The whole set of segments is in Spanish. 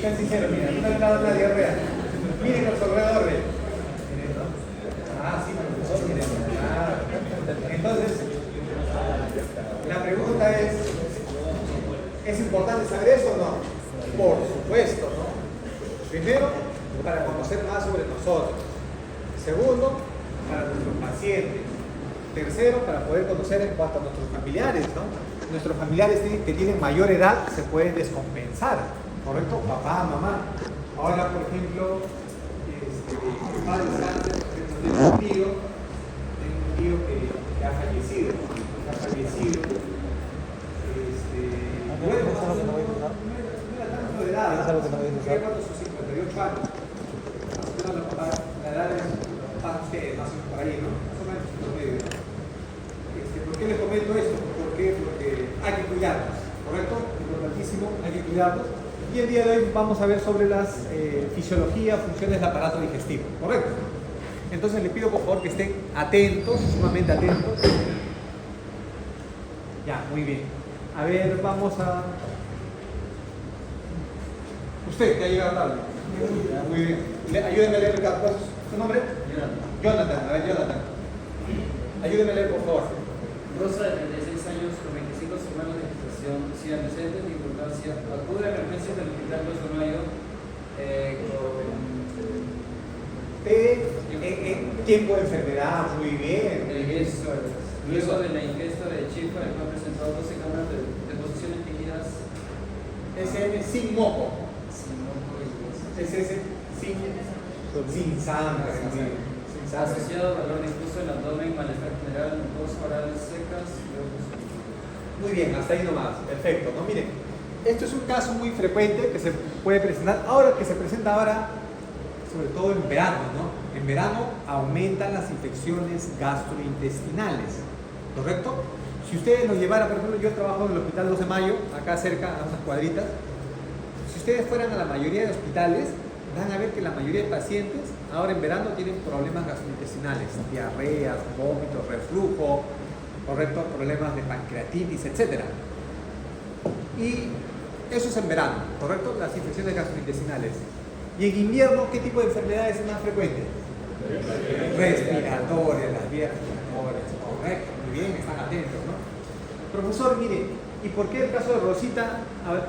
Sean sinceros, mira, no le da una diarrea. Miren los alrededores. Ah, sí, profesor, miren. Ah, entonces, la pregunta ¿es importante saber eso o no? Por supuesto, ¿no? Primero, para conocer más sobre nosotros. Segundo, para nuestros pacientes. Tercero, para poder conocer en cuanto a nuestros familiares, ¿no? Nuestros familiares que tienen mayor edad se pueden descompensar, ¿correcto? Papá, mamá. Ahora, por ejemplo, mi padre Sánchez, tengo un tío que ha fallecido. Bueno, no era tanto de edad, tenía sus 58 años. La edad es para ustedes, más o menos por ahí, ¿no? Más o menos por medio. ¿Por qué les comento esto? ¿Por qué? Porque hay que cuidarnos, ¿correcto? Importantísimo, hay que cuidarnos. Y el día de hoy vamos a ver sobre las fisiología, funciones del aparato digestivo, ¿correcto? Entonces les pido por favor que estén atentos, sumamente atentos. Ya, muy bien. A ver, vamos a... Usted, que ha llegado tarde. Muy bien. Ayúdenme a leer, Ricardo. ¿Cuál es su nombre? Jonathan. A ver, Jonathan. Ayúdenme a leer, por favor. Rosa, de 36 años, con 25 semanas de gestación, sin antecedentes de importancia, acude a emergencias del Hospital Los de Mayo tiempo de enfermedad, muy bien. Luego de la ingesta de chifa, el cual presentó 12 cámaras de deposiciones líquidas. SM sin moco. Sin moco y SS sin sangre. Sin sangre. asociado a dolor difuso en el abdomen, malestar general, mucosas orales secas y ojos. Muy bien, hasta ahí nomás. Perfecto, ¿no? Miren, esto es un caso muy frecuente que se puede presentar ahora, sobre todo en verano, ¿no? En verano aumentan las infecciones gastrointestinales, ¿correcto? Si ustedes lo llevaran, por ejemplo, yo trabajo en el Hospital 2 de Mayo, acá cerca, a unas cuadritas. Si ustedes fueran a la mayoría de hospitales, van a ver que la mayoría de pacientes ahora en verano tienen problemas gastrointestinales, diarreas, vómitos, reflujo, ¿correcto? Problemas de pancreatitis, etc. Y eso es en verano, ¿correcto? Las infecciones gastrointestinales. Y en invierno, ¿qué tipo de enfermedades es más frecuente? Respiratorias, las vías respiratorias, correcto, muy bien, están atentos, ¿no? Profesor, mire, ¿y por qué el caso de Rosita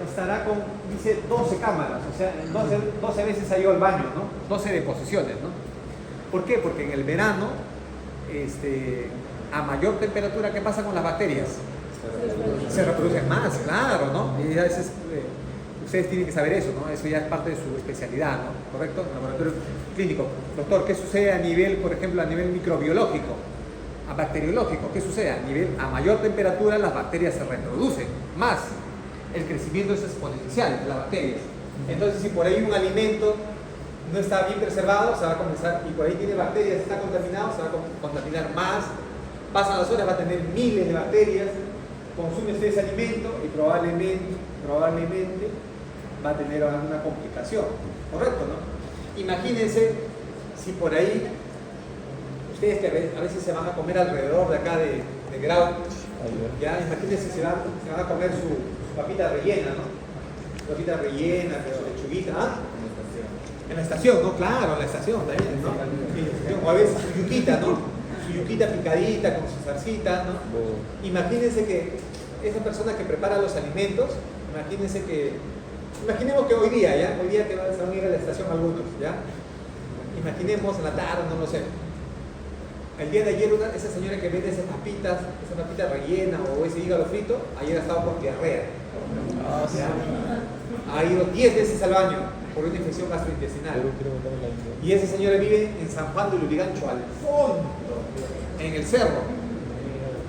estará con, dice, 12 cámaras? O sea, 12 veces ha ido al baño, ¿no? 12 deposiciones, ¿no? ¿Por qué? Porque en el verano, a mayor temperatura, ¿qué pasa con las bacterias? Se reproducen más, claro, ¿no? Y a veces, ustedes tienen que saber eso, ¿no? Eso ya es parte de su especialidad, ¿no? ¿Correcto? En laboratorio clínico. Doctor, ¿qué sucede a nivel, por ejemplo, a nivel microbiológico? A bacteriológico, ¿qué sucede? A mayor temperatura las bacterias se reproducen más. El crecimiento es exponencial de las bacterias. Entonces, si por ahí un alimento no está bien preservado, se va a comenzar, y por ahí tiene bacterias, está contaminado, se va a contaminar más. Pasan las horas, va a tener miles de bacterias. Consume usted ese alimento y probablemente va a tener alguna complicación. ¿Correcto, no? Imagínense si por ahí ustedes que a veces se van a comer alrededor de acá de Grau, ya imagínense si se van a comer su papita rellena, ¿no? Papita rellena, su lechuguita, ¿ah? En la estación, ¿no? Claro, en la estación también, ¿no? O a veces su yuquita, ¿no? Su yuquita picadita con su salsita, ¿no? Imagínense que esa persona que prepara los alimentos, imaginemos que hoy día que se van a ir a la estación algunos, ¿ya? Imaginemos en la tarde, no lo sé. El día de ayer, esa señora que vende esas papitas, esa papita rellena o ese hígado frito, ayer ha estado con diarrea. Ha ido 10 veces al baño por una infección gastrointestinal. Y esa señora vive en San Juan de Lurigancho, al fondo, en el cerro.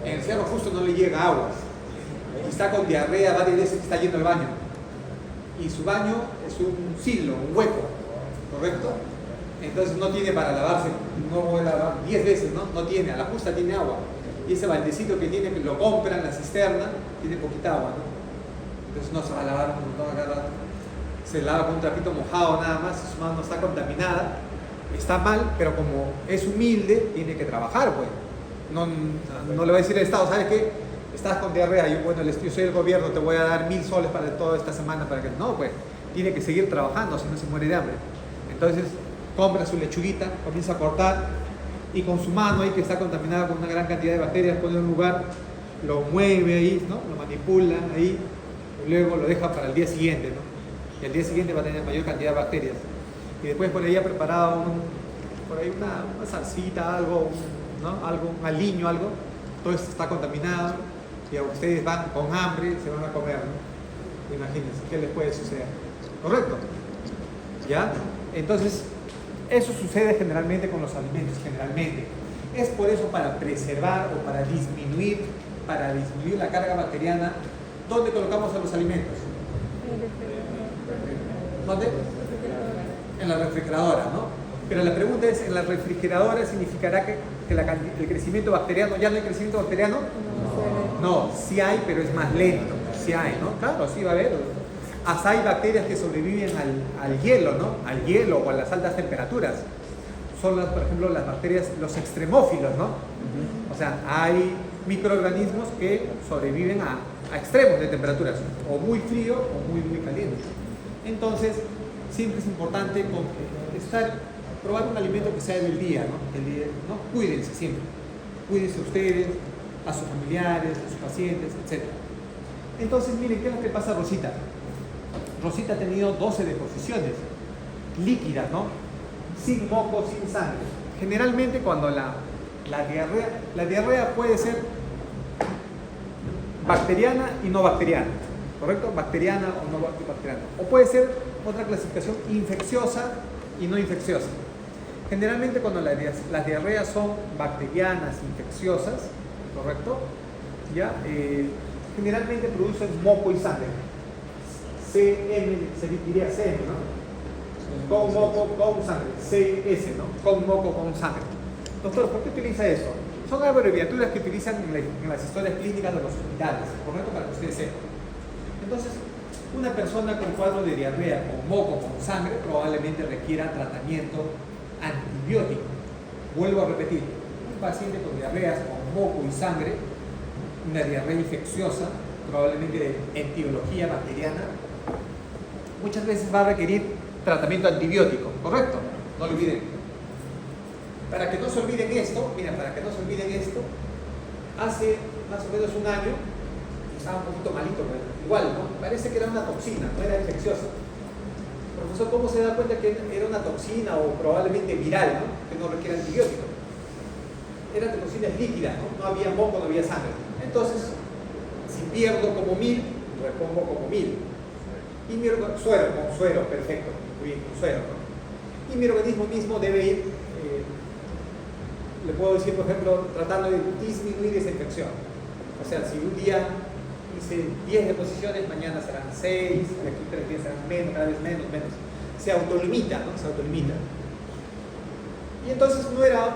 En el cerro justo no le llega agua. Y está con diarrea varias veces que está yendo al baño. Y su baño es un silo, un hueco, ¿correcto? Entonces no tiene para lavarse, no voy a lavar 10 veces, ¿no? No tiene, a la justa tiene agua. Y ese baldecito que tiene, que lo compran en la cisterna, tiene poquita agua, ¿no? Entonces no se va a lavar un montón acá, se lava con un trapito mojado nada más, su mano no está contaminada, está mal, pero como es humilde, tiene que trabajar, pues. No le va a decir al Estado, ¿sabes qué? Estás con diarrea, yo soy el gobierno, te voy a dar 1000 soles para toda esta semana, para que no, pues. tiene que seguir trabajando, si no se muere de hambre. Entonces compra su lechuguita, comienza a cortar y con su mano ahí que está contaminada con una gran cantidad de bacterias, pone en un lugar, lo mueve ahí, ¿no? Lo manipula ahí y luego lo deja para el día siguiente, ¿no? Y al día siguiente va a tener mayor cantidad de bacterias. Y después por ahí ha preparado por ahí una salsita, algo, ¿no? Algo, un aliño, algo. Todo esto está contaminado y ustedes van con hambre, se van a comer, ¿no? Imagínense, ¿qué les puede suceder? ¿Correcto? ¿Ya? Entonces, eso sucede generalmente con los alimentos, generalmente. Es por eso para preservar o para disminuir la carga bacteriana. ¿Dónde colocamos a los alimentos? ¿Dónde? En la refrigeradora, ¿no? Pero la pregunta es, ¿en la refrigeradora significará que el crecimiento bacteriano, ya no hay crecimiento bacteriano? No, sí hay, pero es más lento. Sí hay, ¿no? Claro, sí va a haber. Hasta hay bacterias que sobreviven al hielo, ¿no? Al hielo o a las altas temperaturas. Son, por ejemplo, las bacterias, los extremófilos, ¿no? O sea, hay microorganismos que sobreviven a extremos de temperaturas, o muy frío o muy caliente. Entonces, siempre es importante probar un alimento que sea del día, ¿no? Cuídense siempre. Cuídense ustedes, a sus familiares, a sus pacientes, etc. Entonces, miren, ¿qué es lo que pasa a Rosita? Rosita ha tenido 12 deposiciones líquidas, ¿no? Sin moco, sin sangre. Generalmente cuando la diarrea puede ser bacteriana y no bacteriana, ¿correcto? Bacteriana o no bacteriana. O puede ser otra clasificación infecciosa y no infecciosa. Generalmente cuando las diarreas son bacterianas, infecciosas, ¿correcto? ¿Ya? Generalmente producen moco y sangre. CM, se diría CM, ¿no? Con moco, con sangre. CS, ¿no? Con moco, con sangre. Doctor, ¿por qué utiliza eso? Son abreviaturas que utilizan en las historias clínicas de los hospitales, ¿correcto? Para que ustedes sepan. Entonces, una persona con cuadro de diarrea con moco, con sangre, probablemente requiera tratamiento antibiótico. Vuelvo a repetir, un paciente con diarreas con moco y sangre, una diarrea infecciosa, probablemente de etiología bacteriana, muchas veces va a requerir tratamiento antibiótico, ¿correcto? No lo olviden. Para que no se olviden esto, mira, hace más o menos un año, estaba un poquito malito, pero igual, ¿no? Parece que era una toxina, no era infecciosa. Profesor, ¿cómo se da cuenta que era una toxina o probablemente viral, ¿no? Que no requiere antibiótico? Eran toxinas líquidas, ¿no? No había moco, no había sangre. Entonces, si pierdo como 1000, repongo como 1000. Y mi suero, perfecto, muy bien, con suero, ¿no? Y mi organismo mismo debe ir, le puedo decir, por ejemplo, tratando de disminuir esa infección. O sea, si un día hice 10 deposiciones, mañana serán 6, de aquí 3 días serán menos, cada vez menos. Se autolimita, ¿no? Se autolimita. Y entonces no era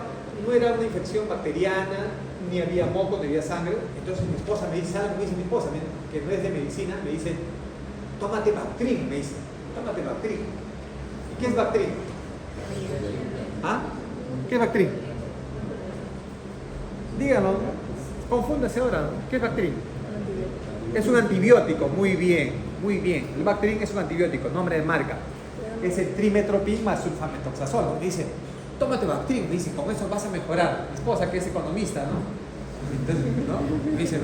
una infección bacteriana, ni había moco, ni había sangre. Entonces mi esposa me dice algo, que no es de medicina, me dice, tómate Bactrim, me dice, tómate Bactrim. ¿Y qué es Bactrim? ¿Ah? ¿Qué es Bactrim? Díganlo, confúndase ahora, ¿qué es Bactrim? Es un antibiótico, muy bien. El Bactrim es un antibiótico, nombre de marca. Es el trimetoprim más sulfamethoxazol. Me dice, tómate Bactrim, me dice, con eso vas a mejorar. Mi esposa, que es economista, ¿no? Entonces, ¿no? Me dice,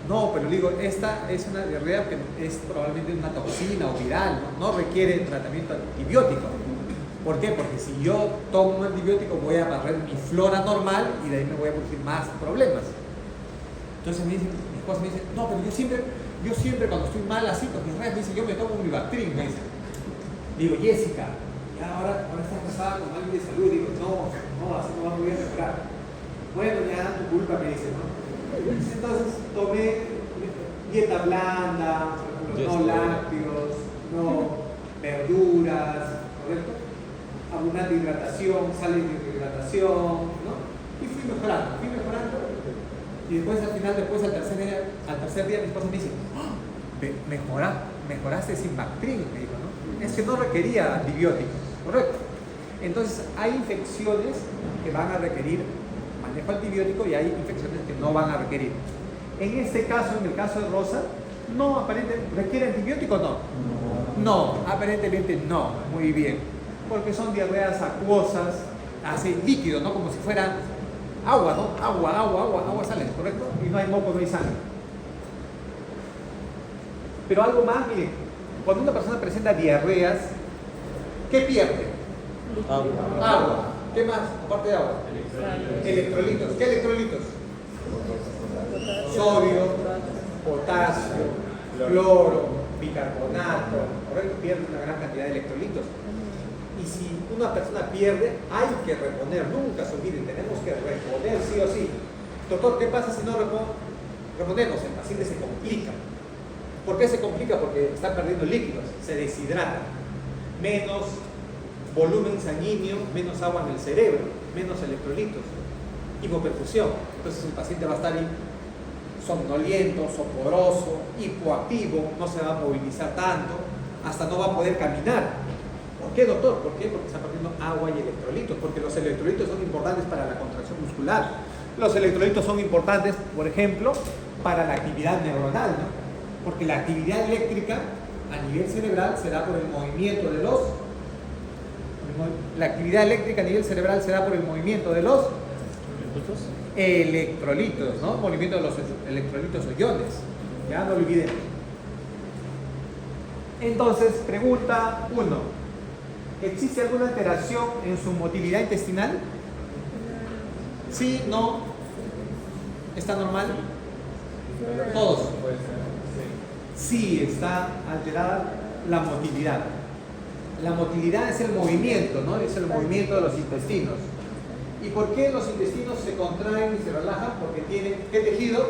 no, pero le digo, esta es una diarrea que es probablemente una toxina o viral, no requiere tratamiento antibiótico. ¿Por qué? Porque si yo tomo un antibiótico voy a barrer mi flora normal y de ahí me voy a producir más problemas. Entonces mi esposa me dice, no, pero yo siempre cuando estoy mal así con mis redes, me dice, yo me tomo un Bactrim, me dice. Digo, Jessica, ya ahora estás casada con alguien de salud. Digo, no, así no voy a mejorar. Bueno, ya tu culpa, me dice, ¿no? Entonces tomé dieta blanda, por ejemplo, no lácteos, no verduras, ¿correcto? Abundante hidratación, sales de hidratación, ¿no? Y fui mejorando. Y después al tercer día mi esposa me dice, mejoraste sin Bactrim, me dijo, ¿no? Es que no requería antibióticos, ¿correcto? Entonces hay infecciones que van a requerir manejo antibiótico y hay infecciones que no van a requerir. En este caso, en el caso de Rosa, no aparentemente requiere antibiótico, no. No, aparentemente no. Muy bien. Porque son diarreas acuosas, así líquido, ¿no? Como si fuera agua, ¿no? Agua sale, ¿correcto? Y no hay moco, no hay sangre. Pero algo más, miren, cuando una persona presenta diarreas, ¿qué pierde? Agua. ¿Qué más? Aparte de agua. Electrolitos. ¿Qué electrolitos? Sodio, potasio, cloro, bicarbonato, ¿correcto? Pierde una gran cantidad de electrolitos. Y si una persona pierde, hay que reponer, nunca se olviden, tenemos que reponer sí o sí. Doctor, ¿qué pasa si no reponemos? El paciente se complica. ¿Por qué se complica? Porque está perdiendo líquidos, se deshidrata. Menos volumen sanguíneo, menos agua en el cerebro, menos electrolitos, hipoperfusión. Entonces el paciente va a estar somnoliento, soporoso, hipoactivo, no se va a movilizar tanto, hasta no va a poder caminar. ¿Por qué, doctor? ¿Por qué? Porque está perdiendo agua y electrolitos, porque los electrolitos son importantes para la contracción muscular. Los electrolitos son importantes, por ejemplo, para la actividad neuronal, ¿no? Porque la actividad eléctrica a nivel cerebral se da por el movimiento de los... La actividad eléctrica a nivel cerebral se da por el movimiento de los electrolitos, ¿no? Movimiento de los electrolitos o iones. Ya no lo olvidemos. Entonces, pregunta 1. ¿Existe alguna alteración en su motilidad intestinal? Sí, no. ¿Está normal? Todos. Sí, está alterada la motilidad. La motilidad es el movimiento, ¿no? Es el movimiento de los intestinos. ¿Y por qué los intestinos se contraen y se relajan? Porque tienen, ¿qué tejido?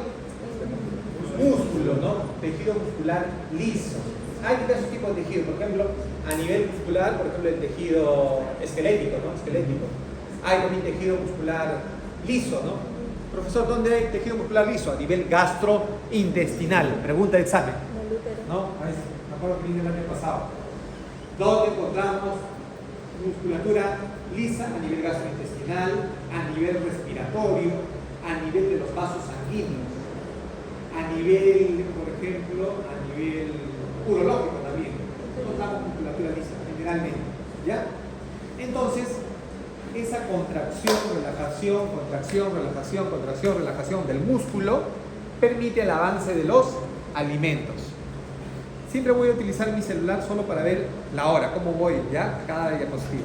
Músculo, ¿no? Tejido muscular liso. Hay diversos tipos de tejido. Por ejemplo, a nivel muscular, por ejemplo, el tejido esquelético, ¿no? Esquelético. Hay también tejido muscular liso, ¿no? Profesor, ¿dónde hay tejido muscular liso? A nivel gastrointestinal. Pregunta de examen. ¿No? Me acuerdo que vine el año pasado. ¿Dónde encontramos musculatura lisa? A nivel gastrointestinal, a nivel respiratorio, a nivel de los vasos sanguíneos, a nivel, por ejemplo, a nivel urológico también. Encontramos musculatura lisa, generalmente. ¿Ya? Entonces, esa contracción, relajación, contracción, relajación, contracción, relajación del músculo permite el avance de los alimentos. Siempre voy a utilizar mi celular solo para ver la hora, cómo voy, ¿ya? Cada diapositiva.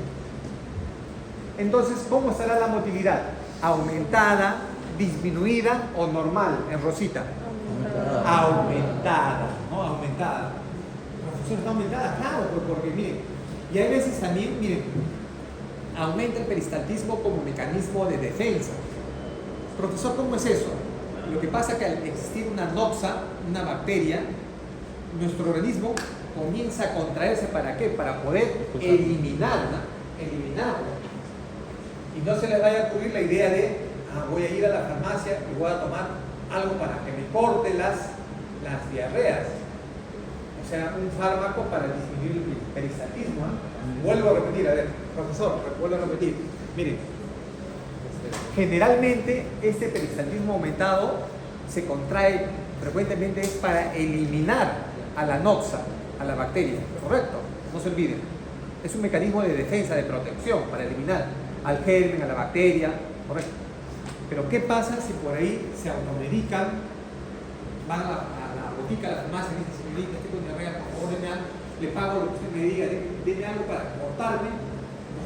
Entonces, ¿cómo estará la motilidad? ¿Aumentada, disminuida o normal en rosita? Aumentada, ¿no? Aumentada. Profesor, ¿está aumentada? Claro, porque miren, y hay veces también, miren, aumenta el peristaltismo como mecanismo de defensa. Profesor, ¿cómo es eso? Lo que pasa es que al existir una noxa, una bacteria, nuestro organismo comienza a contraerse. ¿Para qué? Para poder eliminarla. Y no se les vaya a ocurrir la idea de voy a ir a la farmacia y voy a tomar algo para que me corte las diarreas. O sea, un fármaco para disminuir el peristaltismo. Vuelvo a repetir, a ver, profesor, vuelvo a repetir. Miren, generalmente este peristaltismo aumentado se contrae frecuentemente es para eliminar a la noxa, a la bacteria, ¿correcto? No se olviden. Es un mecanismo de defensa, de protección, para eliminar al germen, a la bacteria, ¿correcto? Pero ¿qué pasa si por ahí se automedican, van a la botica, a la farmacia y dicen, señorita, estoy con diarrea, por favor, le pago lo que usted me diga, deme algo para cortarme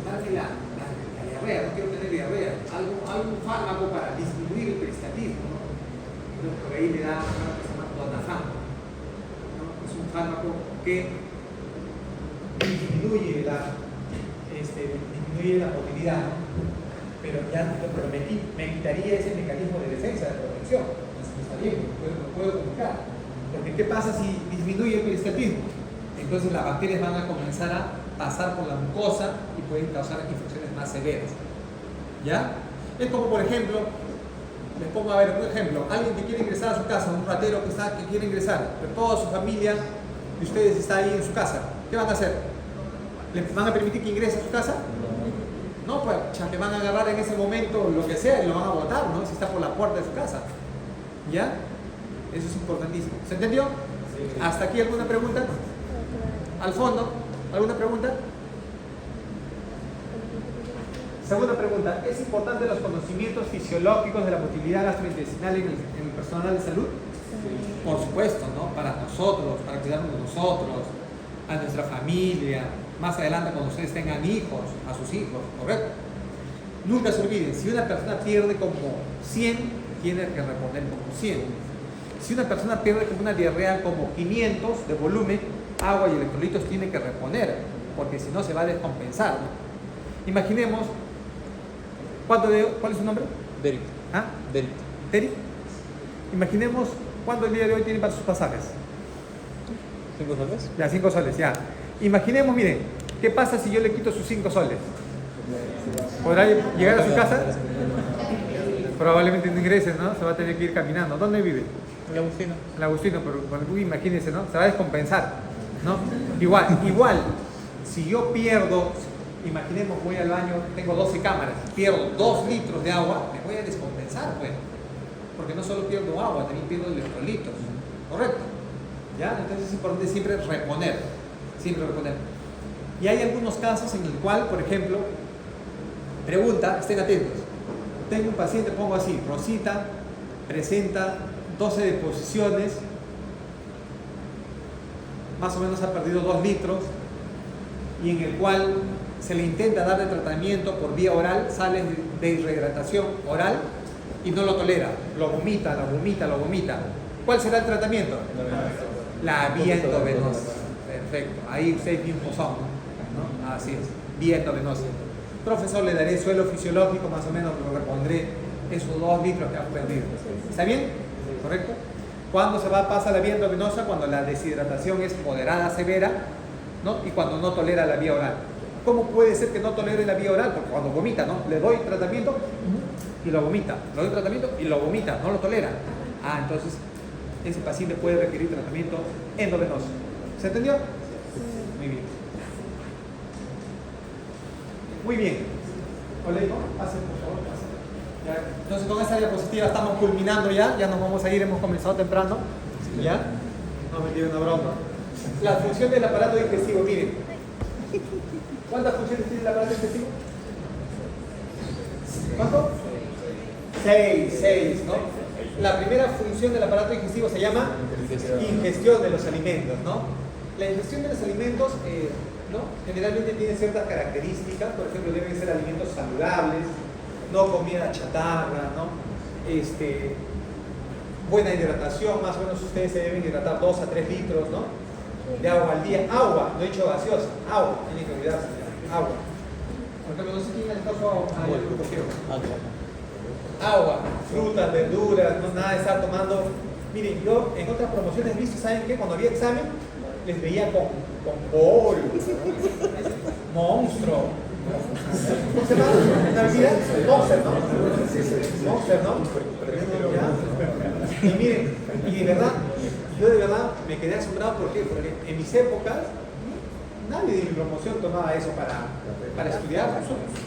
la diarrea, no quiero tener diarrea, algún fármaco para disminuir el peristaltismo, ¿no? Entonces por ahí le da una que se llama Donafan, ¿no? Es un fármaco que disminuye la motilidad, ¿no? Pero ya me quitaría ese mecanismo de defensa, de protección. Está bien, lo puedo comunicar. Porque ¿qué pasa si disminuye el peristaltismo? Entonces las bacterias van a comenzar a pasar por la mucosa y pueden causar infecciones más severas. ¿Ya? Es como, por ejemplo, les pongo a ver un ejemplo, alguien que quiere ingresar a su casa, un ratero que quiere ingresar, pero toda su familia de ustedes está ahí en su casa. ¿Qué van a hacer? ¿Le van a permitir que ingrese a su casa? No, pues le van a agarrar en ese momento lo que sea y lo van a botar, ¿no? Si está por la puerta de su casa. ¿Ya? Eso es importantísimo. ¿Se entendió? Sí. ¿Hasta aquí alguna pregunta? al fondo. ¿Alguna pregunta? Segunda pregunta, ¿es importante los conocimientos fisiológicos de la motilidad gastrointestinal en el personal de salud? Sí. Por supuesto, ¿no? Para nosotros, para cuidarnos de nosotros, a nuestra familia, más adelante cuando ustedes tengan hijos, a sus hijos, ¿correcto? Nunca se olviden, si una persona pierde como 100, tiene que reponer como 100. Si una persona pierde como una diarrea como 500 de volumen, agua y electrolitos tiene que reponer, porque si no se va a descompensar, ¿no? Imaginemos, ¿cuál es su nombre? Derek. ¿Ah? Derek. ¿Derek? Imaginemos cuánto el día de hoy tiene para sus pasajes. 5 soles. Ya, 5 soles, ya. Imaginemos, miren, ¿qué pasa si yo le quito sus 5 soles? ¿Podrá llegar a su casa? Probablemente no ingreses, ¿no? Se va a tener que ir caminando. ¿Dónde vive? El Agustino. El Agustino, pero imagínense, ¿no? Se va a descompensar, ¿no? Igual, si yo pierdo, imaginemos, voy al baño, tengo 12 cámaras, pierdo 2 litros de agua, me voy a descompensar, pues. Porque no solo pierdo agua, también pierdo electrolitos, ¿correcto? ¿Ya? Entonces es importante siempre reponer, siempre reponer. Y hay algunos casos en el cual, por ejemplo, pregunta, estén atentos. Tengo un paciente, pongo así, Rosita, presenta 12 deposiciones, más o menos ha perdido 2 litros, y en el cual se le intenta dar de tratamiento por vía oral, sale de rehidratación oral y no lo tolera, lo vomita. ¿Cuál será el tratamiento? La vía endovenosa. Perfecto, ahí ustedes mismos son, ¿no? Así es, vía endovenosa. Profesor, le daré suelo fisiológico, más o menos lo repondré esos 2 litros que han perdido. ¿Está bien? ¿Correcto? ¿Cuándo pasa la vía endovenosa? Cuando la deshidratación es moderada, severa, ¿no? Y cuando no tolera la vía oral. ¿Cómo puede ser que no tolere la vía oral? Porque cuando vomita, ¿no? Le doy tratamiento y lo vomita. Le doy tratamiento y lo vomita, no lo tolera. Entonces ese paciente puede requerir tratamiento endovenoso. ¿Se entendió? Muy bien. Muy bien. Olego, pase por favor, pase. Ya. Entonces con esta diapositiva estamos culminando ya nos vamos a ir, hemos comenzado temprano. ¿Ya? No me tiene una broma. La función del aparato digestivo, miren. ¿Cuántas funciones tiene el aparato digestivo? ¿Cuánto? 6, ¿no? La primera función del aparato digestivo se llama ingestión de los alimentos, ¿no? La ingestión de los alimentos, ¿no? Generalmente tiene ciertas características, por ejemplo, deben ser alimentos saludables, no comida chatarra, ¿no? Buena hidratación, más o menos ustedes se deben hidratar 2 a 3 litros, ¿no? De agua al día. Agua, no he dicho gaseosa, agua, tienen que olvidarse, agua. Por ejemplo, no sé quién les pasó al grupo quiero. Agua, frutas, verduras, no nada de estar tomando. Miren, yo en otras promociones he visto, ¿saben qué? Cuando había examen, les veía con Bol, Monstruo. ¿Cómo se llama? Monster, ¿no? Monster, ¿no? Y miren, y de verdad, yo de verdad me quedé asombrado. ¿Por qué? Porque en mis épocas nadie de mi promoción tomaba eso para estudiar.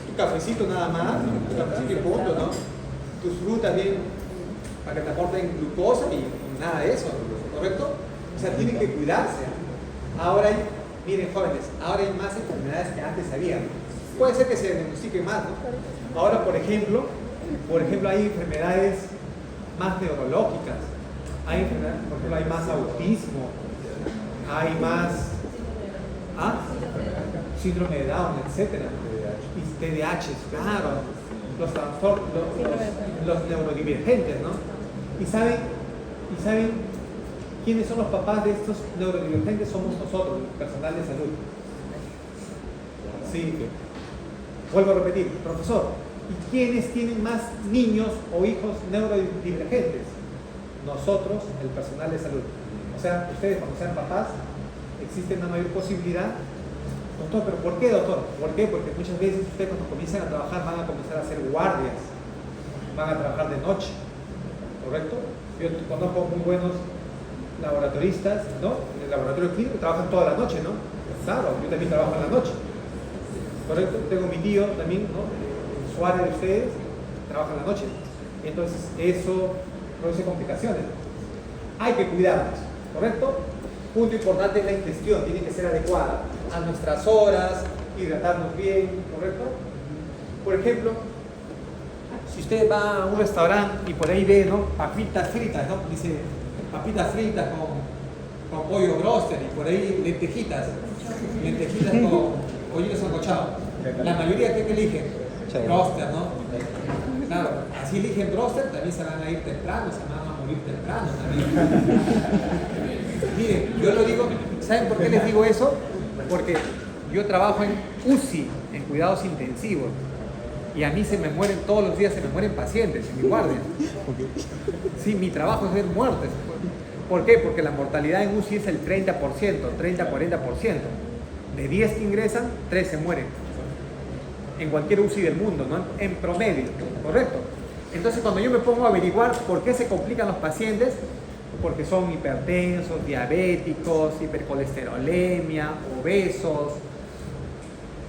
Tu cafecito nada más, tu cafecito y punto, ¿no? Tus frutas bien para que te aporten glucosa y nada de eso, ¿correcto? O sea, tienen que cuidarse. Ahora hay, miren jóvenes, ahora hay más enfermedades que antes había. Puede ser que se diagnostiquen más, ¿no? Ahora, por ejemplo, hay enfermedades más neurológicas. Hay enfermedades, por ejemplo, hay más autismo, hay más síndrome de Down, etc. Y TDAH, claro, los trastornos, los neurodivergentes, ¿no? ¿Y saben quiénes son los papás de estos neurodivergentes? Somos nosotros, el personal de salud. Sí. Vuelvo a repetir, profesor, ¿y quiénes tienen más niños o hijos neurodivergentes? Nosotros, el personal de salud. O sea, ustedes cuando sean papás, existe una mayor posibilidad. Doctor, ¿pero por qué, doctor? ¿Por qué? Porque muchas veces ustedes cuando comiencen a trabajar van a comenzar a hacer guardias, van a trabajar de noche, ¿correcto? Yo conozco muy buenos laboratoristas, ¿no? En el laboratorio clínico trabajan toda la noche, ¿no? Claro, yo también trabajo en la noche, ¿correcto? Tengo mi tío también, ¿no? El usuario de ustedes trabaja en la noche. Entonces, eso produce complicaciones. Hay que cuidarnos, ¿correcto? punto importante es la ingestión, tiene que ser adecuada a nuestras horas, hidratarnos bien, ¿correcto? Por ejemplo, si usted va a un restaurante y por ahí ve, ¿no?, papitas fritas, ¿no?, dice papitas fritas con pollo broster y por ahí lentejitas con pollito sancochado. La mayoría, ¿qué eligen? Broster, ¿no? Claro, así eligen broster, también se van a ir temprano, se van a morir temprano también. Miren, yo lo digo, ¿saben por qué les digo eso? Porque yo trabajo en UCI, en cuidados intensivos, y a mí se me mueren todos los días, se me mueren pacientes en mi guardia. Sí, mi trabajo es ver muertes. ¿Por qué? Porque la mortalidad en UCI es el 30%, 30-40%. De 10 que ingresan, 3 se mueren. En cualquier UCI del mundo, ¿no?, en promedio, ¿correcto? Entonces, cuando yo me pongo a averiguar por qué se complican los pacientes, porque son hipertensos, diabéticos, hipercolesterolemia, obesos,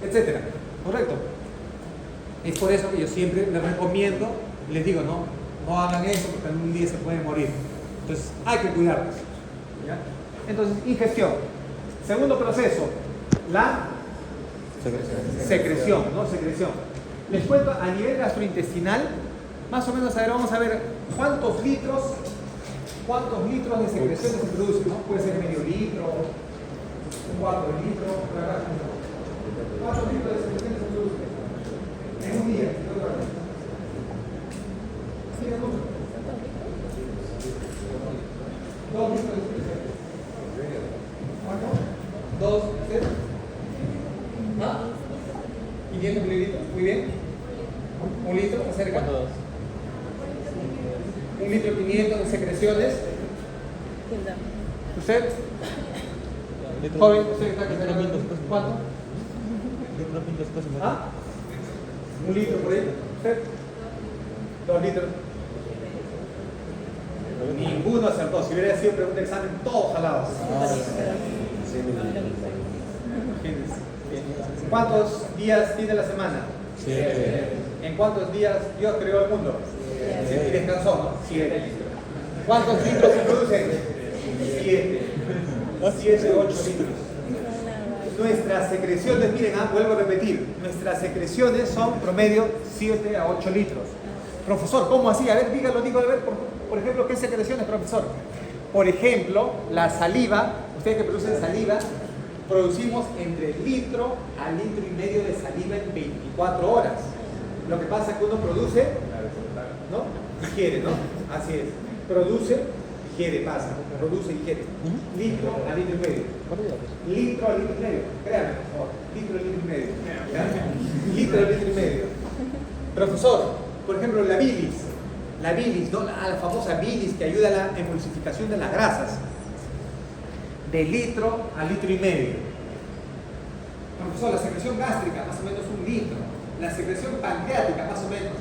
etcétera, ¿correcto? Es por eso que yo siempre les recomiendo, les digo, no hagan eso porque algún día se pueden morir. Entonces, hay que cuidarlos, ¿ya? Entonces, ingestión. Segundo proceso, la secreción, ¿no? Secreción. Les cuento a nivel gastrointestinal, más o menos, a ver, vamos a ver cuántos litros de secreciones se producen, ¿no? Puede ser medio litro, un cuarto de litro, por acá. ¿Cuántos litros de secreciones se producen en un día? ¿Sí, mucho? 2 litros de secreciones. ¿Cuánto? 2, 3. ¿Ah? 500 mililitros, muy bien. ¿Un litro? ¿Está cerca? 1 litro 500 de secreciones. ¿Usted? Joven, ¿usted está que saca cuánto? ¿Ah? 1 litro por ahí. ¿Usted? 2 litros. Ninguno acertó. Si hubiera sido pregunta de examen, todos jalados. ¿Cuántos días tiene la semana? 7. ¿En cuántos días Dios creó el mundo? 7. Y descansó, ¿no? 7. ¿Cuántos litros se producen? 7. 7, 8 litros. Nuestras secreciones, miren, vuelvo a repetir, nuestras secreciones son promedio 7 a 8 litros. Profesor, ¿cómo así? A ver, dígalo, a ver, por ejemplo, ¿qué secreciones, profesor? Por ejemplo, la saliva, ustedes que producen saliva, producimos entre litro a litro y medio de saliva en 24 horas. Lo que pasa es que uno produce, ¿no?, digiere, ¿no? Así es. Produce, digiere, pasa. Produce, digiere. Litro a litro y medio. Litro a litro y medio. Créanme, por favor. Litro a litro y medio. ¿Ya? Litro a litro y medio. Profesor, por ejemplo, la bilis, ¿no? La famosa bilis que ayuda a la emulsificación de las grasas. De litro a litro y medio. Profesor, la secreción gástrica, más o menos 1 litro. La secreción pancreática, más o menos,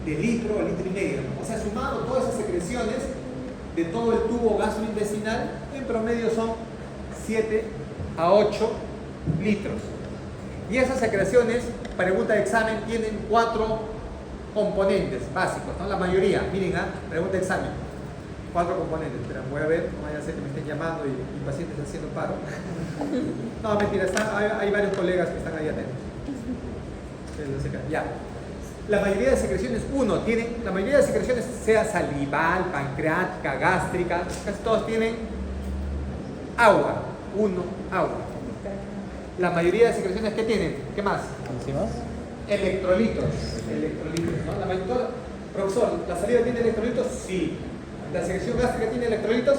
de litro a litro y medio. O sea, sumando todas esas secreciones de todo el tubo gastrointestinal, en promedio son 7 a 8 litros. Y esas secreciones, pregunta de examen, tienen 4 componentes básicos, ¿no? La mayoría, miren, pregunta de examen. 4 componentes. Espera, voy a ver, no vaya a ser que me estén llamando y mi paciente está haciendo paro. No, mentira, hay varios colegas que están ahí atentos. Ya. La mayoría de secreciones, la mayoría de secreciones, sea salival, pancreática, gástrica, casi todos tienen agua. Agua. La mayoría de secreciones, ¿qué tienen? ¿Qué más? ¿Enzimas? Electrolitos, ¿no? Profesor, ¿la saliva tiene electrolitos? Sí. ¿La secreción gástrica tiene electrolitos?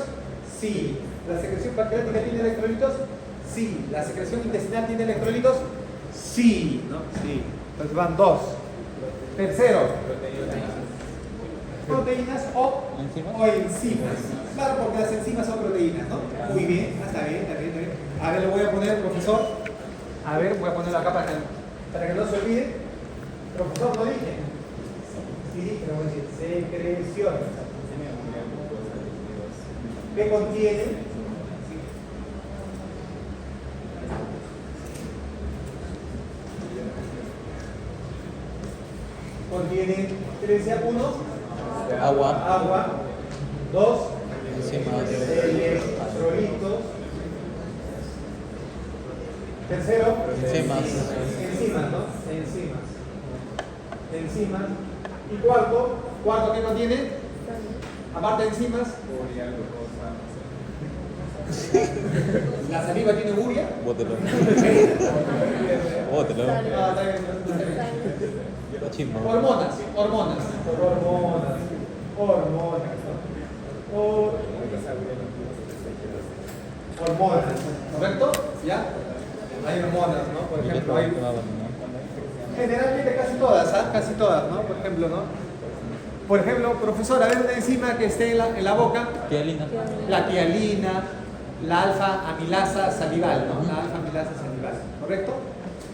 Sí. ¿La secreción pancreática tiene electrolitos? Sí. ¿La secreción intestinal tiene electrolitos? Sí. ¿No? Sí. Entonces van 2. Tercero. Proteínas o enzimas. Claro, porque las enzimas son proteínas, ¿no? Muy bien, está bien. A ver, lo voy a poner, profesor. A ver, voy a ponerlo acá para que no se olvide. Profesor, ¿lo dije? Sí, dije, lo voy a decir. Secreciones. ¿Qué contiene? Contiene, ¿qué le decía? 1, Agua. 2, Enzimas. electrolitos, Tercero, Enzimas. enzimas, ¿no? Enzimas. Y cuarto, ¿qué contiene? Aparte de enzimas, la saliva tiene urea. Bótelo. Bótelo. Chismo. Hormonas. Hormonas, ¿correcto? ¿Ya? Hay hormonas, ¿no? Por ejemplo, hay generalmente casi todas, ¿ah? Casi todas, ¿no? Por ejemplo, profesor, a ver una enzima que esté en la boca. Tialina. La tialina, la alfa amilasa salival, ¿no? La alfa amilasa salival, ¿correcto?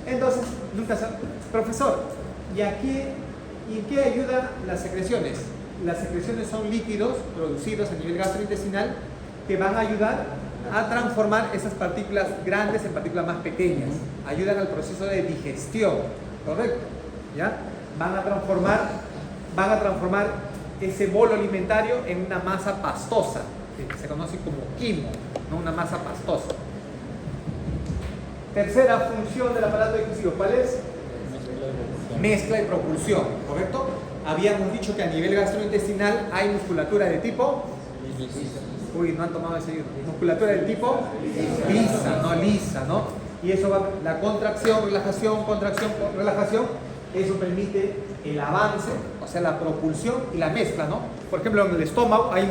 Entonces, nunca sabe. Profesor, ¿y en qué ayudan las secreciones? Las secreciones son líquidos producidos a nivel gastrointestinal que van a ayudar a transformar esas partículas grandes en partículas más pequeñas. Ayudan al proceso de digestión, ¿correcto? ¿Ya? Van a transformar ese bolo alimentario en una masa pastosa, que se conoce como quimo, ¿no? Una masa pastosa. Tercera función del aparato digestivo, ¿cuál es? Mezcla y propulsión, ¿correcto? Habíamos dicho que a nivel gastrointestinal hay musculatura de tipo... Uy, no han tomado ese ayuno. Musculatura del tipo lisa, ¿no? Y eso va, la contracción, relajación, eso permite el avance, o sea, la propulsión y la mezcla, ¿no? Por ejemplo, en el estómago hay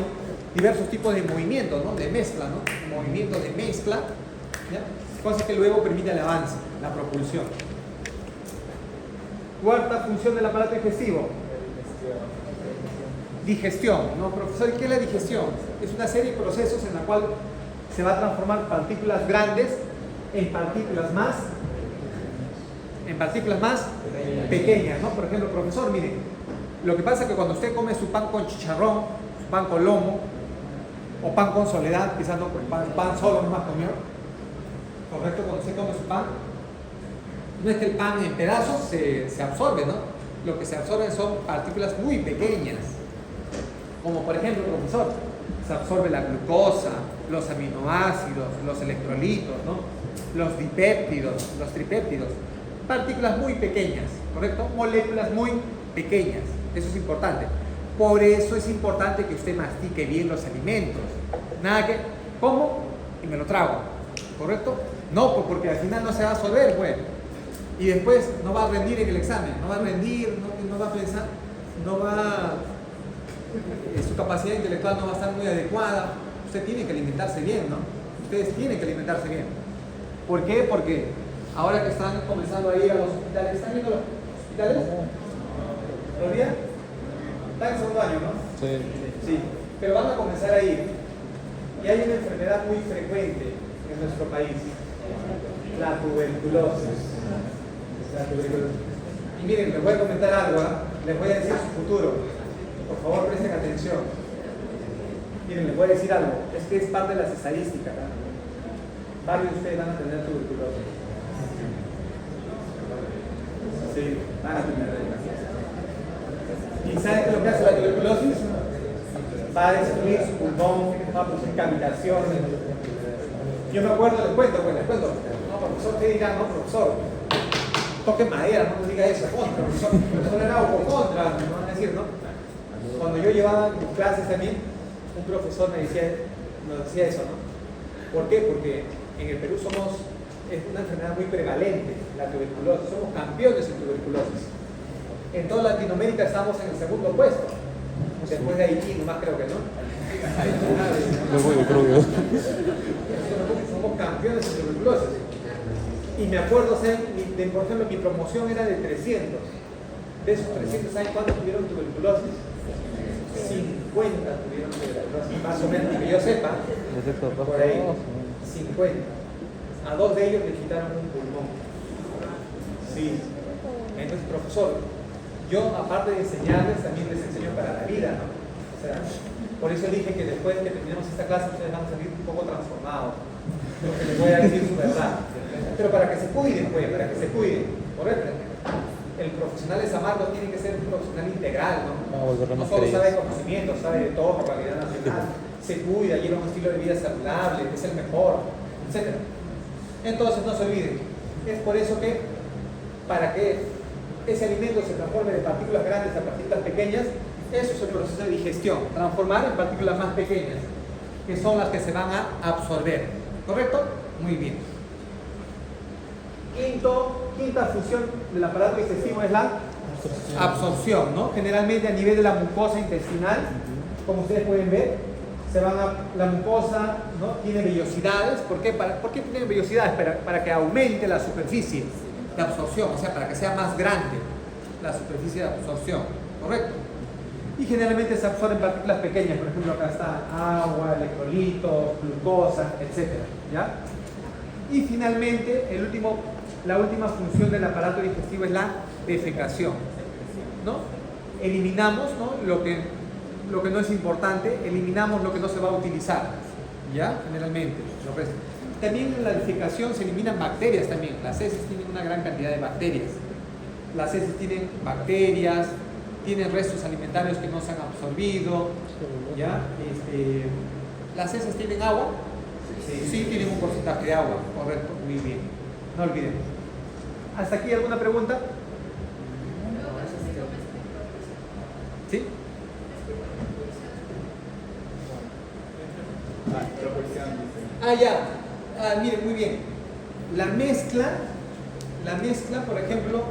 diversos tipos de movimientos, ¿no? De mezcla, ¿no? Movimiento de mezcla, ¿ya? Cosa que luego permite el avance, la propulsión. Cuarta función del aparato digestivo. Digestión, ¿no, profesor? ¿Qué es la digestión? Es una serie de procesos en la cual se va a transformar partículas grandes en partículas más pequeñas, ¿no? Por ejemplo, profesor, mire, lo que pasa es que cuando usted come su pan con chicharrón, su pan con lomo, o pan con soledad, quizás no con pan solo nomás comió, ¿correcto? Cuando usted come su pan, no es que el pan en pedazos se absorbe, ¿no? Lo que se absorben son partículas muy pequeñas. Como por ejemplo, profesor, se absorbe la glucosa, los aminoácidos, los electrolitos, ¿no? Los dipéptidos, los tripéptidos, partículas muy pequeñas, ¿correcto? Moléculas muy pequeñas, eso es importante. Por eso es importante que usted mastique bien los alimentos. Nada que, como y me lo trago, ¿correcto? No, porque al final no se va a absorber, pues. Y después no va a rendir en el examen, no va a rendir, no va a pensar, su capacidad intelectual no va a estar muy adecuada. Usted tiene que alimentarse bien, ¿no? Ustedes tienen que alimentarse bien. ¿Por qué? Porque ahora que están comenzando a ir a los hospitales, ¿están yendo a los hospitales? ¿Todavía? Están en segundo año, ¿no? Sí. Pero van a comenzar a ir. Y hay una enfermedad muy frecuente en nuestro país, la tuberculosis. Y miren, les voy a comentar algo, ¿eh? Les voy a decir su futuro. Por favor, presten atención. Miren, les voy a decir algo. Es que es parte de las estadísticas, ¿eh? Varios de ustedes van a tener tuberculosis. Sí, van a tener. ¿Y saben qué es lo que hace la tuberculosis? Va a destruir su pulmón, va a producir cavitaciones. Yo me acuerdo, les cuento. No, profesor, ¿qué dirán? No, profesor, toque madera, no diga eso. Profesor era o contra, me van a decir, ¿no? Cuando yo llevaba clases también, un profesor nos decía eso, ¿no? ¿Por qué? Porque en el Perú es una enfermedad muy prevalente, la tuberculosis. Somos campeones en tuberculosis. En toda Latinoamérica estamos en el segundo puesto. Después de Haití, nomás creo que no. Somos campeones en tuberculosis. Y me acuerdo, por ejemplo, mi promoción era de 300. De esos 300, ¿saben cuántos tuvieron tuberculosis? 50 tuvieron tuberculosis, más o menos, que yo sepa. Por ahí, 50. A 2 de ellos les quitaron un pulmón. Sí. Entonces, profesor, yo aparte de enseñarles, también les enseño para la vida, ¿no? O sea, por eso dije que después que terminemos esta clase, ustedes van a salir un poco transformados. Lo que les voy a decir es verdad. Pero para que se cuiden, pues, ¿correcto? El profesional de San Marcos tiene que ser un profesional integral, ¿no? No solo sabe de conocimiento, sabe de todo, calidad nacional, se cuida, lleva un estilo de vida saludable, es el mejor, etc. Entonces no se olviden, es por eso que para que ese alimento se transforme de partículas grandes a partículas pequeñas, eso es el proceso de digestión, transformar en partículas más pequeñas, que son las que se van a absorber. ¿Correcto? Muy bien. Quinta función del aparato digestivo es la absorción, ¿no? Generalmente a nivel de la mucosa intestinal, como ustedes pueden ver, la mucosa, ¿no?, tiene vellosidades. ¿Por qué? ¿Por qué tiene vellosidades? Para que aumente la superficie de absorción, o sea, para que sea más grande la superficie de absorción, ¿correcto? Y generalmente se absorben partículas pequeñas, por ejemplo acá está agua, electrolitos, glucosa, etc. ¿Ya? Y finalmente, la última función del aparato digestivo es la defecación, ¿no? Eliminamos, ¿no?, lo que no es importante, eliminamos lo que no se va a utilizar, ¿ya? Generalmente. También en la defecación se eliminan bacterias también. Las heces tienen una gran cantidad de bacterias. Las heces tienen bacterias, tienen restos alimentarios que no se han absorbido, ¿ya? ¿Las heces tienen agua? Sí, tienen un porcentaje de agua, correcto, muy bien. No olvidemos. ¿Hasta aquí alguna pregunta? ¿Sí? Miren, muy bien. La mezcla, por ejemplo,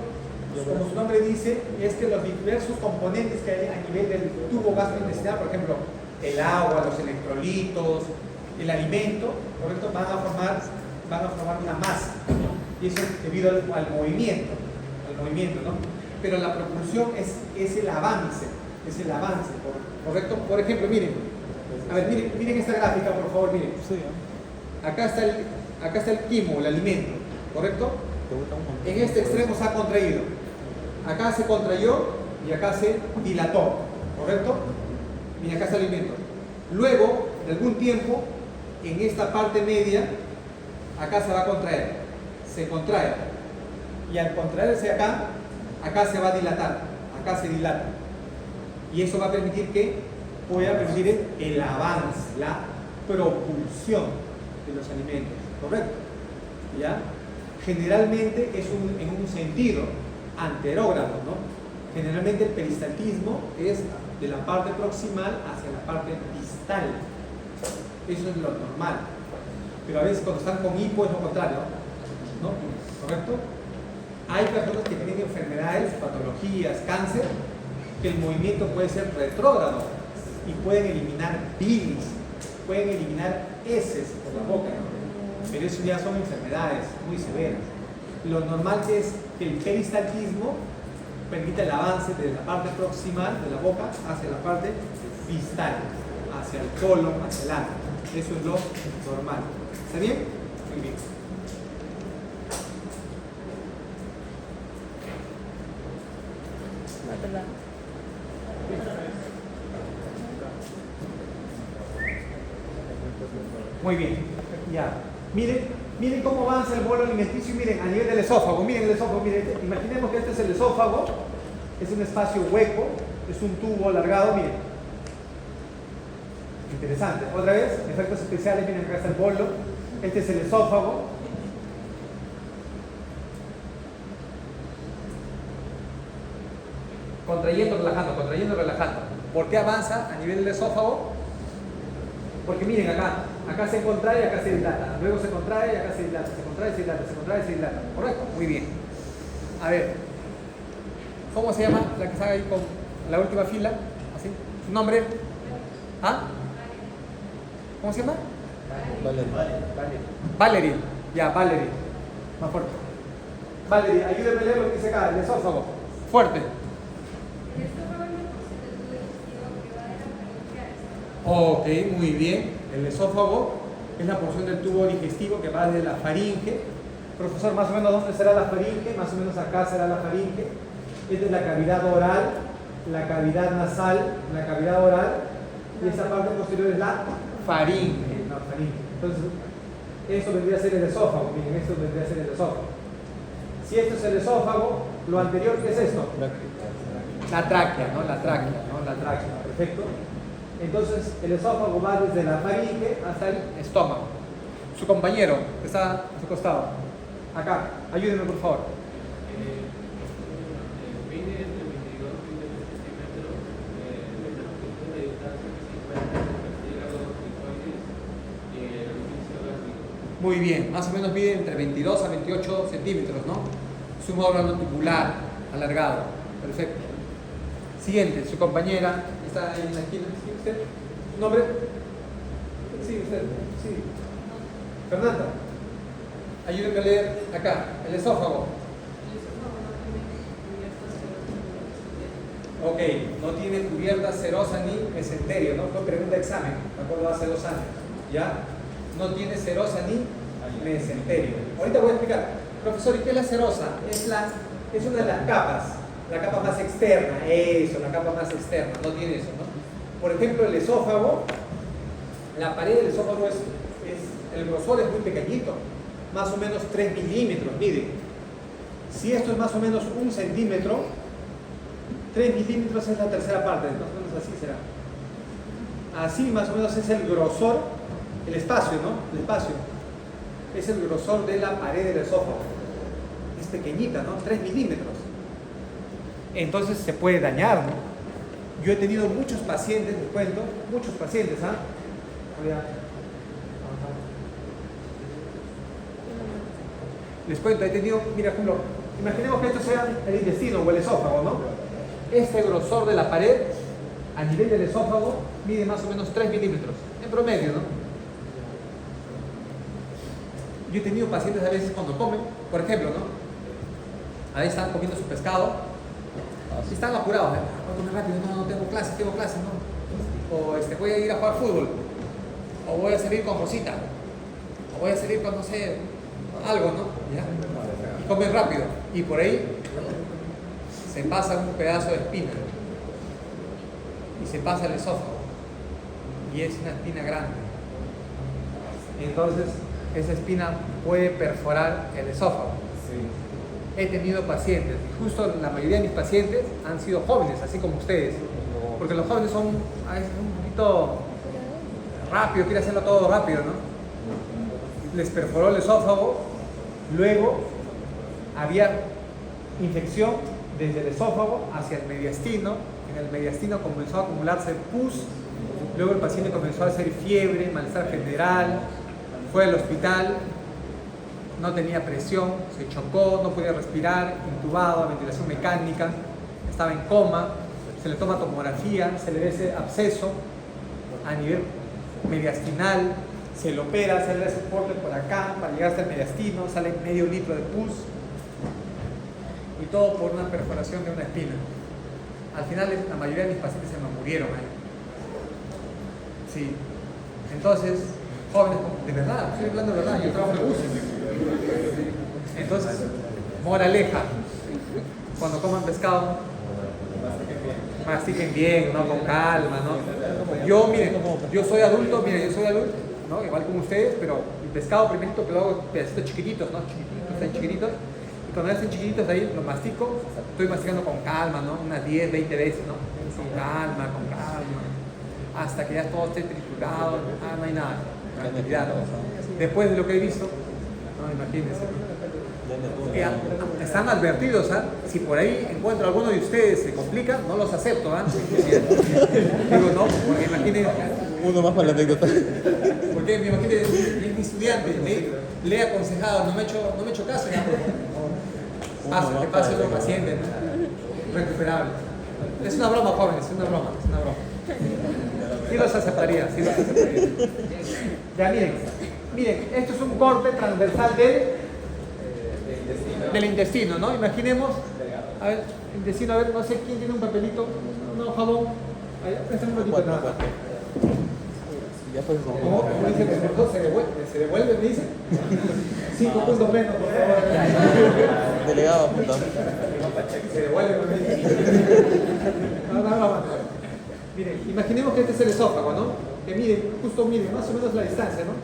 como su nombre dice, es que los diversos componentes que hay a nivel del tubo gastrointestinal, por ejemplo, el agua, los electrolitos, el alimento, ¿correcto?, van a formar una masa, ¿no? Y eso es debido al movimiento, ¿no? Pero la propulsión es el avance, ¿correcto? Por ejemplo, miren, a ver, miren esta gráfica, por favor, miren. Acá está el quimo, el alimento, ¿correcto? En este extremo se ha contraído. Acá se contrayó y acá se dilató, ¿correcto? Miren, acá está el alimento. Luego, de algún tiempo, en esta parte media, acá se va a contraer. Se contrae. Y al contraerse acá se va a dilatar. Acá se dilata. Y eso va a permitir el avance, la propulsión de los alimentos, ¿correcto? ¿Ya? Generalmente es en un sentido anterógrado, ¿no? Generalmente el peristaltismo es de la parte proximal hacia la parte distal. Eso es lo normal. Pero a veces cuando están con hipo es lo contrario, ¿no? ¿Correcto? Hay personas que tienen enfermedades, patologías, cáncer, que el movimiento puede ser retrógrado y pueden eliminar bilis, pueden eliminar heces por la boca, ¿no? Pero eso ya son enfermedades muy severas. Lo normal es que el peristaltismo permite el avance de la parte proximal de la boca hacia la parte distal, hacia el colon, hacia el ano. Eso es lo normal. ¿Está bien? Muy bien. Muy bien, ya. Miren cómo avanza el bolo alimenticio, miren, a nivel del esófago, miren el esófago, miren, imaginemos que este es el esófago, es un espacio hueco, es un tubo alargado, miren. Interesante. Otra vez, efectos especiales, miren, acá está el bolo, este es el esófago. Contrayendo, relajando. ¿Por qué avanza a nivel del esófago? Porque miren acá se contrae y acá se dilata. Luego se contrae y acá se dilata. Se contrae y se dilata, se contrae y se dilata. ¿Correcto? Muy bien. A ver, ¿cómo se llama la que está ahí con la última fila? ¿Así? ¿Su nombre? ¿Ah? ¿Cómo se llama? Valerie. Ya, Valerie. Más fuerte. Valerie, ayúdame a leer lo que dice acá, el esófago. Fuerte. Ok, muy bien. El esófago es la porción del tubo digestivo que va desde la faringe. Profesor, más o menos ¿dónde será la faringe? Más o menos acá será la faringe. Esta es la cavidad oral, la cavidad nasal, la cavidad oral. Y esta parte posterior es la faringe. No, faringe. Entonces, esto vendría a ser el esófago. Miren, esto vendría a ser el esófago. Si esto es el esófago, lo anterior, ¿qué es esto? La tráquea, ¿no? La tráquea. Perfecto. Entonces, el esófago va desde la faringe hasta el estómago. Su compañero, que está a su costado. Acá, ayúdenme por favor. Mide entre 22 y 20 centímetros de longitud de distancia que se encuentra entre los cricoides y el orificio gástrico. Muy bien, más o menos mide entre 22 a 28 centímetros, ¿no? Es un órgano tubular alargado. Perfecto. Siguiente, su compañera está ahí en la esquina. ¿Sí, usted? ¿Su nombre? Sí, usted. Sí. Fernanda. Ayúdenme a leer acá, el esófago. Ok, no tiene cubierta serosa ni mesenterio, ¿no? Fue pregunta de examen, me acuerdo hace 2 años, ¿ya? No tiene serosa ni mesenterio. Ahorita voy a explicar. Profesor, ¿y qué es la serosa? Es una de las capas, la capa más externa, la capa más externa, no tiene eso, ¿no? Por ejemplo, el esófago, la pared del esófago el grosor es muy pequeñito, más o menos 3 milímetros, mide. Si esto es más o menos 1 centímetro, 3 milímetros es la tercera parte, más o menos así será. Así más o menos es el grosor, el espacio, ¿no? El espacio. Es el grosor de la pared del esófago. Es pequeñita, ¿no? 3 milímetros. Entonces se puede dañar, ¿no? Yo he tenido muchos pacientes, les cuento, muchos pacientes, ¿ah? Les cuento, he tenido, mira, por ejemplo, imaginemos que esto sea el intestino o el esófago, ¿no? Este grosor de la pared, a nivel del esófago, mide más o menos 3 milímetros, en promedio, ¿no? Yo he tenido pacientes a veces cuando comen, por ejemplo, ¿no? A veces están comiendo su pescado y están apurados, ¿eh? Voy a comer rápido, no tengo clase, ¿no? O voy a ir a jugar fútbol, o voy a salir con Rosita, o voy a salir con, no sé, algo, ¿no? ¿Ya? Y comen rápido, y por ahí se pasa un pedazo de espina y se pasa el esófago y es una espina grande. Entonces esa espina puede perforar el esófago. He tenido pacientes, y justo la mayoría de mis pacientes han sido jóvenes, así como ustedes, porque los jóvenes son a veces un poquito rápido, quieren hacerlo todo rápido, ¿no? Les perforó el esófago, luego había infección desde el esófago hacia el mediastino. En el mediastino comenzó a acumularse pus, luego el paciente comenzó a hacer fiebre, malestar general, fue al hospital, no tenía presión, se chocó, no podía respirar, intubado, ventilación mecánica, estaba en coma, se le toma tomografía, se le ve ese absceso a nivel mediastinal, se le opera, se le da soporte por acá para llegar hasta el mediastino, sale medio litro de pus y todo por una perforación de una espina. Al final la mayoría de mis pacientes se me murieron ahí. Sí. Entonces, jóvenes, de verdad, estoy hablando de verdad, yo trabajo en UCI. Entonces, moraleja, cuando coman pescado, mastiquen bien, ¿no? Con calma, ¿no? Yo, miren, yo soy adulto, ¿no? Igual como ustedes, pero el pescado primerito que lo hago pedacitos chiquititos, ¿no? Chiquititos. Y cuando hacen chiquititos ahí, lo mastico, estoy masticando con calma, ¿no? Unas 10, 20 veces, ¿no? Con calma, hasta que ya todo esté triturado, no hay nada, tranquilidad, ¿no? Después de lo que he visto, no, imagínense. Están advertidos, ¿ah? Si por ahí encuentro a alguno de ustedes se complica, no los acepto, ¿ah? Digo, no, porque imaginen. Uno más para la anécdota. Porque me imagino es mi estudiante, le he aconsejado, no me he hecho caso, ¿ya? Que pase los pacientes, ¿no? Recuperable. Es una broma, jóvenes, es una broma. Sí los aceptaría. Ya miren, esto es un corte transversal del intestino, ¿no? Imaginemos, a ver, intestino, a ver, no sé quién tiene un papelito, no, jabón, préstame un ratito nada más. Ya pues, ¿Cómo dice que se devuelve, me dice? 5 puntos menos, por favor. Delegado, puta. Se devuelve, me dice. No. Miren, imaginemos que este es el esófago, ¿no? Que mide más o menos la distancia, ¿no?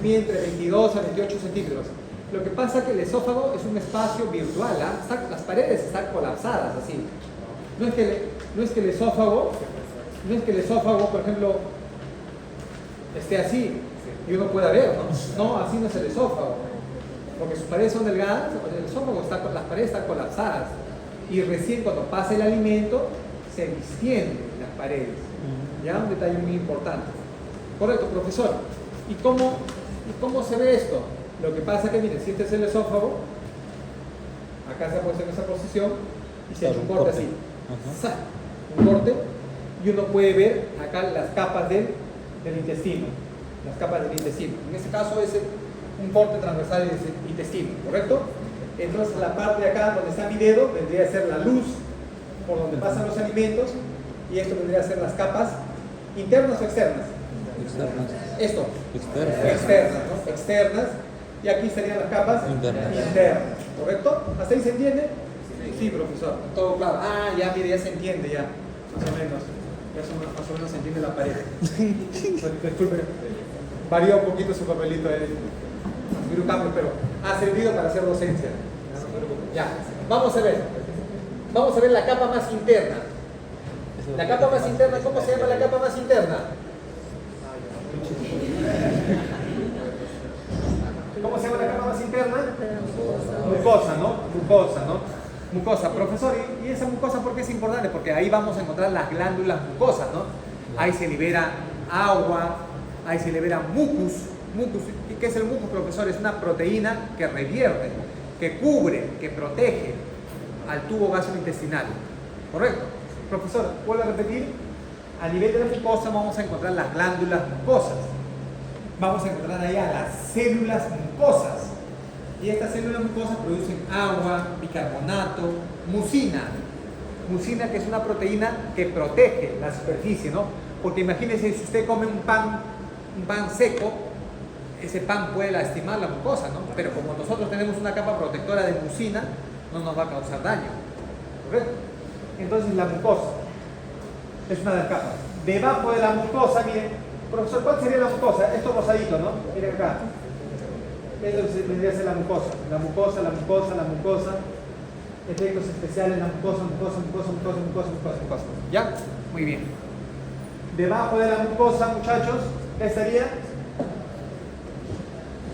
Mide entre 22 a 28 centímetros. Lo que pasa es que el esófago es un espacio virtual, ¿ah? Las paredes están colapsadas así. No es que el esófago, por ejemplo, esté así. y uno pueda ver, ¿no? No, así no es el esófago, porque sus paredes son delgadas, el esófago las paredes están colapsadas, y recién cuando pasa el alimento se distienden las paredes. Ya, un detalle muy importante. Correcto, profesor. ¿Y cómo se ve esto? Lo que pasa es que, miren, si este es el esófago, acá se ha puesto en esa posición y se ha hecho un corte así. ¡Sa! Un corte, y uno puede ver acá las capas del intestino. Las capas del intestino. En este caso es un corte transversal del intestino, ¿correcto? Entonces la parte de acá donde está mi dedo vendría a ser la luz por donde pasan los alimentos, y esto vendría a ser las capas internas o externas. Externas. Esto. Externas. Externas, ¿no? Externas. Y aquí serían las capas Internas. ¿Correcto? ¿Hasta ahí se entiende? Sí, profesor. Todo claro. Ah, ya, mire, ya se entiende ya. Más o menos. Más o menos se entiende la pared. Disculpe. Varió un poquito su papelito. Subir un cambio, pero ha servido para hacer docencia. Ya. Vamos a ver. Vamos a ver la capa más interna. La capa más interna, ¿cómo se llama la capa más interna? ¿Cómo se llama la capa más interna? Mucosa, ¿no? Mucosa, ¿no? Mucosa. Profesor, ¿y esa mucosa por qué es importante? Porque ahí vamos a encontrar las glándulas mucosas, ¿no? Ahí se libera agua, ahí se libera mucus. Mucus. ¿Y qué es el mucus, profesor? Es una proteína que revierte, que cubre, que protege al tubo gastrointestinal. ¿Correcto? Profesor, vuelvo a repetir. A nivel de la mucosa vamos a encontrar las glándulas mucosas. Vamos a encontrar ahí a las células mucosas. Y estas células mucosas producen agua, bicarbonato, mucina. Mucina, que es una proteína que protege la superficie, ¿no? Porque imagínense, si usted come un pan seco, ese pan puede lastimar la mucosa, ¿no? Pero como nosotros tenemos una capa protectora de mucina, no nos va a causar daño. ¿Correcto? Entonces la mucosa es una de las capas. Debajo de la mucosa, miren, profesor, ¿cuál sería la mucosa? Esto rosadito, ¿no? Miren acá. Esto vendría a ser la mucosa. La mucosa, la mucosa, la mucosa. Efectos especiales, la mucosa, mucosa, mucosa, mucosa, mucosa, mucosa, mucosa. ¿Ya? Muy bien. Debajo de la mucosa, muchachos, ¿qué estaría?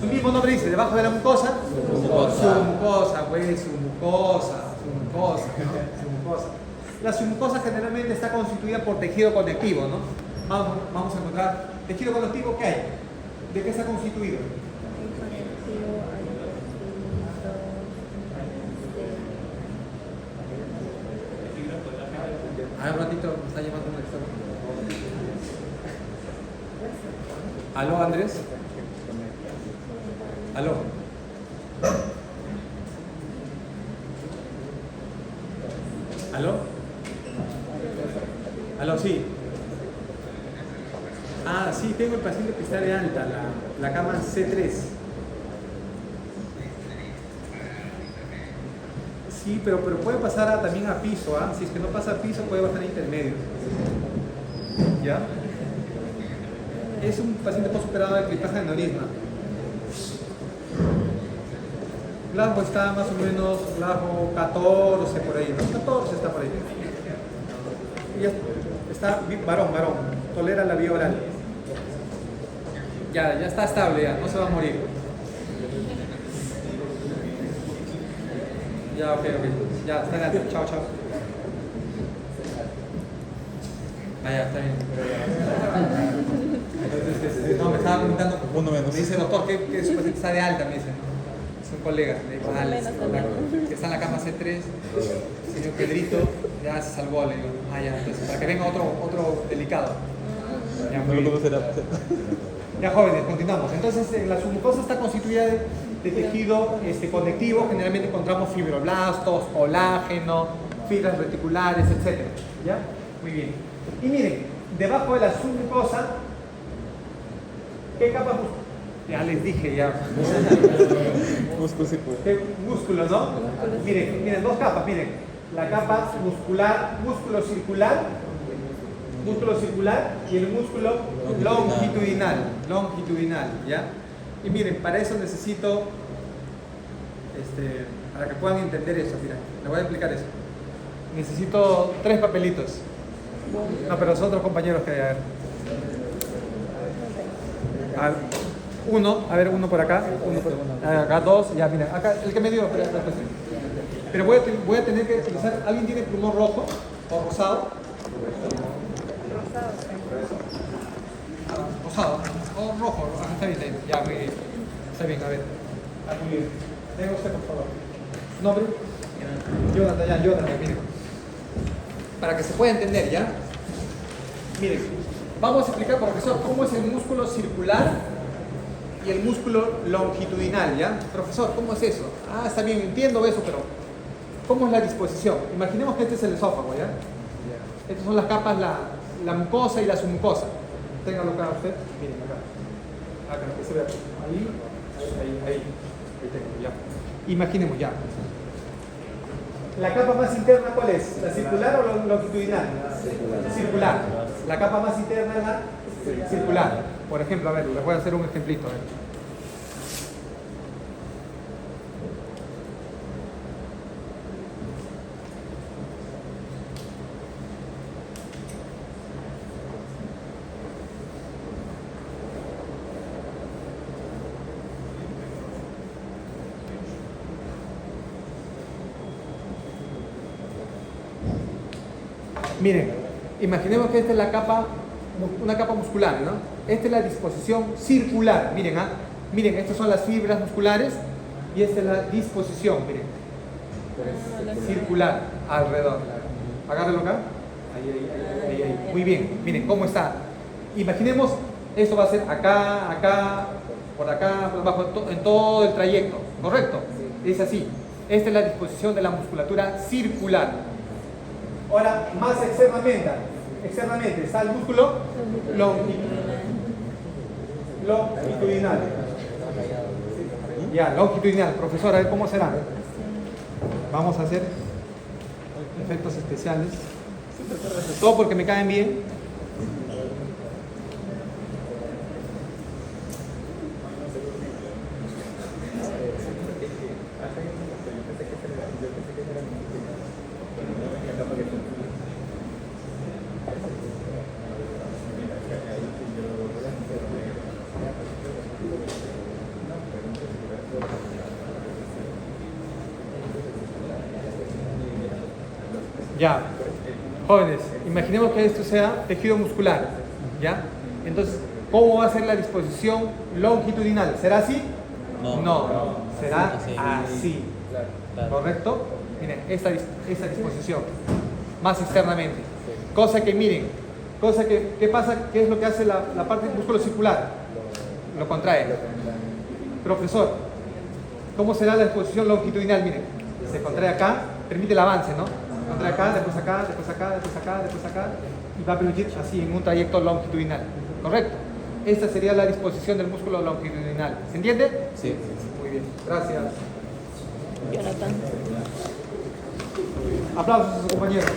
Su mismo nombre dice, debajo de la mucosa. Su mucosa, güey, su mucosa. La submucosa generalmente está constituida por tejido conectivo, ¿no? Vamos a encontrar tejido conectivo, ¿qué hay? ¿De qué está constituido? Un ratito me está llamando un lector. ¿Aló, Andrés? ¿Aló? ¿Aló? ¿Aló? Sí. Ah, sí, tengo el paciente que está de alta, la cama C3. Sí, pero puede pasar también a piso, ¿ah? Si es que no pasa a piso, puede bajar a intermedio. ¿Ya? Es un paciente postoperado de clipaje de aneurisma. Glasgow está más o menos, Glasgow 14 por ahí, ¿no? 14 está por ahí. Y ya está varón, tolera la vía oral. Ya está estable, ya, no se va a morir. Ya, ok, ya, está bien, chao. Ah, ya, está bien. Entonces, no, me estaba comentando, Uno menos. me dice, doctor, que su paciente está de alta, me dice. Es un colega, le digo, que está en la cama C3, señor Pedrito, ya se salvó, le digo, ya, entonces, para que venga otro delicado. Ya, No muy lo bien. conocerá. Ya, jóvenes, continuamos. Entonces, la submucosa está constituida de tejido conectivo. Generalmente encontramos fibroblastos, colágeno, fibras reticulares, etc. ¿Ya? Muy bien. Y miren, debajo de la submucosa, ¿qué capa? Ya les dije, ya. Músculo circular. ¿Qué músculo, no? Miren, dos capas, miren. La capa muscular, músculo circular y el músculo longitudinal, ¿ya? Y miren, para eso necesito, para que puedan entender eso, mira, les voy a explicar eso. Necesito 3 papelitos. No, pero los otros compañeros que hay, a ver. Uno, a ver, uno por acá, acá dos, ya, mira, acá, el que me dio, pero voy a tener que utilizar, ¿alguien tiene plumón rojo o rosado? Rosado, o rojo, está bien, ya, muy bien, está bien, a ver, muy bien, venga usted por favor, nombre, Jonathan, miren, para que se pueda entender, ya, miren, vamos a explicar, profesor, cómo es el músculo circular y el músculo longitudinal, ¿ya? Profesor, ¿cómo es eso? Ah, está bien, entiendo eso, pero ¿cómo es la disposición? Imaginemos que este es el esófago, ¿ya? Estas son las capas, la mucosa y la submucosa. Téngalo acá usted, miren acá. Acá, que se vea. Ahí tengo, ya. Imaginemos, ya. ¿La capa más interna cuál es? ¿La circular o la longitudinal? Circular. La capa más interna es la circular. Por ejemplo, a ver, les voy a hacer un ejemplito. A ver. Miren, imaginemos que esta es la capa, una capa muscular, ¿no? Esta es la disposición circular, miren, miren, estas son las fibras musculares y esta es la disposición, miren, circular alrededor. Agárrenlo acá, ahí, muy bien, miren cómo está. Imaginemos, esto va a ser acá, por abajo, en todo el trayecto, ¿correcto? Es así, esta es la disposición de la musculatura circular. Ahora, más externamente está el músculo longitudinal. Ya, longitudinal. Profesor, a ver cómo será. Vamos a hacer efectos especiales. Todo porque me caen bien. Ya, jóvenes, imaginemos que esto sea tejido muscular, ¿ya? Entonces, ¿cómo va a ser la disposición longitudinal? ¿Será así? No, será así. ¿Correcto? Miren, esta disposición, más externamente. Cosa que, miren, ¿qué pasa? ¿Qué es lo que hace la parte del músculo circular? Lo contrae. Profesor, ¿cómo será la disposición longitudinal? Miren, se contrae acá, permite el avance, ¿no? Contrae acá, después acá, después acá, después acá, después acá, y va a permitir así en un trayecto longitudinal. ¿Correcto? Esta sería la disposición del músculo longitudinal. ¿Se entiende? Sí. Muy bien, gracias. Jonathan. Aplausos a su compañero.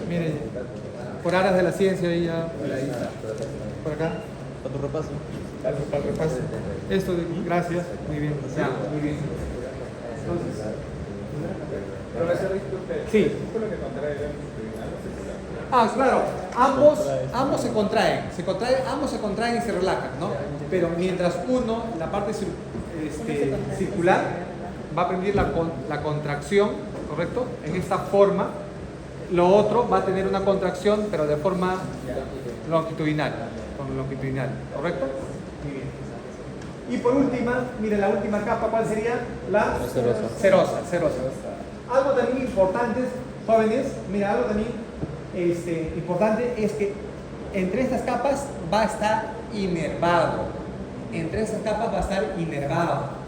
Miren, por aras de la ciencia, ella. Por acá. Para tu repaso. Para el repaso. Esto, gracias. Muy bien. Ya, muy bien. Entonces. Profesor, disculpe. Sí. Ah, claro. Ambos se contraen. Ambos se contraen y se relajan, ¿no? Pero mientras uno, la parte circular, va a permitir la contracción, ¿correcto? En esta forma. Lo otro va a tener una contracción, pero de forma longitudinal. ¿Correcto? Muy bien. Y por última, miren, la última capa, ¿cuál sería? La serosa. Algo también importante, jóvenes, mira, algo también importante es que entre estas capas va a estar inervado.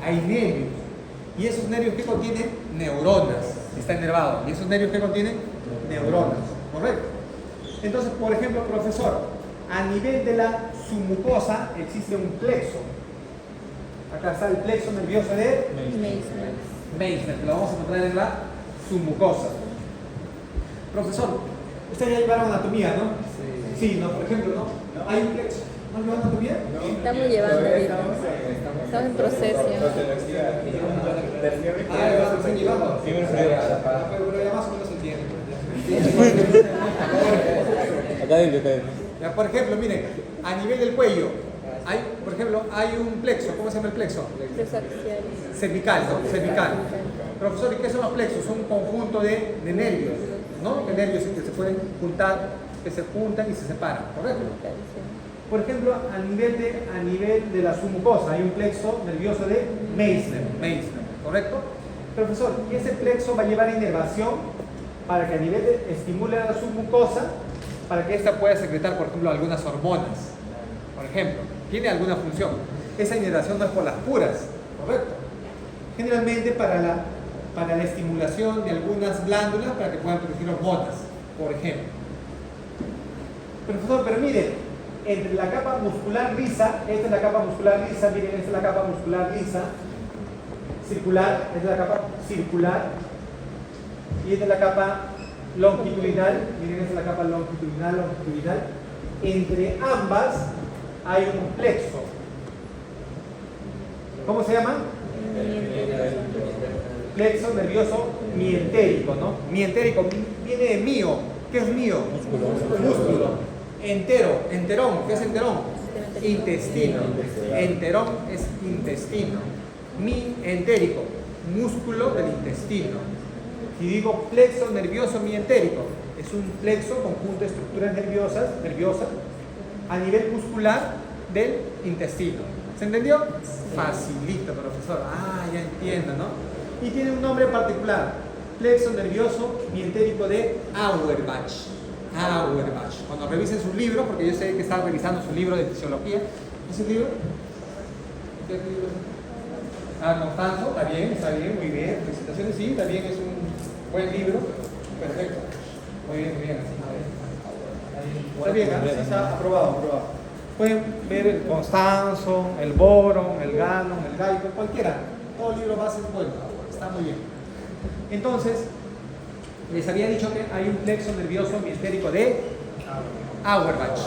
Hay nervios. Y esos nervios que contienen neuronas. Está inervado. Y esos nervios que contienen neuronas. ¿Correcto? Entonces, por ejemplo, profesor, a nivel de la submucosa existe un plexo. Acá está el plexo nervioso de Meissner, que lo vamos a encontrar en la submucosa. Profesor, ustedes ya llevaron anatomía, ¿no? Sí, ¿no? Por ejemplo, ¿no? Hay un plexo. ¿No llevan anatomía? Estamos llevando ahorita. Estamos en proceso. Lo están llevando. Pero ya más o menos se entiende. Academia. Ya, por ejemplo, miren, a nivel del cuello, por ejemplo, hay un plexo. ¿Cómo se llama el plexo? Los axiales. Cervical, ¿no? Cervical. Profesor, ¿y qué son los plexos? Son un conjunto de nervios, ¿no? De nervios que se pueden juntar, que se juntan y se separan, ¿correcto? Por ejemplo, a nivel de la submucosa hay un plexo nervioso de Meissner, ¿correcto? Profesor, y ese plexo va a llevar inervación para que a nivel estimule a la submucosa para que ésta pueda secretar, por ejemplo, algunas hormonas. Por ejemplo, tiene alguna función. Esa inervación no es por las puras, ¿correcto? Generalmente para la estimulación de algunas glándulas para que puedan producir hormonas, por ejemplo. Profesor, pero miren, entre la capa muscular lisa, esta es la capa muscular lisa, miren, esta es la capa muscular lisa, circular, esta es la capa circular, y esta es la capa longitudinal, miren, esta es la capa longitudinal. Entre ambas hay un plexo. ¿Cómo se llama? Plexo nervioso mientérico, ¿no? Mientérico viene de mío. ¿Qué es mío? Músculo. Enterón. ¿Qué es enterón? Intestino. Enterón es intestino. Mientérico, músculo del intestino. Si digo plexo nervioso mientérico, es un plexo, conjunto de estructuras nerviosas a nivel muscular del intestino. ¿Se entendió? Facilito, profesor. Ah, ya entiendo, ¿no? Y tiene un nombre particular. Plexo nervioso mientérico de Auerbach. Cuando revisen sus libros, porque yo sé que están revisando su libro de fisiología. ¿Es el libro? ¿Qué libro es? Constanzo, está bien, muy bien. Felicitaciones, sí, también es un buen libro. Perfecto. Muy bien. Está bien, sí, está aprobado. Pueden ver el Constanzo, el Boron, el Gannon, el Gaico, cualquiera. Todo libro base es bueno, está muy bien. Entonces, les había dicho que hay un plexo nervioso mientérico de Auerbach.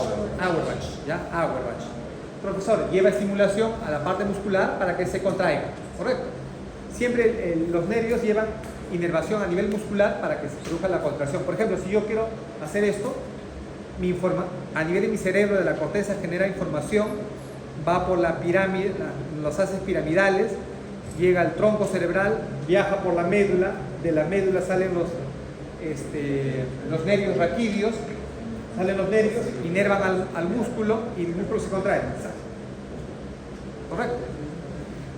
Profesor, lleva estimulación a la parte muscular para que se contraiga, ¿correcto? Siempre los nervios llevan inervación a nivel muscular para que se produzca la contracción. Por ejemplo, si yo quiero hacer esto, a nivel de mi cerebro, de la corteza, genera información, va por la pirámide, los haces piramidales, llega al tronco cerebral, viaja por la médula, de la médula salen los nervios raquídeos, inervan al músculo y el músculo se contrae. ¿Correcto?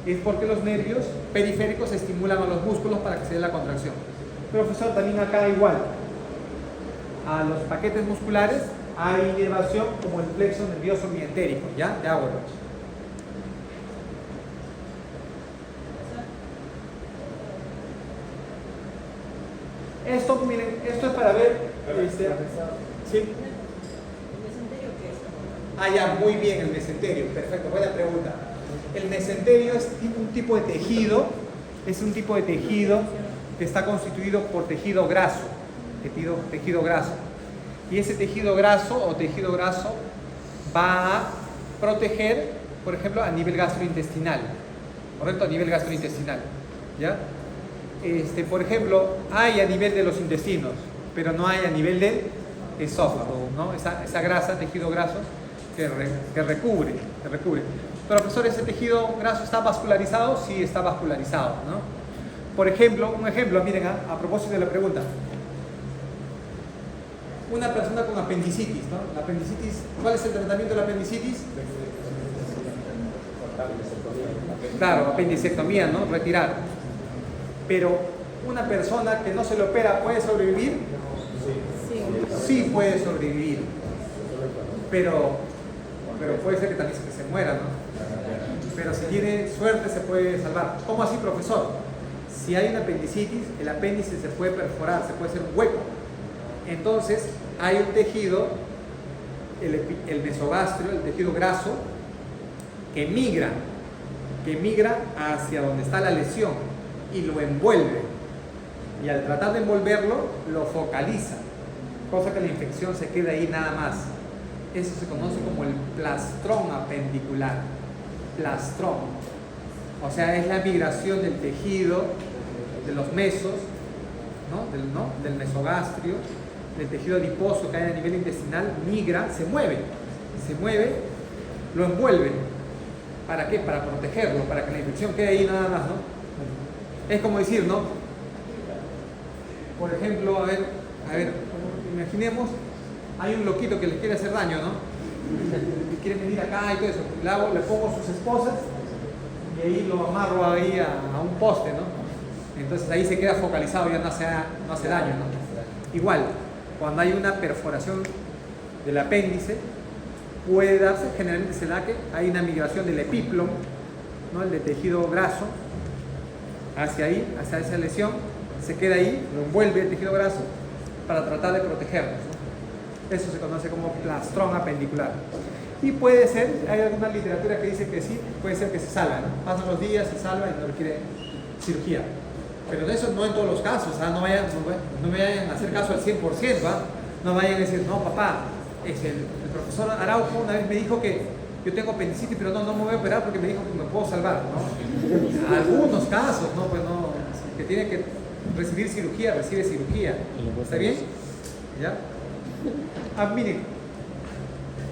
Es porque los nervios periféricos estimulan a los músculos para que se dé la contracción. Profesor, también acá igual. A los paquetes musculares hay inervación como el plexo nervioso mientérico, ¿ya? De Auerbach. Esto, miren, esto es para ver. ¿Sí? Ya, muy bien, el mesenterio. Perfecto, buena pregunta. El mesenterio es un tipo de tejido, que está constituido por tejido graso. Tejido graso. Y ese tejido graso va a proteger, por ejemplo, a nivel gastrointestinal. ¿Correcto? A nivel gastrointestinal. ¿Ya? Por ejemplo, hay a nivel de los intestinos, pero no hay a nivel del esófago, ¿no? Esa grasa, tejido graso, que recubre. Profesor, ¿ese tejido graso está vascularizado? Sí, está vascularizado, ¿no? Por ejemplo, miren, a propósito de la pregunta. Una persona con apendicitis, ¿no? La apendicitis, ¿cuál es el tratamiento de la apendicitis? Claro, apendicectomía, ¿no? Retirar. Pero una persona que no se le opera, ¿puede sobrevivir? Sí puede sobrevivir. Pero puede ser que también se muera, ¿no? Pero si tiene suerte se puede salvar. ¿Cómo así, profesor? Si hay una apendicitis, el apéndice se puede perforar, se puede hacer un hueco. Entonces, hay un tejido, el mesogastrio, el tejido graso, que migra hacia donde está la lesión y lo envuelve. Y al tratar de envolverlo, lo focaliza, cosa que la infección se queda ahí nada más. Eso se conoce como el plastrón apendicular. Plastrón. O sea, es la migración del tejido, de los mesos, ¿no? Del mesogastrio, del tejido adiposo que hay a nivel intestinal migra, se mueve, lo envuelve. ¿Para qué? Para protegerlo, para que la infección quede ahí nada más, ¿no? Es como decir, ¿no? Por ejemplo, a ver, imaginemos, hay un loquito que les quiere hacer daño, ¿no? Que quiere venir acá y todo eso. Le pongo sus esposas y ahí lo amarro ahí a un poste, ¿no? Entonces ahí se queda focalizado, ya no hace daño, ¿no? Igual, cuando hay una perforación del apéndice, puede darse, generalmente se da que hay una migración del epíplomo, ¿no? El de tejido graso, hacia ahí, hacia esa lesión, se queda ahí, lo envuelve el tejido graso para tratar de protegernos, ¿no? Eso se conoce como plastrón apendicular. Y puede ser, hay alguna literatura que dice que sí, puede ser que se salva, ¿no? Pasan los días, se salva y no requiere cirugía. Pero eso no en todos los casos, ¿ah? No vayan a hacer caso al 100%, ¿ah? No vayan a decir, no, papá, el profesor Araujo una vez me dijo que yo tengo apendicitis, pero no me voy a operar porque me dijo que me puedo salvar, ¿no? Algunos casos, ¿no? Pues no, que tiene que recibir cirugía, recibe cirugía. ¿Está bien? ¿Ya? Miren,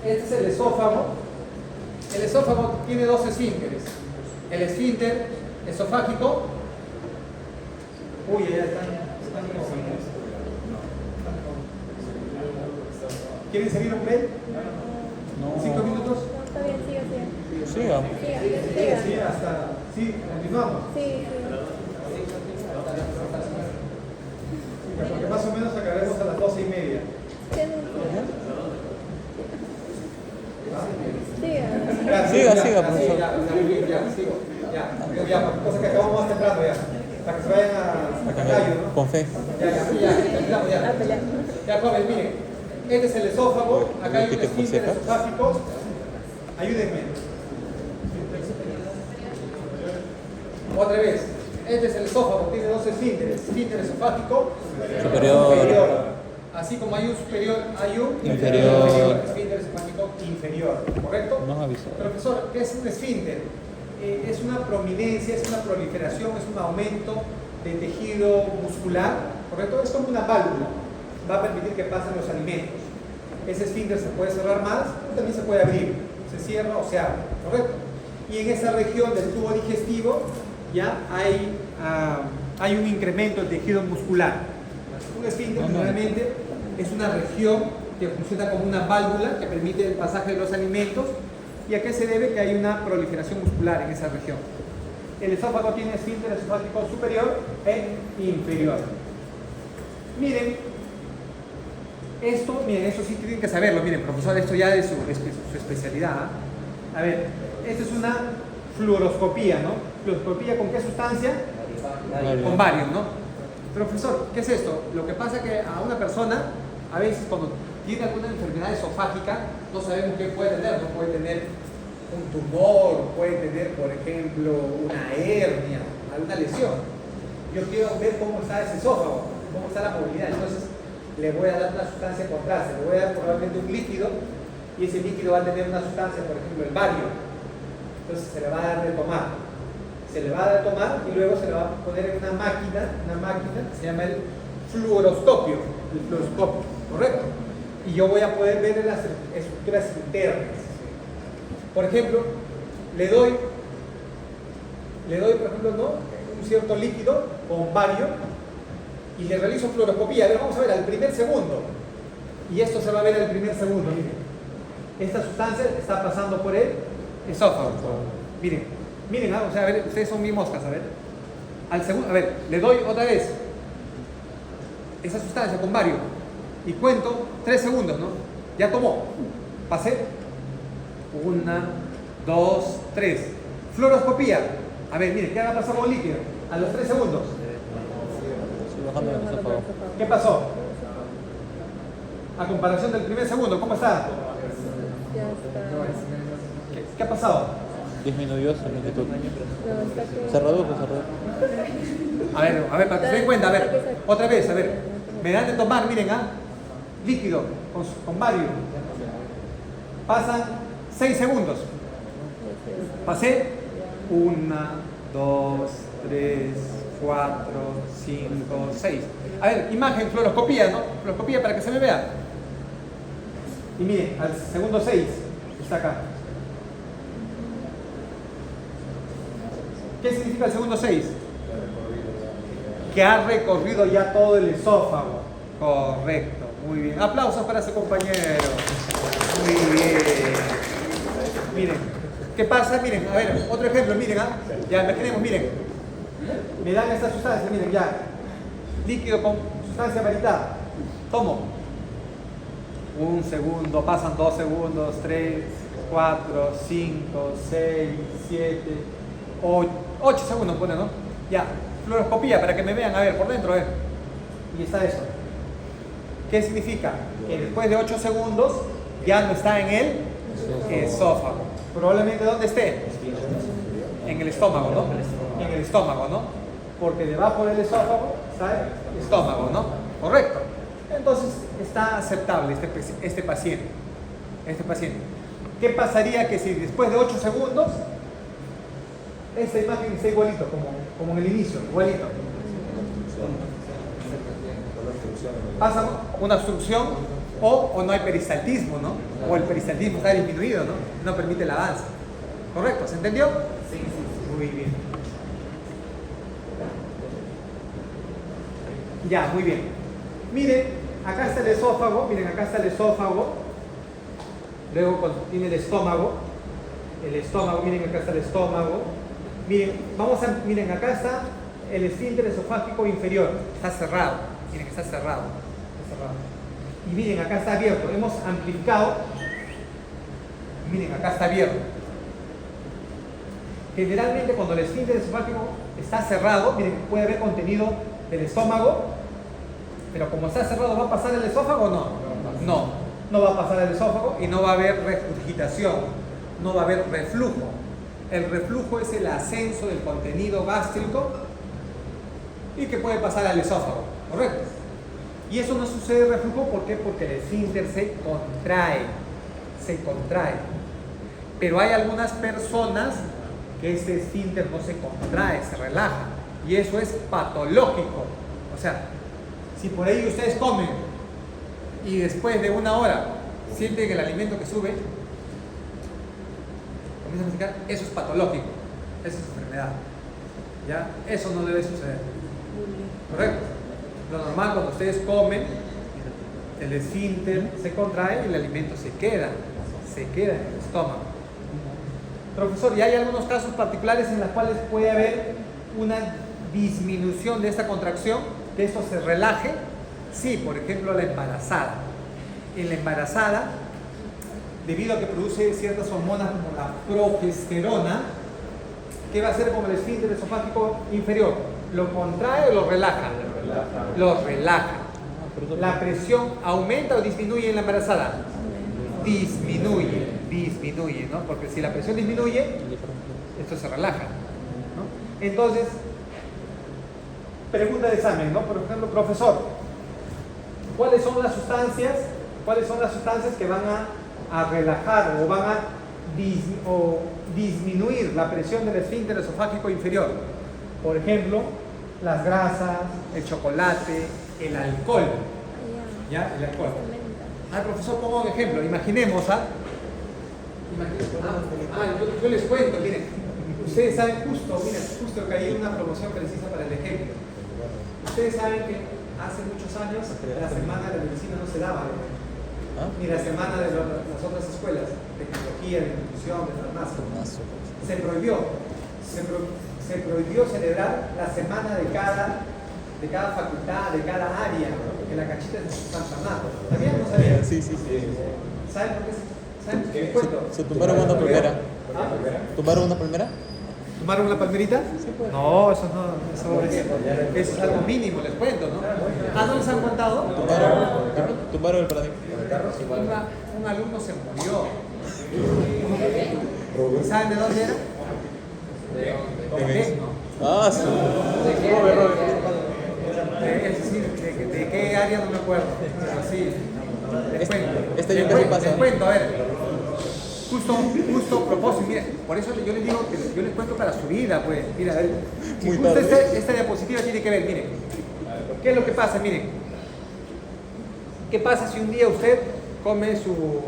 este es el esófago. El esófago tiene dos esfínteres. El esfínter esofágico. Uy, ya están. ¿Quieren seguir un break? No. 5 minutos. No, está bien, siga. Siga. Sí, hasta. Sí, continuamos. Sí. Porque más o menos acabaremos a las 12:30. Siga. Siga, profesor. Ya, cosa que acabamos más temprano ya. Para que se vayan a callo, ¿no? Con fe. Ya, jóvenes, miren. Este es el esófago. Acá hay un esfínter esofágico. Ayúdenme. Otra vez. Este es el esófago. Tiene dos esfínteres. Esfínter esofágico Superior. inferior. Así como hay un superior, hay un Inferior. Esfínter esofágico inferior. ¿Correcto? Nos avisó. Profesor, ¿qué es un esfínter? Es una prominencia, es una proliferación, es un aumento de tejido muscular, ¿correcto? Es como una válvula, va a permitir que pasen los alimentos. Ese esfínter se puede cerrar más, pero también se puede abrir, se cierra o se abre, ¿correcto? Y en esa región del tubo digestivo ya hay un incremento del tejido muscular. Un esfínter generalmente es una región que funciona como una válvula que permite el pasaje de los alimentos. ¿Y a qué se debe? Que hay una proliferación muscular en esa región. El esófago tiene esfínter esofágico superior e inferior. Miren, eso sí tienen que saberlo. Miren, profesor, esto ya es su especialidad, ¿eh? A ver, esto es una fluoroscopía, ¿no? ¿Fluoroscopía con qué sustancia? Con barium, ¿no? Profesor, ¿qué es esto? Lo que pasa es que a una persona, a veces cuando tiene alguna enfermedad esofágica, no sabemos qué puede tener, no puede tener un tumor, puede tener, por ejemplo, una hernia, alguna lesión. Yo quiero ver cómo está ese esófago, cómo está la movilidad. Entonces, le voy a dar una sustancia contraste, le voy a dar probablemente un líquido, y ese líquido va a tener una sustancia, por ejemplo, el bario. Entonces, se le va a dar de tomar. Se le va a dar de tomar y luego se le va a poner en una máquina que se llama el fluoroscopio, ¿correcto? Y yo voy a poder ver las estructuras internas. Por ejemplo, le doy, por ejemplo, ¿no? Un cierto líquido con bario y le realizo fluoroscopía. A ver, vamos a ver al primer segundo. Y esto se va a ver al primer segundo, miren. Esta sustancia está pasando por el esófago. Miren, o sea, a ver, ustedes son mis moscas, a ver. Al segundo, a ver, le doy otra vez esa sustancia con bario y cuento 3 segundos, ¿no? Ya tomó. Pasé. 1, 2, 3. Fluoroscopía. A ver, miren, ¿qué va a pasar con el líquido? A los 3 segundos. ¿Qué pasó? A comparación del primer segundo, ¿cómo está? Ya está. ¿Qué ha pasado? Disminuyó su longitud. No, está que... Se redujo. A ver, para que se den cuenta, a ver, otra vez, a ver. Me dan de tomar, miren, líquido con bario. Pasan 6 segundos. Pasé 1, 2, 3, 4, 5, 6. A ver, imagen, fluoroscopía, ¿no? Fluoroscopía para que se me vea. Y miren, al segundo 6 está acá. ¿Qué significa el segundo 6? Que ha recorrido ya todo el esófago. Correcto, muy bien. Aplausos para ese compañero. Muy bien. Miren, ¿qué pasa? Miren, a ver, otro ejemplo, miren, ya imaginemos, miren. Me dan esta sustancia, miren, ya. Líquido con sustancia varitada. Tomo. 1 segundo, pasan 2 segundos, 3, 4, 5, 6, 7, 8 segundos, pone, ¿no? Ya, fluoroscopía, para que me vean, a ver, por dentro, a ver. Y está eso. ¿Qué significa? Que después de 8 segundos ya no está en el esófago. Probablemente, ¿dónde esté? En el estómago, ¿no? En el estómago, ¿no? Porque debajo del esófago está el estómago, ¿no? Correcto. Entonces está aceptable este paciente. ¿Qué pasaría que si después de 8 segundos esta imagen está igualito, como en el inicio, igualito? Pasa una obstrucción o no hay peristaltismo, ¿no? O el peristaltismo está disminuido, ¿no? No permite el avance. ¿Correcto? ¿Se entendió? Sí. Muy bien. Ya, muy bien. Miren, acá está el esófago, luego tiene el estómago, miren, acá está el estómago. Miren, acá está el esfínter esofágico inferior, está cerrado, miren que está cerrado. Y miren, acá está abierto, hemos amplificado, miren, acá está abierto. Generalmente cuando el esfínter esofágico está cerrado, miren, puede haber contenido del estómago, pero como está cerrado, ¿va a pasar el esófago o no? No va a pasar el esófago y no va a haber regurgitación, no va a haber reflujo. El reflujo es el ascenso del contenido gástrico y que puede pasar al esófago, ¿correcto? Y eso no sucede reflujo, ¿por qué? Porque el esfínter se contrae. Pero hay algunas personas que este esfínter no se contrae, se relaja, y eso es patológico. O sea, si por ahí ustedes comen y después de 1 hora sienten el alimento que sube, comienzan a masticar, eso es patológico, eso es enfermedad. ¿Ya? Eso no debe suceder. ¿Correcto? Lo normal cuando ustedes comen, el esfínter se contrae y el alimento se queda en el estómago. Profesor, ¿y hay algunos casos particulares en los cuales puede haber una disminución de esta contracción, que esto se relaje? Sí, por ejemplo, la embarazada. En la embarazada, debido a que produce ciertas hormonas como la progesterona, ¿qué va a hacer con el esfínter esofágico inferior? ¿Lo contrae o lo relaja? Lo relaja. ¿La presión aumenta o disminuye en la embarazada? Disminuye, ¿no? Porque si la presión disminuye, esto se relaja, ¿no? Entonces, pregunta de examen, ¿no? Por ejemplo, profesor, ¿cuáles son las sustancias que van a relajar o van a disminuir la presión del esfínter esofágico inferior? Por ejemplo, las grasas, el chocolate, el alcohol. ¿Ya? El alcohol. Profesor, pongo un ejemplo. Imaginemos, yo les cuento, miren, ustedes saben justo que hay una promoción precisa para el ejemplo. Ustedes saben que hace muchos años la semana de la medicina no se daba, ni la semana de las otras escuelas, de tecnología, de nutrición, de farmacia. Se prohibió celebrar la semana de cada facultad, de cada área, que la cachita es San Fernando. ¿Sabían o no sabían? Sí. ¿Saben por qué? ¿Saben qué cuento? ¿Se tumbaron una palmera? ¿Tumbaron una palmera? ¿Tomaron una palmerita? Sí, pues. No, eso es algo mínimo, les cuento, ¿no? ¿No les han contado? ¿Tumbaron el paradigma? Un alumno se murió. ¿Y saben de dónde era? Sí. Es decir, de qué área no me acuerdo. Pero sí, les cuento. Este año casi pasa. Les cuento, a ver. justo propósito, mire, por eso yo les digo que yo les cuento para su vida, pues, mira, a ver, si Muy justo tarde. esta diapositiva tiene que ver, miren, ¿qué es lo que pasa? Miren, ¿qué pasa si un día usted come su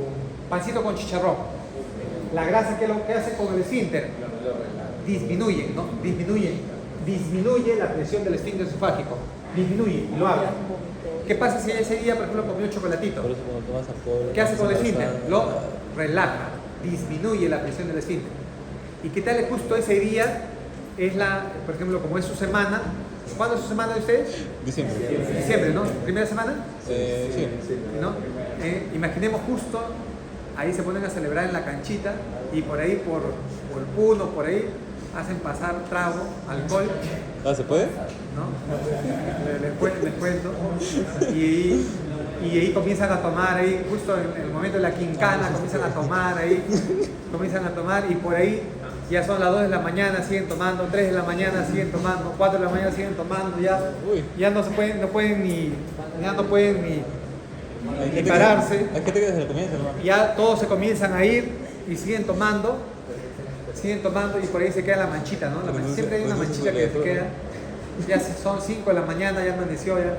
pancito con chicharrón? La grasa que lo que hace con el esfínter disminuye, ¿no? Disminuye la presión del esfínter esofágico, disminuye y lo abre. ¿Qué pasa si ese día, por ejemplo, comió chocolatito? Por eso cuando tomas alcohol... ¿Qué hace con el esfínter? grasa, Lo relaja, disminuye la presión del esfínter. ¿Y qué tal justo ese día? Es la, por ejemplo, como es su semana. ¿Cuándo es su semana de ustedes? Diciembre. Diciembre, ¿no? ¿Primera semana? Sí. ¿No? Imaginemos justo, ahí se ponen a celebrar en la canchita y por ahí, por el Puno, por ahí, hacen pasar trago, alcohol, ¿Ah, se puede? ¿no? Les cuento. Y ahí comienzan a tomar, ahí justo en el momento de la quincana, comienzan a tomar y por ahí ya son las 2 de la mañana, siguen tomando, 3 de la mañana siguen tomando, 4 de la mañana siguen tomando, ya no pueden ni Hay gente pararse. Hay gente que desde el comienzo, hermano. Ya todos se comienzan a ir y siguen tomando y por ahí se queda la manchita, ¿no? Siempre hay una manchita que se queda. Ya son 5 de la mañana, ya amaneció, ya.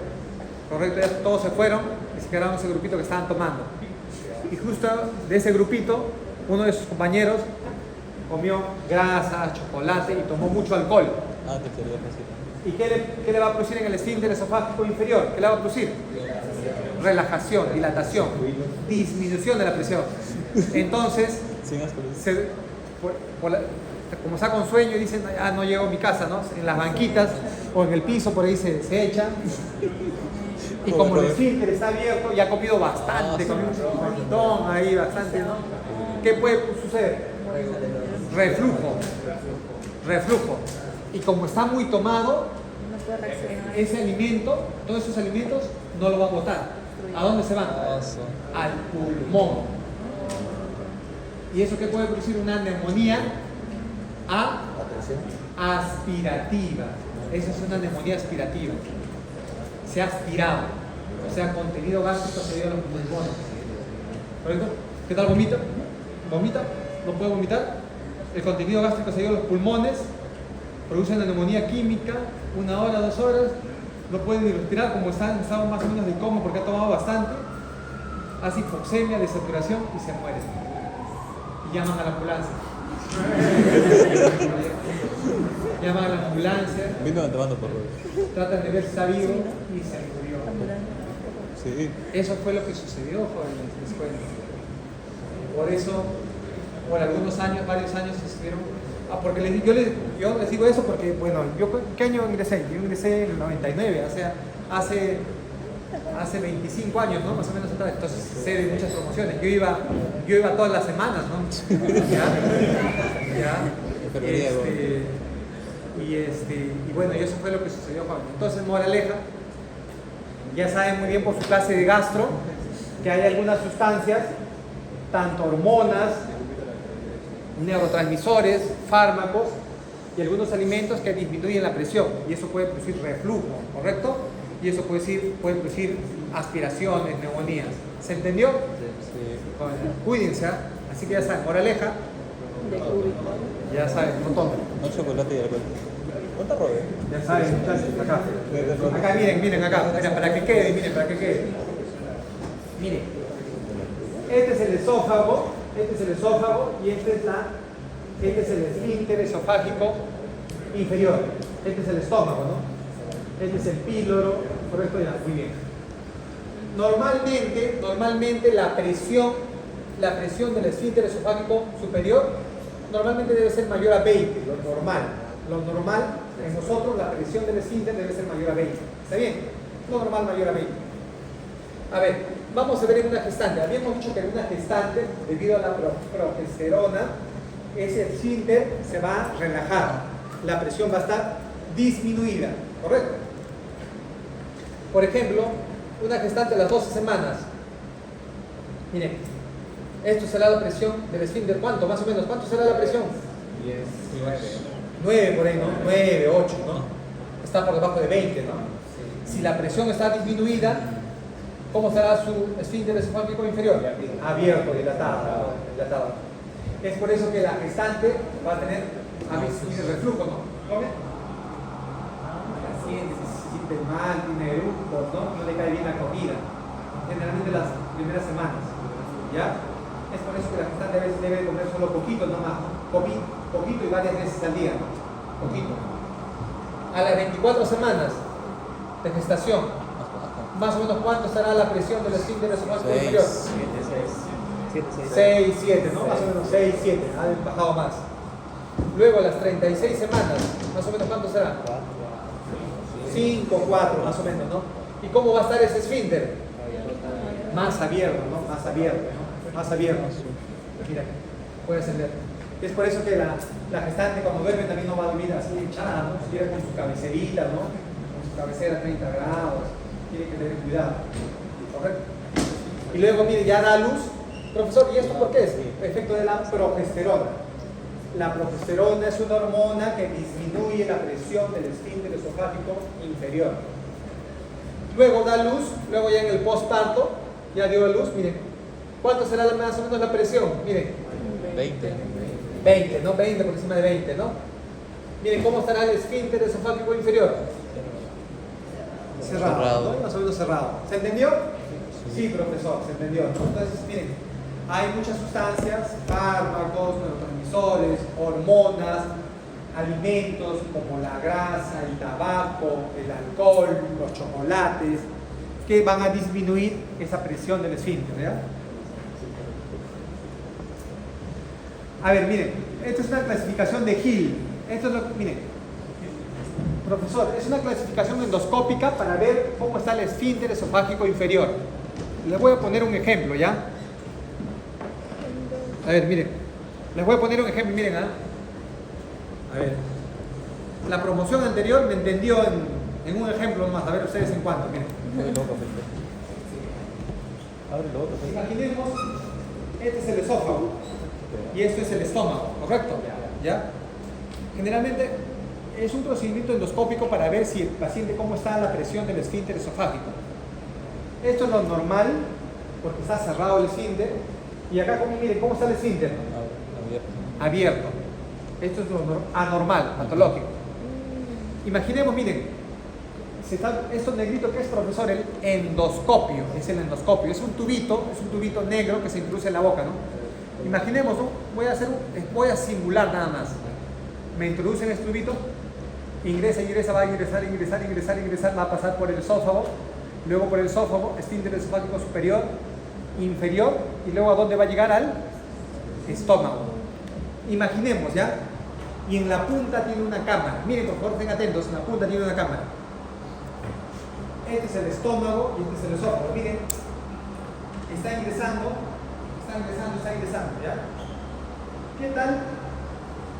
Correcto, ya todos se fueron y se quedaron ese grupito que estaban tomando. Y justo de ese grupito, uno de sus compañeros comió grasa, chocolate y tomó mucho alcohol. Ah, te quería decir. ¿Y qué le va a producir en el esfínter esofágico inferior? ¿Qué le va a producir? Relajación, dilatación, disminución de la presión. Entonces, Sin asco. como está con sueño y dicen, ah, no llego a mi casa, ¿no? En las banquitas o en el piso por ahí se echan. Y como el esfínter está abierto, ya ha comido bastante, comió un montón ahí, bastante, ¿no? ¿Qué puede suceder? Reflujo. Y como está muy tomado, No puede reaccionar. ese alimento, todos esos alimentos no lo va a botar. ¿A dónde se van? Eso. Al pulmón. ¿Y eso qué puede producir? Una neumonía aspirativa. Eso es una neumonía aspirativa. Se ha aspirado. O sea, contenido gástrico se dio a los pulmones. ¿Correcto? ¿Qué tal vomita? ¿Vomita? ¿No puede vomitar? El contenido gástrico se dio a los pulmones. Produce una neumonía química, 1 hora, 2 horas, no puede ni respirar, como está en estado más o menos de coma porque ha tomado bastante, hace hipoxemia, desaturación y se muere. Y llaman a la ambulancia. Llaman a la ambulancia, Vino tomando por favor. tratan de ver si está vivo y se murió. Sí. Eso fue lo que sucedió, jóvenes, les cuento. Por eso, por algunos años, varios años estuvieron. Porque yo les digo eso porque, bueno, ¿qué año ingresé? Yo ingresé en el 99, o sea, hace 25 años, ¿no? Más o menos atrás. Entonces sé de muchas promociones. Yo iba todas las semanas, ¿no? Enfermería, y bueno, y eso fue lo que sucedió, Juan. Entonces, moraleja, ya saben muy bien por su clase de gastro que hay algunas sustancias, tanto hormonas, neurotransmisores, fármacos y algunos alimentos que disminuyen la presión y eso puede producir reflujo, ¿correcto? Y eso puede producir aspiraciones, neumonías. ¿Se entendió? Sí. Bueno, cuídense, ¿ah? Así que ya saben, moraleja, De cúbico. ya saben, no tomen. No chocolate y alcohol. ¿Cuánto robe? Ya saben, muchachos, acá miren acá, mira, para que quede. Miren, este es el esófago y este es el esfínter esofágico inferior. Este es el estómago, ¿no? Este es el píloro, correcto, ya, muy bien. Normalmente la presión del esfínter esofágico superior normalmente debe ser mayor a 20, lo normal en nosotros la presión del esfínter debe ser mayor a 20. ¿Está bien? Lo normal mayor a 20. A ver, vamos a ver en una gestante. Habíamos dicho que en una gestante, debido a la progesterona, ese esfínter se va a relajar. La presión va a estar disminuida, ¿correcto? Por ejemplo, una gestante a las 12 semanas. Miren, esto será la presión del esfínter. ¿Cuánto? Más o menos. ¿Cuánto será la presión? 10, 9. 9 por ahí, ¿no? 9, 8, ¿no? Está por debajo de 20, ¿no? Si la presión está disminuida, ¿cómo será su esfínter esofágico inferior? Abierto, dilatado. Es por eso que la gestante va a tener reflujo, ¿no? ¿Come? Siente, se siente mal, tiene eructos, ¿no? No le cae bien la comida. Generalmente las primeras semanas. ¿Ya? Es por eso que la gestante a veces debe comer solo poquito nomás, ¿no? Poquito y varias veces al día, ¿no? Poquito. A las 24 semanas de gestación, más o menos ¿cuánto estará la presión del esfínter esofágico inferior? 6, 7, ¿no? Más o menos 6, 7, ha bajado más. Luego a las 36 semanas, más o menos ¿cuánto será? 5, 4, más o menos, ¿no? ¿Y cómo va a estar ese esfínter? Más abierto, ¿no? Más abierto, ¿no? Más abierto. Mira, puedes ver. Es por eso que la gestante cuando duerme también no va a dormir así echada, ¿no? Se queda con su cabecerita, ¿no? Con su cabecera a 30 grados. Tiene que tener cuidado. ¿Correcto? Y luego, mire, ya da luz. Profesor, ¿y esto por qué es? Efecto de la progesterona. La progesterona es una hormona que disminuye la presión del esfínter esofágico inferior. Luego da luz, luego ya en el postparto, ya dio a luz, miren. ¿Cuánto será más o menos la presión? Miren. 20, ¿no? 20 por encima de 20, ¿no? Miren cómo estará el esfínter esofágico inferior. Cerrado, ¿no? Más o menos cerrado. ¿Se entendió? Sí, profesor, se entendió, ¿no? Entonces, miren, hay muchas sustancias, fármacos, neurotransmisores, hormonas, alimentos como la grasa, el tabaco, el alcohol, los chocolates, que van a disminuir esa presión del esfínter, ¿verdad? A ver, miren, esta es una clasificación de Hill. Esto es lo que, miren, profesor, es una clasificación endoscópica para ver cómo está el esfínter esofágico inferior. Les voy a poner un ejemplo, ¿ya? A ver, miren, les voy a poner un ejemplo, miren, ¿ah? A ver, la promoción anterior me entendió en un ejemplo más, a ver ustedes en cuánto, miren. Imaginemos, este es el esófago y esto es el estómago, ¿correcto? ¿Ya? Generalmente es un procedimiento endoscópico para ver si el paciente cómo está la presión del esfínter esofágico. Esto es lo normal, porque está cerrado el esfínter. Y acá, miren, ¿cómo está el esfínter? Abierto. Esto es lo anormal, patológico. Imaginemos, miren, esto negrito que es, profesor, el endoscopio. Es el endoscopio. Es un tubito negro que se introduce en la boca, ¿no? Imaginemos, ¿no? Voy a simular nada más. Me introducen este tubito, ingresa, va a ingresar, va a pasar por el esófago, luego por el esófago, esfínter esofágico superior, inferior, y luego ¿a dónde va a llegar? Al estómago. Imaginemos, ¿ya? Y en la punta tiene una cámara. Miren, por favor, estén atentos, en la punta tiene una cámara. Este es el estómago y este es el esófago. Miren, está ingresando, ¿ya?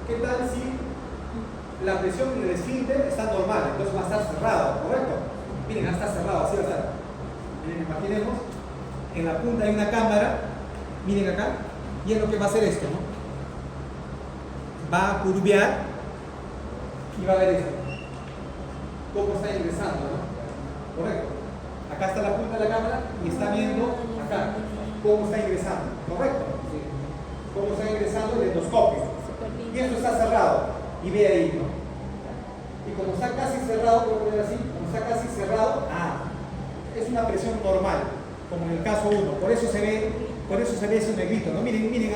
¿Qué tal si la presión en el esfínter está normal? Entonces va a estar cerrado, ¿correcto? Miren, está cerrado, así va a estar. Miren, imaginemos, en la punta hay una cámara, miren acá, y es lo que va a hacer esto, ¿no? Va a curvear y va a ver esto. Cómo está ingresando, ¿no? Correcto. Acá está la punta de la cámara y está viendo acá cómo está ingresando, ¿correcto? Cómo está ingresando el endoscopio. Y esto está cerrado, y ve ahí, ¿no? Y como está casi cerrado, puedo poner así, como está casi cerrado, es una presión normal, como en el caso 1, por eso se ve ese negrito, ¿no? Miren,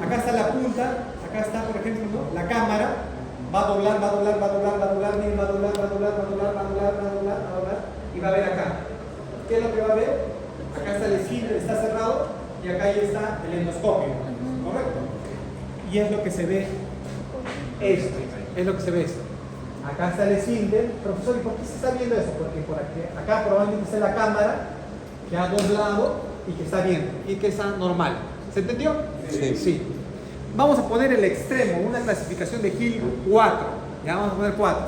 acá está la punta, acá está, por ejemplo, ¿no? La cámara, va a doblar, miren, va a doblar, y va a ver acá. ¿Qué es lo que va a ver? Acá está el esfínter, está cerrado, y acá ya está el endoscopio, ¿correcto? Y es lo que se ve esto, Acá está el esfínter. Profesor, ¿y por qué se está viendo eso? Porque por acá probablemente está la cámara que ha doblado y que está viendo, y que está normal. ¿Se entendió? Sí. Vamos a poner el extremo, una clasificación de Hill 4. Ya vamos a poner 4.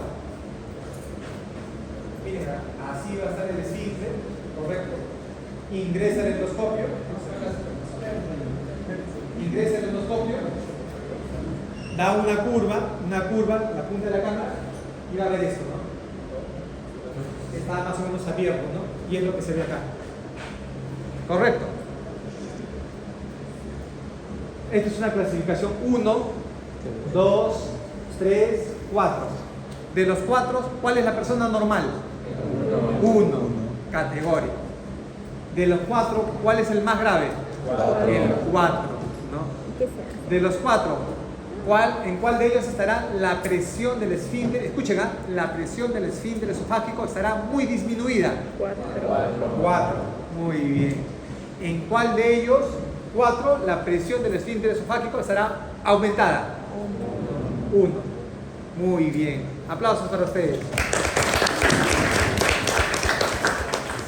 Miren, así va a estar el esfínter, correcto. Ingresa el endoscopio. Ingresa el endoscopio. Da una curva, la punta de la cámara, y va a ver esto, ¿no? Está más o menos abierto, ¿no? Y es lo que se ve acá. Correcto. Esta es una clasificación 1, 2, 3, 4. De los 4, ¿cuál es la persona normal? 1, categórico. De los 4, ¿cuál es el más grave? El 4, ¿no? ¿Qué se hace? De los 4, ¿en cuál de ellos estará la presión del esfínter? Escuchen, la presión del esfínter esofágico estará muy disminuida. 4, muy bien. ¿En cuál de ellos, 4, la presión del esfínter esofágico estará aumentada? 1. Muy bien. Aplausos para ustedes.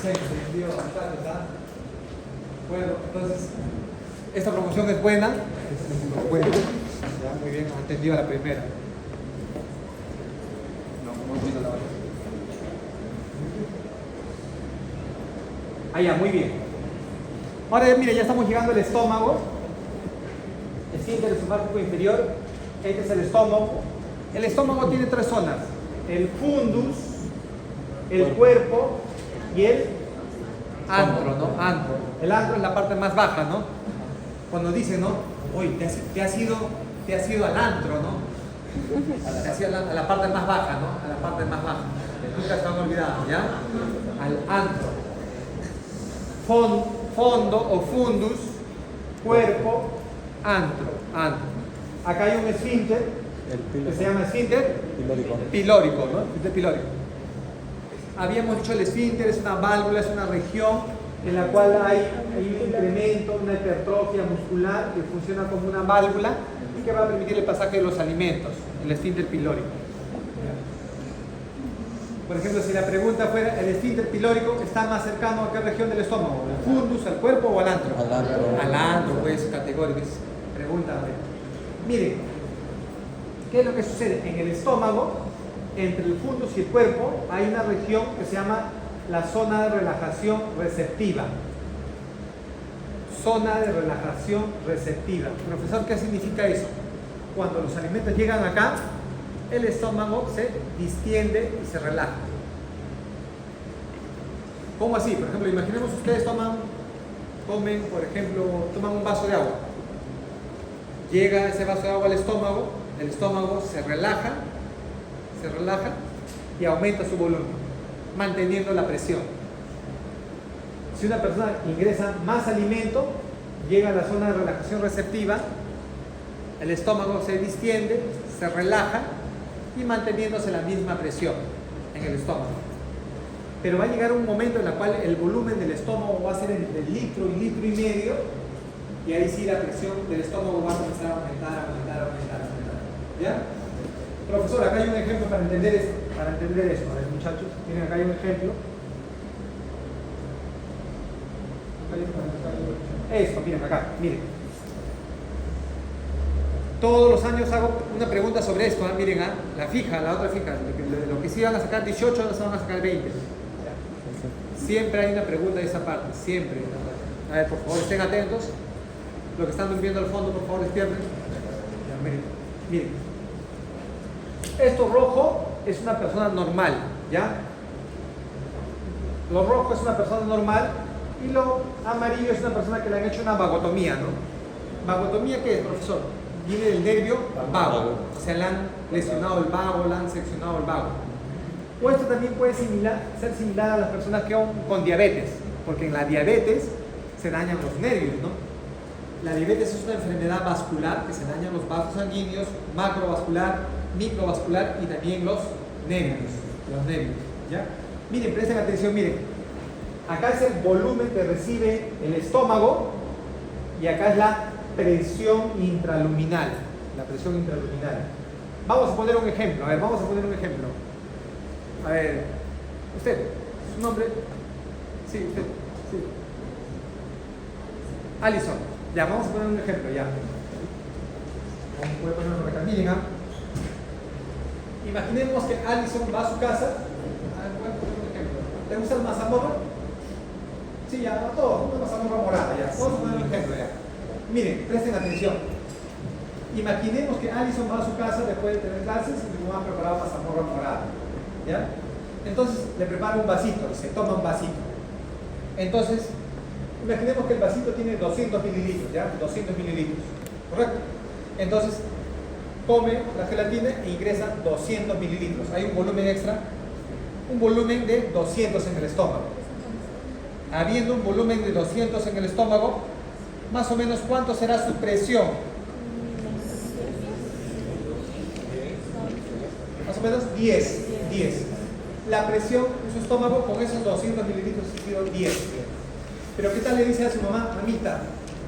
Se entendió bastante, ¿verdad? Bueno, entonces, esta promoción es buena. Es buena. Ya, muy bien, entendido la primera. No, muy buena la otra. Ah, ya, muy bien. Ahora, mire, ya estamos llegando al estómago. Esfínter esofágico inferior. Este es el estómago. El estómago tiene 3 zonas: el fundus, el cuerpo y el antro, ¿no? Antro. El antro es la parte más baja, ¿no? Cuando dicen, ¿no? Oye, te has ido al antro, ¿no? Te has ido a la parte más baja, ¿no? A la parte más baja. Nunca se van a olvidar, ¿ya? Al antro. Fondo o fundus, cuerpo, antro. Acá hay un esfínter que se llama esfínter pilórico, ¿no? Esfínter pilórico. Habíamos dicho el esfínter es una válvula, es una región en la cual hay un incremento, una hipertrofia muscular que funciona como una válvula y que va a permitir el pasaje de los alimentos, el esfínter pilórico. Por ejemplo, si la pregunta fuera, ¿el esfínter pilórico está más cercano a qué región del estómago? ¿Al fundus, al cuerpo o al antro? Al antro. Al antro, pues, categórico. Pregunta, miren, ¿qué es lo que sucede? En el estómago, entre el fundus y el cuerpo, hay una región que se llama la zona de relajación receptiva. Zona de relajación receptiva. Profesor, ¿qué significa eso? Cuando los alimentos llegan acá, el estómago se distiende y se relaja. ¿Cómo así? Por ejemplo, imaginemos ustedes toman un vaso de agua. Llega ese vaso de agua al estómago, el estómago se relaja y aumenta su volumen, manteniendo la presión. Si una persona ingresa más alimento, llega a la zona de relajación receptiva, el estómago se distiende, se relaja y manteniéndose la misma presión en el estómago. Pero va a llegar un momento en el cual el volumen del estómago va a ser entre litro y litro y medio, y ahí sí la presión del estómago va a comenzar a aumentar. ¿Ya? Profesor, acá hay un ejemplo para entender esto. A ver, muchachos, miren, acá hay un ejemplo. Esto, miren acá, miren. Todos los años hago una pregunta sobre esto, miren, la fija, la otra fija, lo que sí van a sacar 18, ahora se van a sacar 20. Siempre hay una pregunta de esa parte, siempre. A ver, por favor, estén atentos. Los que están durmiendo al fondo, por favor, despierten. Ya, miren. Esto rojo es una persona normal, ¿ya? Lo rojo es una persona normal y lo amarillo es una persona que le han hecho una vagotomía, ¿no? ¿Vagotomía qué es, profesor? Viene del nervio vago. Se le han lesionado el vago, le han seccionado el vago. O esto también puede ser similar a las personas que con diabetes, porque en la diabetes se dañan los nervios, ¿no? La diabetes es una enfermedad vascular que se dañan los vasos sanguíneos, macrovascular, microvascular y también los nervios. ¿Ya? Miren, presten atención, miren. Acá es el volumen que recibe el estómago y acá es la presión intraluminal. Vamos a poner un ejemplo. A ver, usted, su nombre. Sí, usted. Sí. Alison. Ya, vamos a poner un ejemplo, ya. Voy a ponerlo acá. Miren, imaginemos que Alison va a su casa. Voy a poner un ejemplo. ¿Te gusta el mazamorra? Sí, ya, a todos. Una mazamorra morada, ya. Vamos a poner un ejemplo, ya. Miren, presten atención. Imaginemos que Alison va a su casa después de tener clases y le van a preparar mazamorra morada. ¿Ya? Entonces le prepara un vasito y se toma un vasito. Entonces, imaginemos que el vasito tiene 200 mililitros, ¿ya? 200 mililitros. ¿correcto? Entonces, come la gelatina e ingresa 200 mililitros. Hay un volumen extra, un volumen de 200 en el estómago. Habiendo un volumen de 200 en el estómago, más o menos, ¿cuánto será su presión? Más o menos 10. La presión en su estómago con esos 200 mililitros ha sido 10. Pero ¿qué tal le dice a su mamá? Mamita,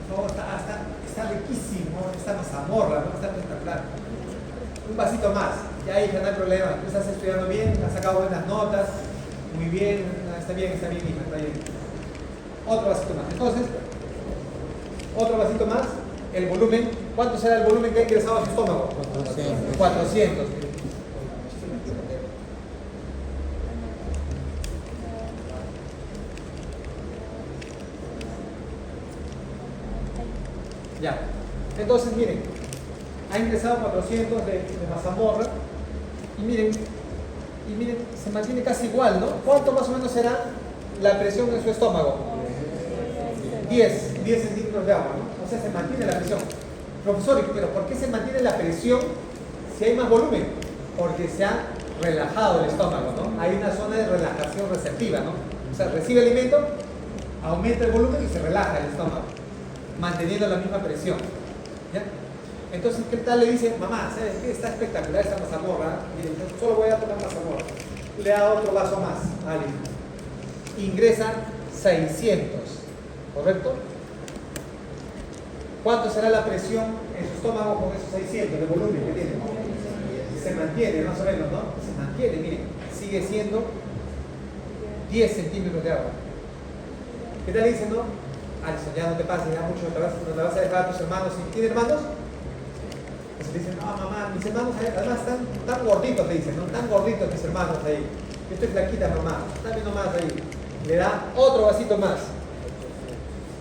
no, está riquísimo, esta mazamorra, ¿no? Está espectacular. Un vasito más. Ya, hija, no hay problema. Tú estás estudiando bien, has sacado buenas notas. Muy bien, está bien, hija, está bien. Otro vasito más. Entonces, otro vasito más. El volumen, ¿cuánto será el volumen que ha ingresado a su estómago? 400. Ya. Entonces, miren, ha ingresado 400 de mazamorra y miren, se mantiene casi igual, ¿no? ¿Cuánto más o menos será la presión en su estómago? 10 centímetros de agua, ¿no? O sea, se mantiene la presión. Profesor, pero ¿por qué se mantiene la presión si hay más volumen? Porque se ha relajado el estómago, ¿no? Hay una zona de relajación receptiva, ¿no? O sea, recibe alimento, aumenta el volumen y se relaja el estómago, manteniendo la misma presión. ¿Ya? Entonces, ¿qué tal le dice? Mamá, ¿sabes qué? Está espectacular esta mazamorra. Y solo voy a tomar mazamorra. Le da otro vaso más a alguien. Ingresa 600. ¿Correcto? ¿Cuánto será la presión en su estómago con esos 600 de volumen que tiene? Se mantiene, más o menos, ¿no? Se mantiene, miren. Sigue siendo 10 centímetros de agua. ¿Qué tal le dicen, no? Alison, ya no te pases, ya mucho, no te vas a dejar a tus hermanos. ¿Tiene hermanos? Pues dicen, no, mamá, mis hermanos además están tan gorditos, te dicen, ¿no? Tan gorditos mis hermanos ahí. Yo estoy flaquita, mamá. Dame nomás ahí. Le da otro vasito más.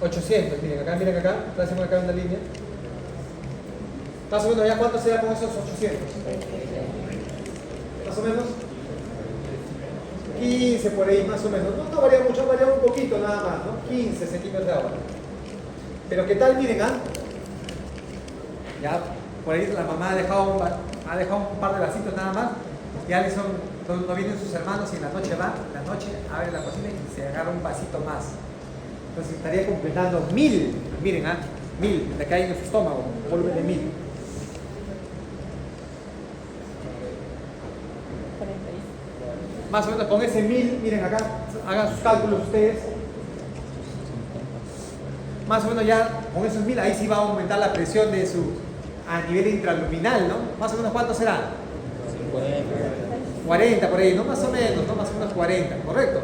800, miren acá, hacemos acá una línea. Más o menos, ¿ya cuánto será con esos 800? Más o menos 15 por ahí, más o menos. No varía mucho, varía un poquito nada más, ¿no? 15 centímetros de agua. Pero ¿qué tal? Miren, ya por ahí la mamá ha dejado un par de vasitos nada más. Y Alison, no vienen sus hermanos y en la noche abre la cocina y se agarra un vasito más. Entonces estaría completando 1000. Miren, 1000, de que hay en su estómago, volumen de 1000. Más o menos con ese 1000, miren acá, hagan sus cálculos ustedes. Más o menos ya con esos 1000, ahí sí va a aumentar la presión de a nivel intraluminal, ¿no? Más o menos, ¿cuánto será? 40 por ahí, ¿no? Más o menos 40, ¿correcto?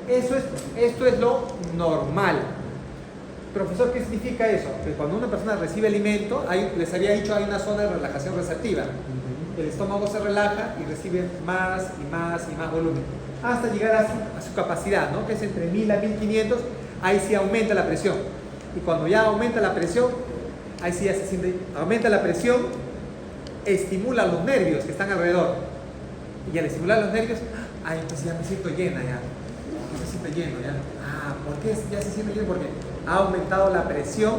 Esto es lo normal. Profesor, ¿qué significa eso? Que cuando una persona recibe alimento, les había dicho, hay una zona de relajación receptiva. El estómago se relaja y recibe más y más y más volumen, hasta llegar a su capacidad, ¿no? Que es entre 1000 a 1500, ahí sí aumenta la presión. Y cuando ya aumenta la presión, ahí sí ya se siente, aumenta la presión, estimula los nervios que están alrededor. Y al estimular los nervios, ay, pues ya me siento llena ya. Me siento lleno ya. ¿Por qué ya se siente lleno? Porque ha aumentado la presión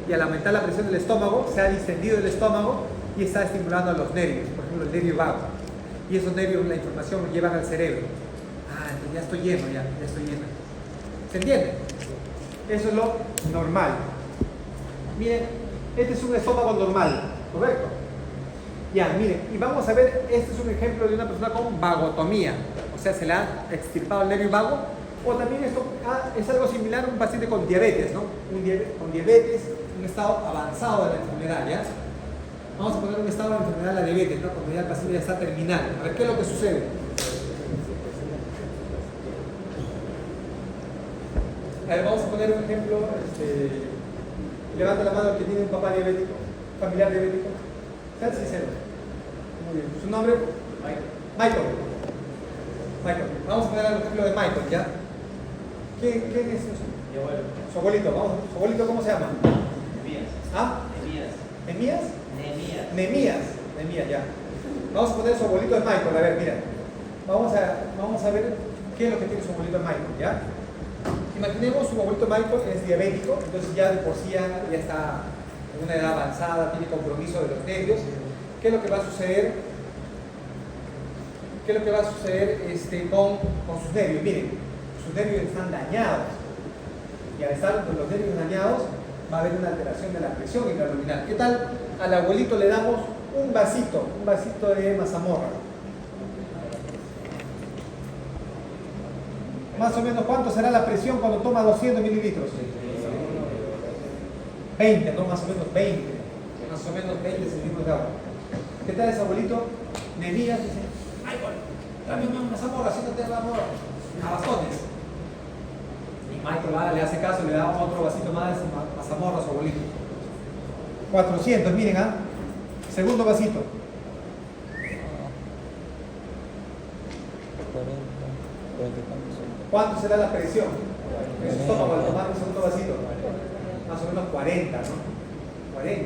y al aumentar la presión del estómago, se ha distendido el estómago y está estimulando a los nervios, por ejemplo el nervio vago. Y esos nervios, la información lo llevan al cerebro. Entonces ya estoy lleno, ya estoy llena. ¿Se entiende? Eso es lo normal. Miren, este es un estómago normal, ¿correcto? Ya, miren, y vamos a ver, este es un ejemplo de una persona con vagotomía, o sea, se le ha extirpado el nervio vago, o también esto es algo similar a un paciente con diabetes, ¿no? Con diabetes, un estado avanzado de la enfermedad, ¿ya? Vamos a poner un estado de la enfermedad de la diabetes, ¿no? Cuando ya el paciente ya está terminal. A ver, ¿qué es lo que sucede? A ver, vamos a poner un ejemplo, levanta la mano el que tiene un papá diabético, familiar diabético. Sean sinceros. Muy bien. ¿Su nombre? Michael. Vamos a poner el ejemplo de Michael, ¿ya? ¿Quién es eso? Mi abuelo. Su abuelito, vamos. ¿Su abuelito cómo se llama? Nemías. ¿Nemías? Nemías, ya. Vamos a poner su abuelito de Michael, a ver, mira. Vamos a ver qué es lo que tiene su abuelito de Michael, ¿ya? Imaginemos su abuelito Michael es diabético, entonces ya de por sí ya está en una edad avanzada, tiene compromiso de los nervios. ¿Qué es lo que va a suceder? ¿Qué es lo que va a suceder con sus nervios? Miren, sus nervios están dañados. Y al estar con los nervios dañados, va a haber una alteración de la presión intraluminal. ¿Qué tal? Al abuelito le damos un vasito de mazamorra. Más o menos, ¿cuánto será la presión cuando toma 200 mililitros? 20, ¿no? Más o menos 20. Más o menos 20 centímetros de agua. ¿Qué tal ese abuelito? Me mira y dice, ay, bueno, dame una mazamorra, siéntate la amor, a bastones. Y Michael le hace caso, le da otro vasito más de mazamorra a su abuelito. 400, miren, ¿ah? Segundo vasito. 40, 40 tantos. ¿Cuánto será la presión en su estómago al tomar un segundo vasito? Más o menos 40, ¿no? 40.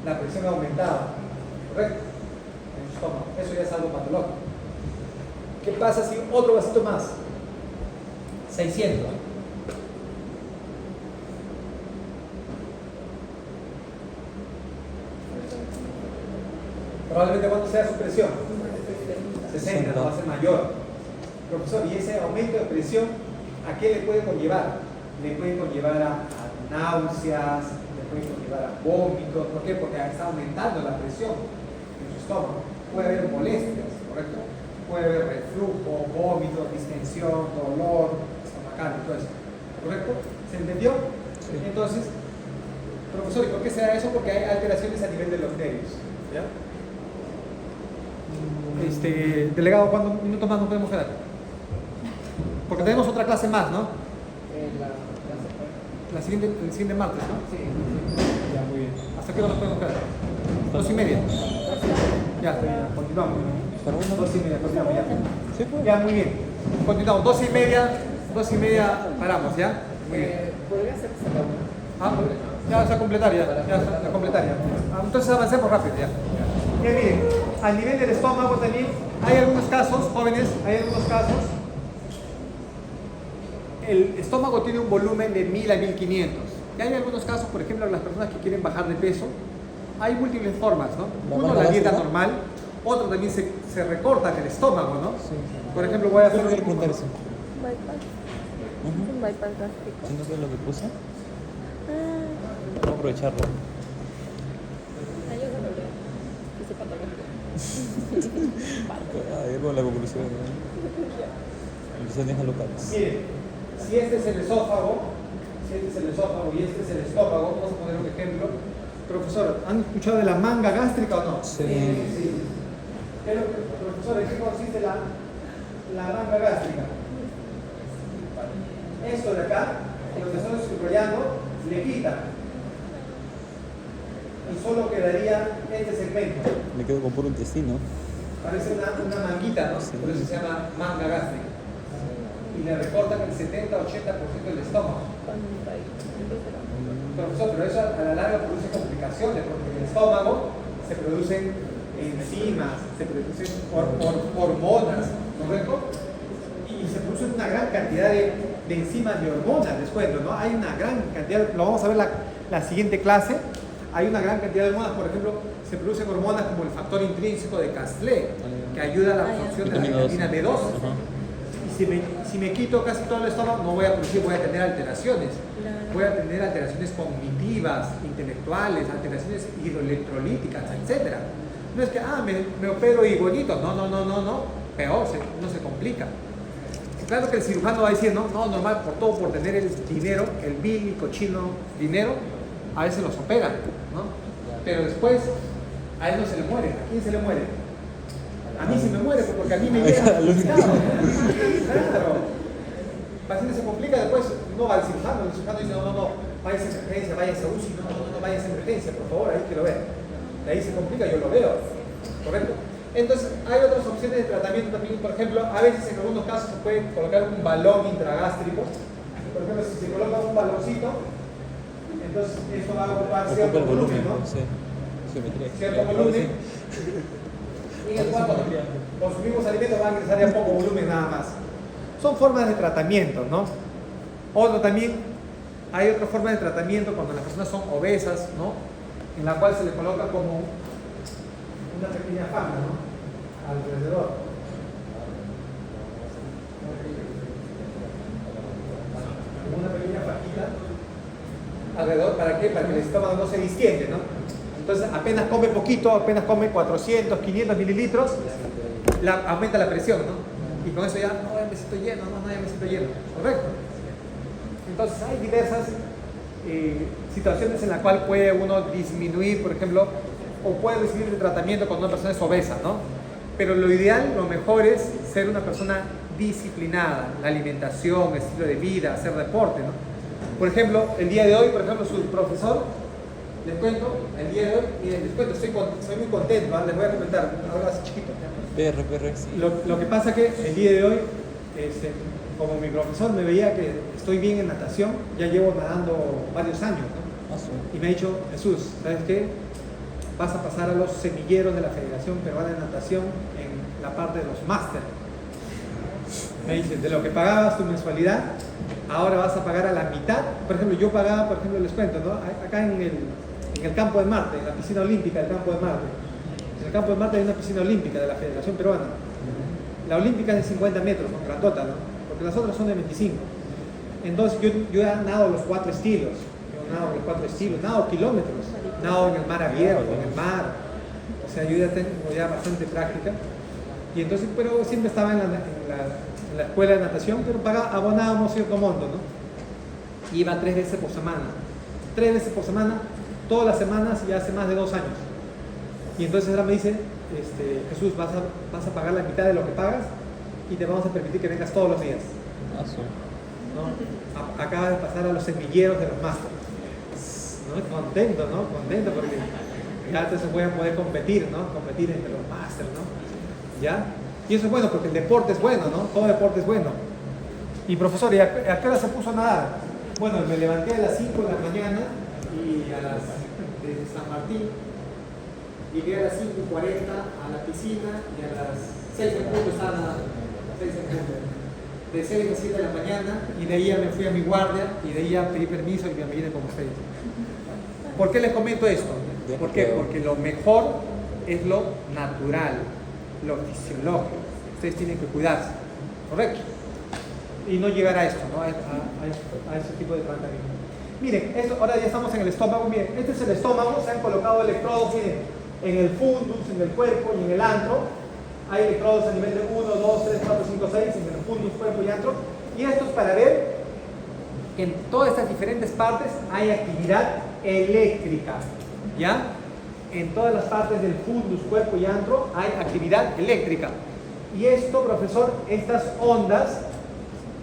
La presión aumentada, ¿correcto? En su estómago. Eso ya es algo patológico. ¿Qué pasa si otro vasito más? 600. Probablemente cuánto sea su presión. 60, no va a ser mayor. Profesor, ¿y ese aumento de presión a qué le puede conllevar? Le puede conllevar a náuseas, le puede conllevar a vómitos. ¿Por qué? Porque está aumentando la presión en su estómago. Puede haber molestias, ¿correcto? Puede haber reflujo, vómitos, distensión, dolor estomacal y todo eso. ¿Correcto? ¿Se entendió? Sí. Entonces, profesor, ¿y por qué se da eso? Porque hay alteraciones a nivel de los nervios. ¿Ya? Delegado, ¿cuántos minutos más nos podemos quedar? Porque tenemos otra clase más, ¿no? El siguiente martes, ¿no? Sí. Ya, muy bien. ¿Hasta qué hora nos podemos quedar? 2:30. Ya, continuamos. 2:30, continuamos ya. Sí, pues. Ya, muy bien. Continuamos, 2:30 paramos, ¿ya? Muy bien. ¿Podría ser que se acabó? Ah, ya vas a completar ya, a completar ya. Entonces avancemos rápido ya. Ya miren, al nivel del estómago también hay algunos casos, jóvenes, el estómago tiene un volumen de 1000 a 1500. Y hay algunos casos, por ejemplo, las personas que quieren bajar de peso, hay múltiples formas, ¿no? Uno, la dieta normal, otro también se recorta el estómago, ¿no? Sí. Por ejemplo, voy a hacer Quiero preguntar eso. Bypass. Es un bypass gástrico. ¿Sí no sé lo que puse? Ah, Voy a aprovecharlo. yo no lo leo. Ese patológico. Ahí con la conclusión. Conclusiones locales. Miren, si este es el esófago y este es el estómago, vamos a poner un ejemplo. Profesor, ¿han escuchado de la manga gástrica o no? Sí. Profesor, ¿en qué consiste la manga gástrica? Esto de acá, lo que estoy subrayando, le quitan. Y solo quedaría este segmento. Me quedo con puro intestino. Parece una manguita, ¿no? Sí. Por eso se llama manga gástrica. Y le recortan el 70-80% del estómago. Profesor, pero eso a la larga produce complicaciones, porque en el estómago se producen enzimas, se producen hormonas, ¿correcto? Y se produce una gran cantidad de enzimas y hormonas, les cuento, ¿no? Hay una gran cantidad, lo vamos a ver la siguiente clase, hay una gran cantidad de hormonas, por ejemplo, se producen hormonas como el factor intrínseco de Castlé, que ayuda a la absorción de la vitamina B2. Y si me quito casi todo el estómago, no voy a producir, voy a tener alteraciones. Voy a tener alteraciones cognitivas, intelectuales, alteraciones hidroelectrolíticas, etc. No es que, me opero y bonito. No. Peor, uno se complica. Claro que el cirujano va a decir, no, normal, por tener el dinero, el vil y cochino dinero, a veces los operan, ¿no? Pero después, a él no se le muere. ¿A quién se le muere? A mí se me muere porque a mí me llega complicado. Claro. El paciente se complica, después no va al cirujano, el cirujano dice, no, vaya a emergencia, vaya a UCI, no vaya a emergencia, por favor, ahí que lo vea. De ahí se complica, yo lo veo, ¿correcto? Entonces, hay otras opciones de tratamiento también, por ejemplo, a veces en algunos casos se puede colocar un balón intragástrico. Por ejemplo, si se coloca un baloncito, entonces esto va a ocupar cierto volumen, ¿no? Sí. Cierto volumen. Y en cuanto consumimos alimentos va a ingresar ya poco volumen nada más. Son formas de tratamiento, ¿no? Otro también, hay otra forma de tratamiento cuando las personas son obesas, ¿no? En la cual se le coloca como una pequeña faja, ¿no? Alrededor. Una pequeña fajita alrededor, ¿para qué? Para que el estómago no se distiende, ¿no? Entonces apenas come poquito, apenas come 400, 500 mililitros, aumenta la presión, ¿no? Y con eso ya, no, ya me siento lleno, no, ya me siento lleno, ¿correcto? Entonces hay diversas situaciones en las cuales puede uno disminuir, por ejemplo, o puede recibir el tratamiento cuando una persona es obesa, ¿no? Pero lo ideal, lo mejor es ser una persona disciplinada, la alimentación, el estilo de vida, hacer deporte, ¿no? Por ejemplo, el día de hoy, por ejemplo, su profesor, les cuento, el día de hoy, miren, les cuento, soy muy contento, ¿eh? Les voy a comentar, ahora así chiquito. PR, sí. Lo que pasa que el día de hoy, como mi profesor me veía que estoy bien en natación, ya llevo nadando varios años, ¿no? Y me ha dicho, Jesús, ¿sabes qué? Vas a pasar a los semilleros de la Federación Peruana de Natación en la parte de los máster. Me dice, de lo que pagabas tu mensualidad, ahora vas a pagar a la mitad. Por ejemplo, yo pagaba, por ejemplo, les cuento, ¿no? Acá en el campo de Marte, en la piscina olímpica del campo de Marte. En el campo de Marte hay una piscina olímpica de la Federación Peruana. La olímpica es de 50 metros, ¿no? Grandota, ¿no? Porque las otras son de 25. Entonces yo he nadado los 4 estilos. Yo nado los 4 estilos, nado kilómetros. Nado en el mar abierto, en el mar. O sea, yo ya tengo bastante práctica. Y entonces, pero siempre estaba en la escuela de natación, pero abonábamos cierto monto, ¿no? Iba 3 veces por semana. 3 veces por semana, todas las semanas, y hace más de 2 años. Y entonces ahora me dice, Jesús, vas a pagar la mitad de lo que pagas y te vamos a permitir que vengas todos los días. ¿No? Acaba de pasar a los semilleros de los másteres. ¿No? Contento, ¿no? Contento porque ya entonces voy a poder competir, ¿no? Competir entre los másteres, ¿no? ¿Ya? Y eso es bueno porque el deporte es bueno, ¿no? Todo deporte es bueno. Y profesor, ¿y a qué hora se puso a nadar? Bueno, me levanté a las 5 de la mañana y desde San Martín llegué a las 5:40 a la piscina y a las 6 en punto estaba nadando. 6 en punto. De 6 a 7 de la mañana y de ahí ya me fui a mi guardia y de ahí ya pedí permiso y me vine con ustedes. ¿Por qué les comento esto? ¿Por qué? Porque lo mejor es lo natural, lo fisiológico. Ustedes tienen que cuidarse, ¿correcto? Y no llegar a esto, ¿no? a ese tipo de tratamiento. Miren, ahora ya estamos en el estómago. Miren, este es el estómago, se han colocado electrodos, miren, en el fundus, en el cuerpo y en el antro. Hay electrodos a nivel de 1, 2, 3, 4, 5, 6, en el fundus, cuerpo y antro. Y esto es para ver que en todas estas diferentes partes hay actividad eléctrica, ¿ya? En todas las partes del fundus, cuerpo y antro hay actividad eléctrica. Y esto, profesor, estas ondas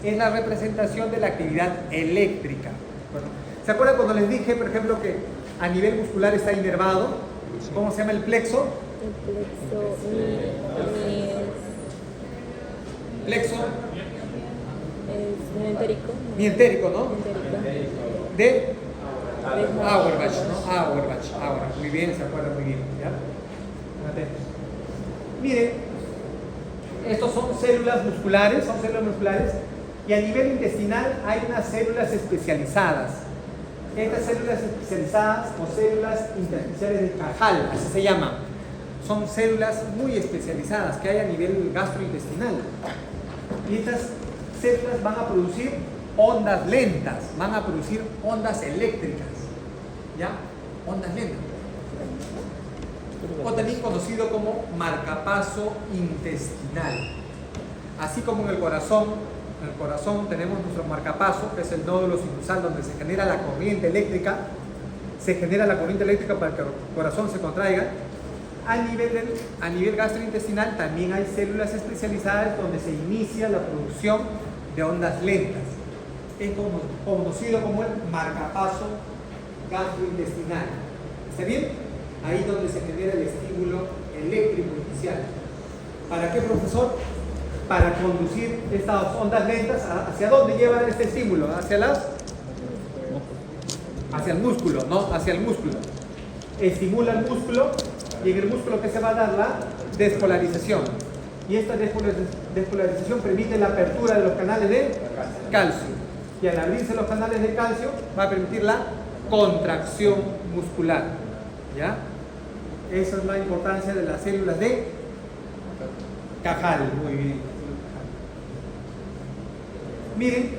es la representación de la actividad eléctrica. Bueno, ¿se acuerdan cuando les dije, por ejemplo, que a nivel muscular está inervado? ¿Cómo se llama el plexo? El plexo Plexo. es mientérico. Mientérico, ¿no? Mientérico. De Auerbach, ¿no? Auerbach. Muy bien, se acuerdan muy bien, ¿ya? Atentos. Miren, estos son células musculares, y a nivel intestinal hay unas células especializadas. Estas células especializadas o células intersticiales de Cajal, así se llaman. Son células muy especializadas que hay a nivel gastrointestinal. Y estas células van a producir ondas lentas, van a producir ondas eléctricas. ¿Ya? Ondas lentas. O también conocido como marcapaso intestinal. Así como en el corazón tenemos nuestro marcapaso, que es el nódulo sinusal donde se genera la corriente eléctrica. Se genera la corriente eléctrica para que el corazón se contraiga. A nivel gastrointestinal también hay células especializadas donde se inicia la producción de ondas lentas. Es conocido como el marcapaso gastrointestinal. ¿Está bien? Ahí donde se genera el estímulo eléctrico inicial. ¿Para qué, profesor? Para conducir estas ondas lentas. ¿Hacia dónde llevan este estímulo? Hacia el músculo, ¿no? Hacia el músculo. Estimula el músculo y en el músculo que se va a dar la despolarización. Y esta despolarización permite la apertura de los canales de calcio. y al abrirse los canales de calcio va a permitir la contracción muscular. ¿Ya? Esa es la importancia de las células de Cajal. Muy bien. Miren,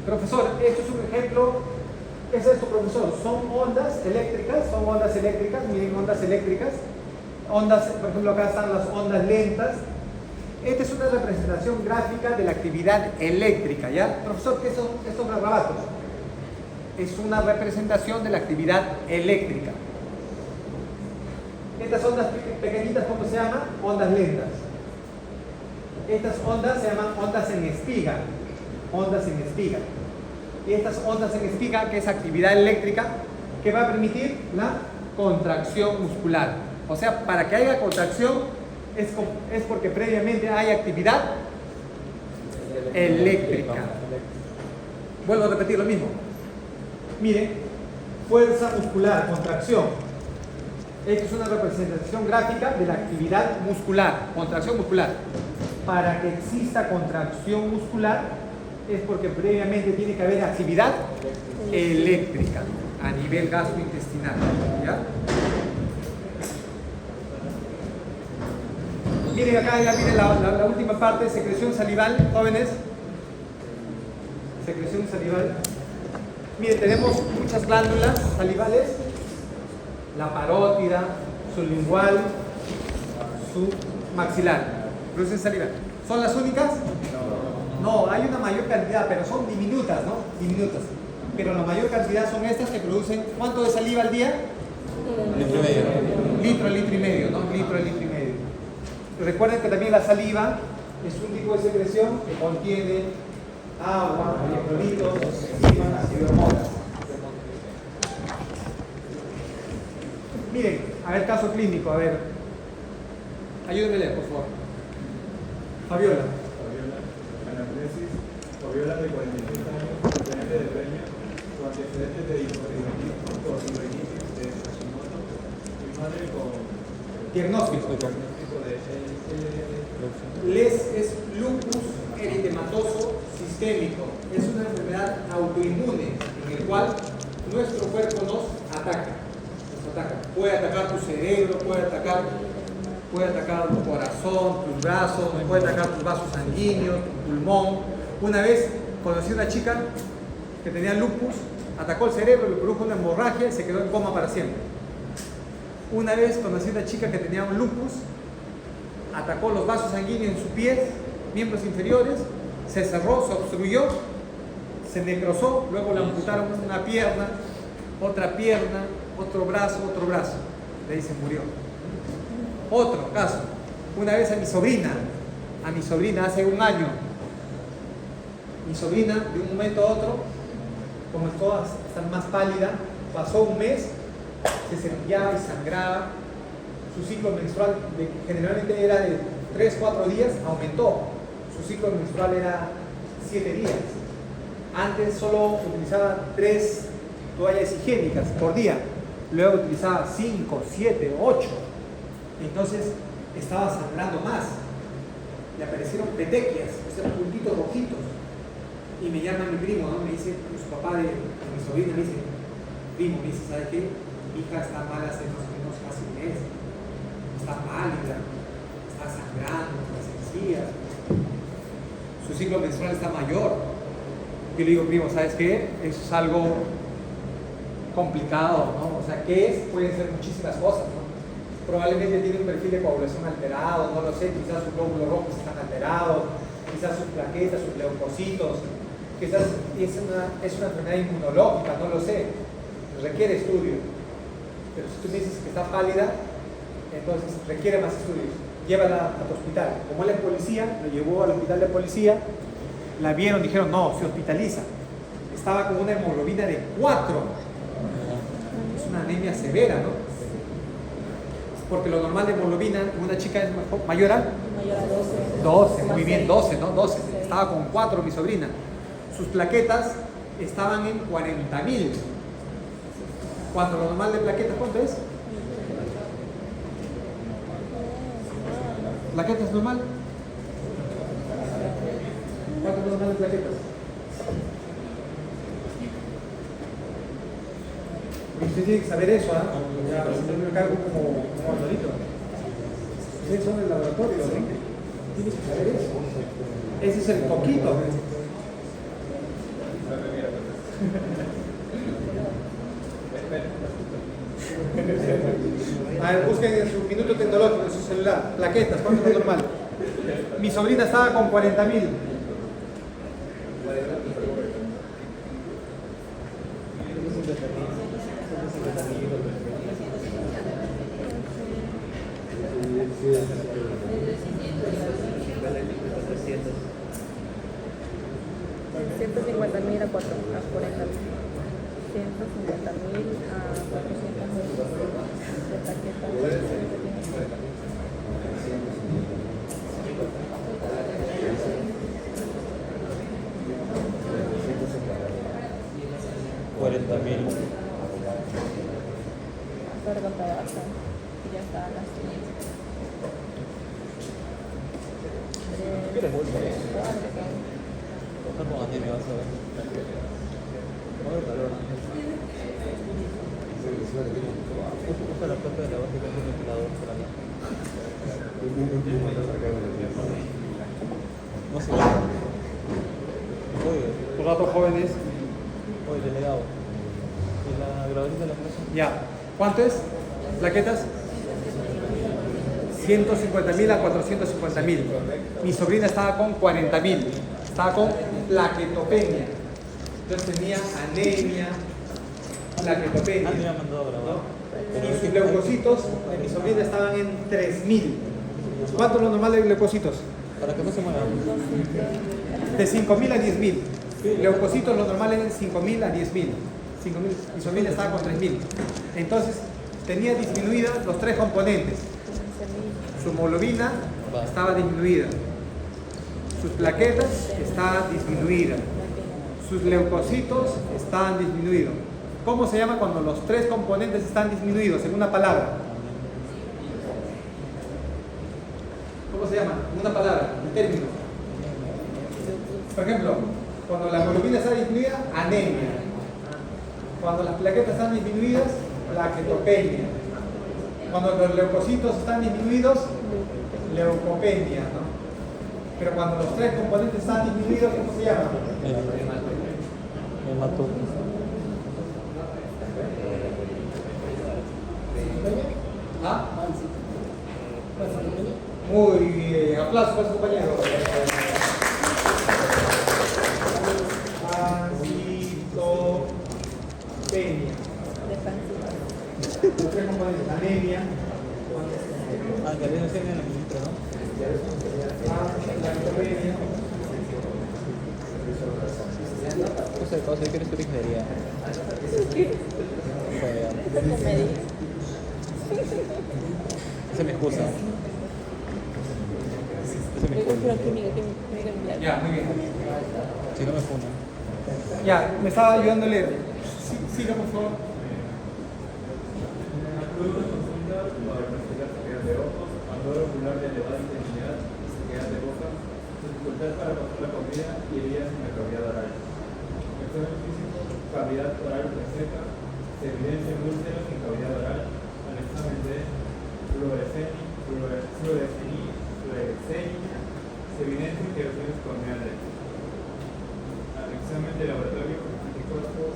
profesor, esto es un ejemplo. ¿Qué es esto, profesor? Son ondas eléctricas, miren, ondas eléctricas. Ondas, por ejemplo, acá están las ondas lentas. Esta es una representación gráfica de la actividad eléctrica, ¿ya? Profesor, ¿qué son estos garabatos? Es una representación de la actividad eléctrica. Estas ondas pequeñitas, ¿cómo se llaman? Ondas lentas. Estas ondas se llaman ondas en espiga. Ondas en espiga. Y estas ondas en espiga, que es actividad eléctrica, que va a permitir la contracción muscular. O sea, para que haya contracción es porque previamente hay actividad eléctrica. Vuelvo a repetir lo mismo. Miren, fuerza muscular, contracción. Esto es una representación gráfica de la actividad muscular, contracción muscular. Para que exista contracción muscular es porque previamente tiene que haber actividad eléctrica a nivel gastrointestinal. ¿Ya? Miren acá, ya miren la última parte, secreción salival, jóvenes. Secreción salival. Miren, tenemos muchas glándulas salivales. La parótida, su lingual, su maxilar. Producen saliva. ¿Son las únicas? No, hay una mayor cantidad, pero son diminutas, ¿no? Diminutas. Pero la mayor cantidad son estas que producen, ¿cuánto de saliva al día? Litro y medio. Litro y medio, ¿no? Litro y medio. Recuerden que también la saliva es un tipo de secreción que contiene agua, electrolitos, enzimas y hormonas. Miren, a ver, caso clínico, a ver. Ayúdenme a leer, por favor. Fabiola. Anamnesis, Fabiola de 45 años, procedente de Breña, con antecedentes de hipotiroidismo, con hidroinitis de Hashimoto, mi madre con Diagnóstico. diagnóstico de LES es lupus eritematoso sistémico. Es una enfermedad autoinmune en el cual nuestro cuerpo nos ataca. Puede atacar tu cerebro, puede atacar tu corazón, tus brazos, puede atacar tus vasos sanguíneos, tu pulmón. Una vez conocí a una chica que tenía lupus, atacó el cerebro, le produjo una hemorragia y se quedó en coma para siempre. Una vez conocí a una chica que tenía un lupus, atacó los vasos sanguíneos en sus pies, miembros inferiores, se cerró, se obstruyó, se necrosó, luego le amputaron una pierna, otra pierna, otro brazo. De ahí se murió. Otro caso, una vez a mi sobrina hace un año, mi sobrina de un momento a otro, como todas están más pálida, pasó un mes, se cepillaba y sangraba, su ciclo menstrual generalmente era de 3-4 días, aumentó, su ciclo menstrual era 7 días. Antes solo utilizaba 3 toallas higiénicas por día, luego utilizaba 5, 7, 8. Entonces estaba sangrando más. Le aparecieron petequias, o sea, puntitos rojitos. Y me llama mi primo, ¿no? Me dice, su papá de mi sobrina, me dice, primo, me dice, ¿sabe qué? Mi hija está mal hace más o menos casi un mes. Está pálida, está sangrando, las encías. Su ciclo menstrual está mayor. Yo le digo, primo, ¿sabes qué? Eso es algo complicado, ¿no? O sea, ¿qué es? Pueden ser muchísimas cosas, ¿no? Probablemente tiene un perfil de coagulación alterado, no lo sé, quizás sus glóbulos rojos están alterados, quizás sus plaquetas, sus leucocitos, quizás es una enfermedad inmunológica, no lo sé, requiere estudio. Pero si tú me dices que está pálida, entonces requiere más estudios. Llévala a tu hospital. Como él es policía, lo llevó al hospital de policía, la vieron, dijeron, no, se hospitaliza. Estaba con una hemoglobina de 4. Es una anemia severa, ¿no? Porque lo normal de hemoglobina en una chica es mayor a Mayor a 12, muy bien, 12, ¿no? 12. Estaba con 4 mi sobrina. Sus plaquetas estaban en 40.000. Cuando lo normal de plaquetas, ¿cuánto es? ¿Plaquetas normal? ¿Cuánto es normal de plaquetas? Usted tiene que saber eso, ¿ah? Ya, yo me cargo como Antonito. Ustedes son del laboratorio, ¿no? Tienes que saber eso. Ese es el poquito. A ver, busquen en su minuto tecnológico, en su celular, plaquetas, ¿cuánto es lo normal? Mi sobrina estaba con 40.000. $150.000 a 40.000. 150.000 a 400.000 de tarjeta. 40.000. Carga para abajo. Y ya está las ¿Quieres bolsa? Ojalá con Ángel, me vas a ver. Vamos a ver calor, Ángel. Usa la plata de la base que es un ventilador por acá. No se ve. Oye, Por rato, jóvenes. oye, delegado. ¿Y la grabadita de la clase? Ya. ¿Cuánto es? ¿Plaquetas? 150.000 a 450.000. Mi sobrina estaba con 40.000. Estaba con plaquetopenia. Entonces tenía anemia, plaquetopenia. Ah, me ha mandado a grabar. ¿No? Y sus leucocitos de mi sobrina estaban en 3.000. ¿Cuánto es lo normal de leucocitos? Para que no se mueva. De 5.000 a 10.000. Leucocitos lo normal es de 5.000 a 10.000. 5.000. Mi sobrina estaba con 3.000. Entonces tenía disminuidas los tres componentes. Su hemoglobina estaba disminuida. Sus plaquetas estaban disminuidas. Sus leucocitos estaban disminuidos. ¿Cómo se llama cuando los tres componentes están disminuidos? En una palabra. ¿Cómo se llama? En una palabra, en términos. Por ejemplo, cuando la hemoglobina está disminuida, anemia. Cuando las plaquetas están disminuidas, plaquetopenia. Cuando los leucocitos están disminuidos, leucopenia, ¿no? Pero cuando los tres componentes están disminuidos, ¿cómo se llama? Me mató. ¿Ah? Muy bien, aplausos para su compañero. Pancitopenia. Los tres componentes, anemia. Ah, que había en la ministra, ¿no? Plaquetopenia. No sé, causa, yo quiero estudiar ingeniería. Esa es mi excusa. Esa es mi excusa. Ya, muy bien. Si no me funan. Ya, me estaba ayudando a leer. Siga, por favor. De ojos, ardor ocular de elevada intensidad, sequedad de boca, dificultad para pasar la comida y heridas en la cavidad oral. Examen físico, cavidad oral reseca, se evidencia en úlceras en cavidad oral, al examen de fluoresceína, se evidencia interacciones corneales. Al examen de laboratorio, anticuerpos,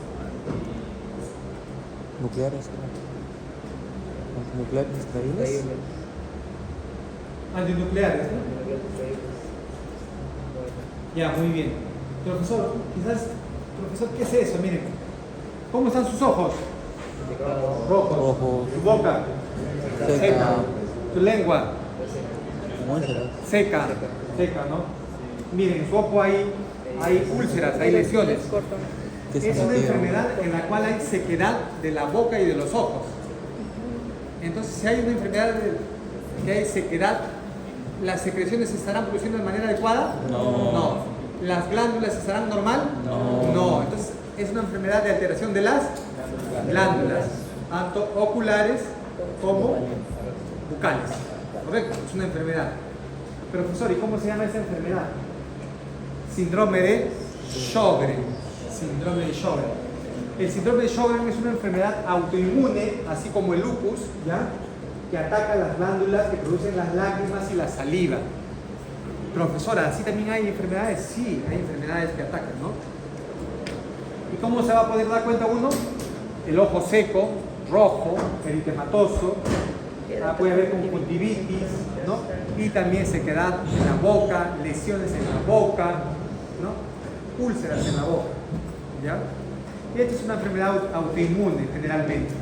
Nucleares, ¿no? Antinucleares extraídos. Antinucleares, ¿no? Ya, muy bien. Profesor, ¿qué es eso? Miren. ¿Cómo están sus ojos? Rojos. Ojos. Su boca. Seca. Su lengua. Úlceras. Seca, ¿no? Miren, en su ojo hay úlceras, hay lesiones. ¿Qué Es una significa? enfermedad en la cual hay sequedad de la boca y de los ojos. Entonces, si hay una enfermedad que hay sequedad, ¿las secreciones se estarán produciendo de manera adecuada? No. ¿Las glándulas estarán normal? No. Entonces, es una enfermedad de alteración de las glándulas, tanto oculares como bucales. ¿Correcto? Es una enfermedad. Profesor, ¿y cómo se llama esa enfermedad? Síndrome de Sjögren. Síndrome de Sjögren. El síndrome de Sjögren es una enfermedad autoinmune, así como el lupus, ¿ya? Que ataca las glándulas que producen las lágrimas y la saliva. Profesora, ¿así también hay enfermedades? Sí, hay enfermedades que atacan, ¿no? ¿Y cómo se va a poder dar cuenta uno? El ojo seco, rojo, eritematoso, puede haber conjuntivitis, ¿no? Y también sequedad en la boca, lesiones en la boca, ¿no? Úlceras en la boca, ¿ya? Y esta es una enfermedad autoinmune generalmente.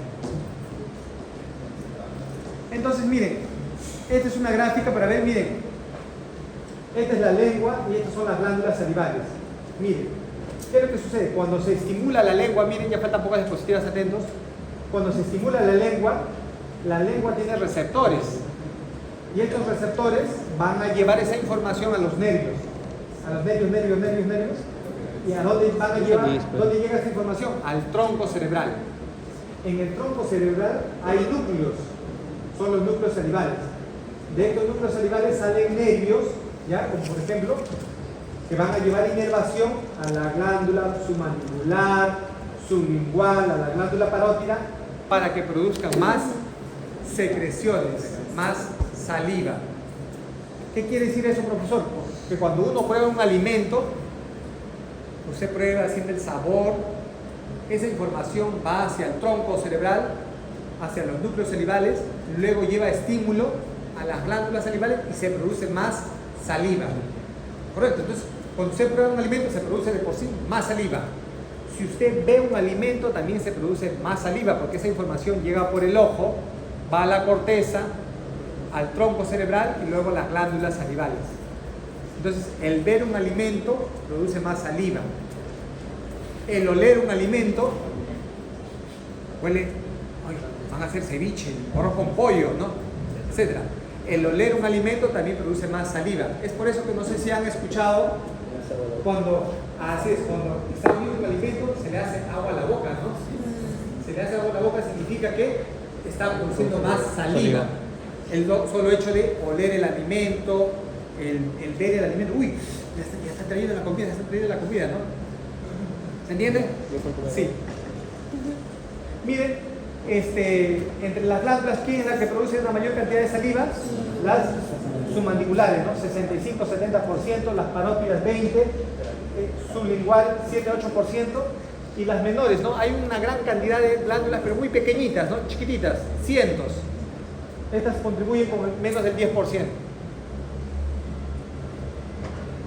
Entonces, miren, esta es una gráfica para ver, miren, esta es la lengua y estas son las glándulas salivales. Miren, ¿qué es lo que sucede? Cuando se estimula la lengua, miren, ya faltan pocas diapositivas, atentos. Cuando se estimula la lengua tiene receptores. Y estos receptores van a llevar esa información a los nervios. A los nervios. ¿Y a dónde van a llevar? ¿Dónde llega esta información? Al tronco cerebral. En el tronco cerebral hay núcleos. Son los núcleos salivales. De estos núcleos salivales salen nervios, ¿ya? Como por ejemplo, que van a llevar inervación a la glándula submandibular, sublingual, a la glándula parótida, para que produzcan más secreciones, más saliva. ¿Qué quiere decir eso, profesor? Que cuando uno prueba un alimento, usted prueba, siente el sabor, esa información va hacia el tronco cerebral, hacia los núcleos salivales, luego lleva estímulo a las glándulas salivales y se produce más saliva. ¿Correcto? Entonces, cuando usted prueba un alimento, se produce de por sí más saliva. Si usted ve un alimento, también se produce más saliva, porque esa información llega por el ojo, va a la corteza, al tronco cerebral y luego a las glándulas salivales. Entonces, el ver un alimento produce más saliva. El oler un alimento huele, ay, van a hacer ceviche, arroz con pollo, ¿no? Etcétera. El oler un alimento también produce más saliva. Es por eso que no sé si han escuchado cuando está comiendo un alimento se le hace agua a la boca, ¿no? Se le hace agua a la boca significa que está produciendo más saliva. El solo hecho de oler el alimento, el ver el alimento, uy, ya está trayendo la comida, ¿no? ¿Se entiende? Sí. Miren, entre las glándulas, ¿quién es la que produce una mayor cantidad de saliva? Las submandibulares, ¿no? 65-70%, las parótidas 20%, sublingual 7-8%, y las menores, ¿no? Hay una gran cantidad de glándulas, pero muy pequeñitas, ¿no? Chiquititas, cientos. Estas contribuyen con menos del 10%.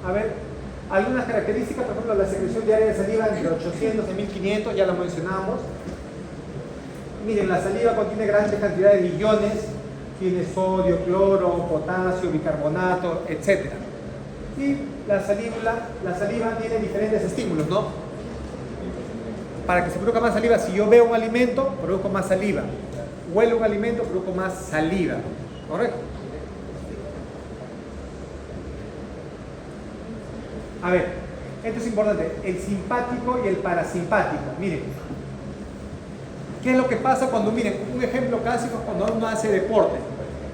A ver, algunas características, por ejemplo, la secreción diaria de saliva entre 800 y 1500, ya lo mencionamos. Miren, la saliva contiene grandes cantidades de iones, tiene sodio, cloro, potasio, bicarbonato, etc. Y la saliva tiene diferentes estímulos, ¿no? Para que se produzca más saliva, si yo veo un alimento, produzco más saliva. Huelo un alimento, produzco más saliva. ¿Correcto? A ver, esto es importante. El simpático y el parasimpático. Miren, ¿qué es lo que pasa cuando, miren, un ejemplo clásico cuando uno hace deporte?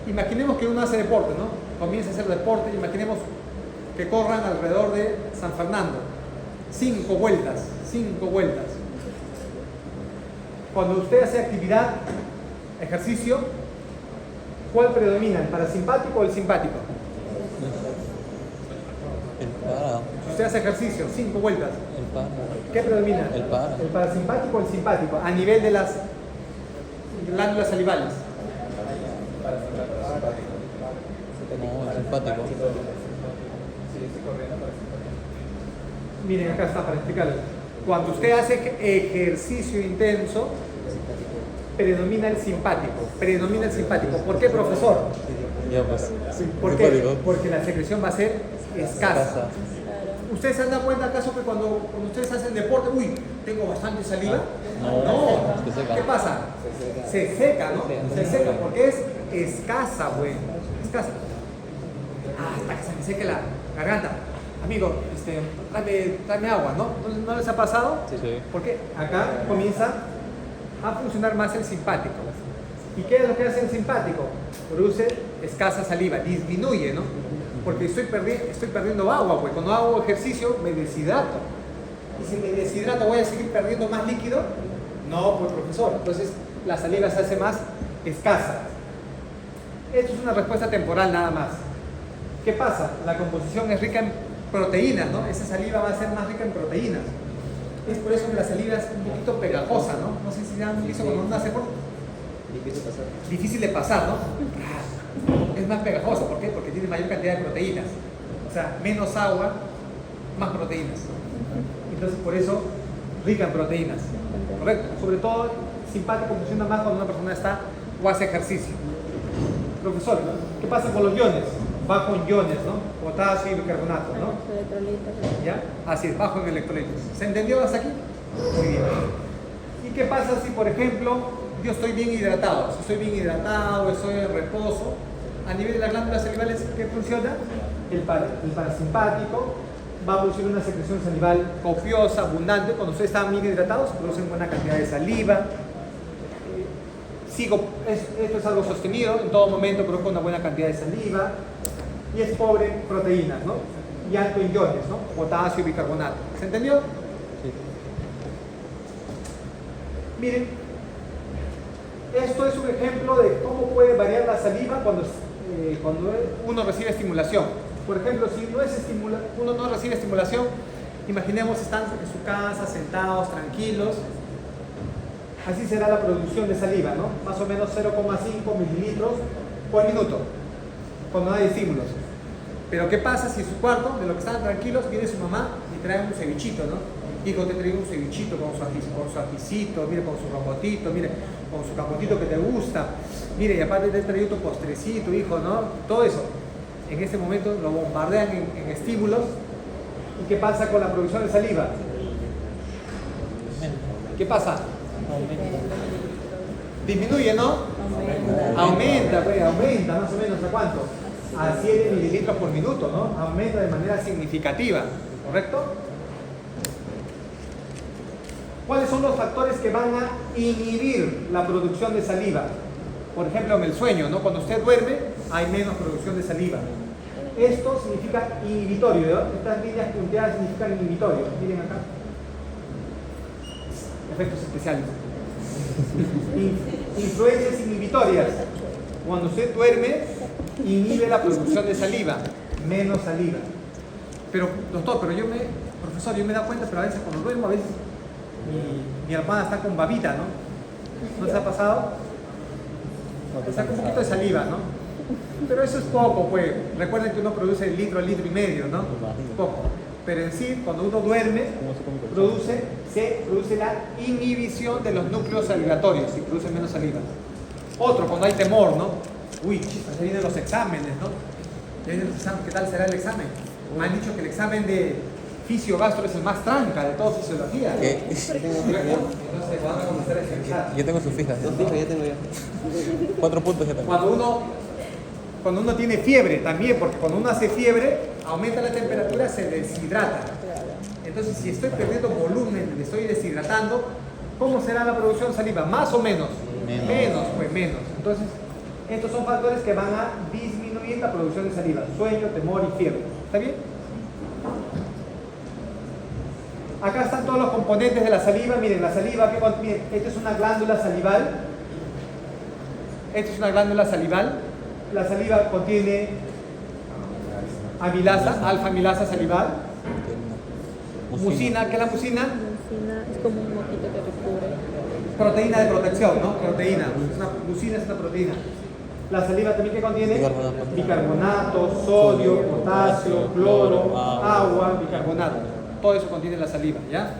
Imaginemos que uno hace deporte, ¿no? Comienza a hacer deporte, imaginemos que corran alrededor de San Fernando. 5 vueltas. Cuando usted hace actividad, ejercicio, ¿cuál predomina? ¿El parasimpático o el simpático? El para. Si usted hace ejercicio, 5 vueltas, El para. ¿qué predomina? El para. ¿El parasimpático o el simpático? A nivel de las glándulas salivales. No, el simpático. Miren, acá está para explicarles. Cuando usted hace ejercicio intenso, predomina el simpático. ¿Por qué, profesor? Ya pues. ¿Por qué? Porque la secreción va a ser escasa. ¿Ustedes se han dado cuenta acaso que cuando ustedes hacen deporte, uy, tengo bastante saliva? No. Se seca. ¿Qué pasa? Se seca, ¿no? Se seca porque es escasa, güey. Escasa. Hasta que se me seque la garganta. Amigo, tráeme agua, ¿no? ¿No les ha pasado? Sí. Porque acá comienza a funcionar más el simpático. ¿Y qué es lo que hace el simpático? Produce escasa saliva, disminuye, ¿no? Porque estoy perdiendo agua, pues cuando hago ejercicio me deshidrato. Y si me deshidrato, ¿voy a seguir perdiendo más líquido? No, pues profesor. Entonces la saliva se hace más escasa. Esto es una respuesta temporal nada más. ¿Qué pasa? La composición es rica en proteínas, ¿no? Esa saliva va a ser más rica en proteínas. Es por eso que la saliva es un poquito pegajosa, ¿no? No sé si se han visto cuando uno hace por... Difícil de pasar, ¿no? Es más pegajosa. ¿Por qué? Porque tiene mayor cantidad de proteínas. O sea, menos agua, más proteínas. Entonces, por eso, rica en proteínas. ¿Correcto? Sobre todo, simpático funciona más cuando una persona está o hace ejercicio. Profesor, ¿qué pasa con los iones? Bajo en iones, ¿no? Potasio y bicarbonato, ¿no? Electrolitos. ¿Ya? Así es, bajo en electrolitos. ¿Se entendió hasta aquí? Muy bien. ¿Y qué pasa si, por ejemplo, yo estoy bien hidratado? Si estoy bien hidratado, estoy en reposo, a nivel de las glándulas salivales, ¿qué funciona? El parasimpático va a producir una secreción salival copiosa, abundante. Cuando ustedes están bien hidratados, producen buena cantidad de saliva. Esto es algo sostenido, en todo momento produzco una buena cantidad de saliva y es pobre en proteínas, ¿no? Y alto en iones, ¿no? Potasio y bicarbonato. ¿Se entendió? Sí. Miren, esto es un ejemplo de cómo puede variar la saliva cuando uno recibe estimulación. Por ejemplo, si uno no recibe estimulación, imaginemos están en su casa, sentados, tranquilos. Así será la producción de saliva, ¿no? Más o menos 0,5 mililitros por minuto, cuando no hay estímulos. Pero ¿qué pasa si en su cuarto, de lo que están tranquilos, viene su mamá y trae un cevichito, ¿no? Hijo, te traigo un cevichito con su ajicito, mire, con su robotito, mire, con su capotito que te gusta, mire, y aparte te he traído tu postrecito, hijo, ¿no? Todo eso. En este momento lo bombardean en estímulos. ¿Y qué pasa con la producción de saliva? ¿Qué pasa? Disminuye, ¿no? Aumenta, pues, aumenta más o menos, ¿a cuánto? A 7 mililitros por minuto, ¿no? Aumenta de manera significativa, ¿correcto? ¿Cuáles son los factores que van a inhibir la producción de saliva? Por ejemplo, en el sueño, ¿no? Cuando usted duerme, hay menos producción de saliva. Esto significa inhibitorio, ¿no? Estas líneas punteadas significan inhibitorio. Miren acá. Efectos especiales. Influencias inhibitorias. Cuando usted duerme, inhibe la producción de saliva, menos saliva. Pero, doctor, profesor, yo me he dado cuenta, pero a veces cuando duermo, a veces mi hermana está con babita, ¿no? ¿No les ha pasado? Está con un poquito de saliva, ¿no? Pero eso es poco, pues. Recuerden que uno produce litro y medio, ¿no? Poco. Pero en sí, cuando uno duerme, se produce la inhibición de los núcleos salivatorios y produce menos saliva. Otro, cuando hay temor, ¿no? Uy, chispas, ya vienen los exámenes, ¿no? Ya vienen los exámenes, ¿qué tal será el examen? Me han dicho que el examen de fisio-gastro es el más tranca de toda fisiología. Entonces van a comenzar a examinar. Yo tengo sus fijas. 2 fijas ya tengo ya. 4 puntos ya tengo. Cuando uno tiene fiebre también, porque cuando uno hace fiebre, aumenta la temperatura, se deshidrata. Entonces, si estoy perdiendo volumen, me estoy deshidratando, ¿cómo será la producción de saliva? ¿Más o menos? Menos, pues menos. Entonces, estos son factores que van a disminuir la producción de saliva. Sueño, temor y fiebre. ¿Está bien? Acá están todos los componentes de la saliva. Miren, la saliva, esta es una glándula salival. Esta es una glándula salival. La saliva contiene amilasa, alfa-amilasa salival. Mucina, ¿qué es la mucina? Mucina es como un moquito que recubre. Proteína de protección, ¿no? Proteína. Mucina es una proteína. La saliva también, ¿qué contiene? Bicarbonato, sodio, potasio, cloro, agua, bicarbonato. Todo eso contiene la saliva, ¿ya?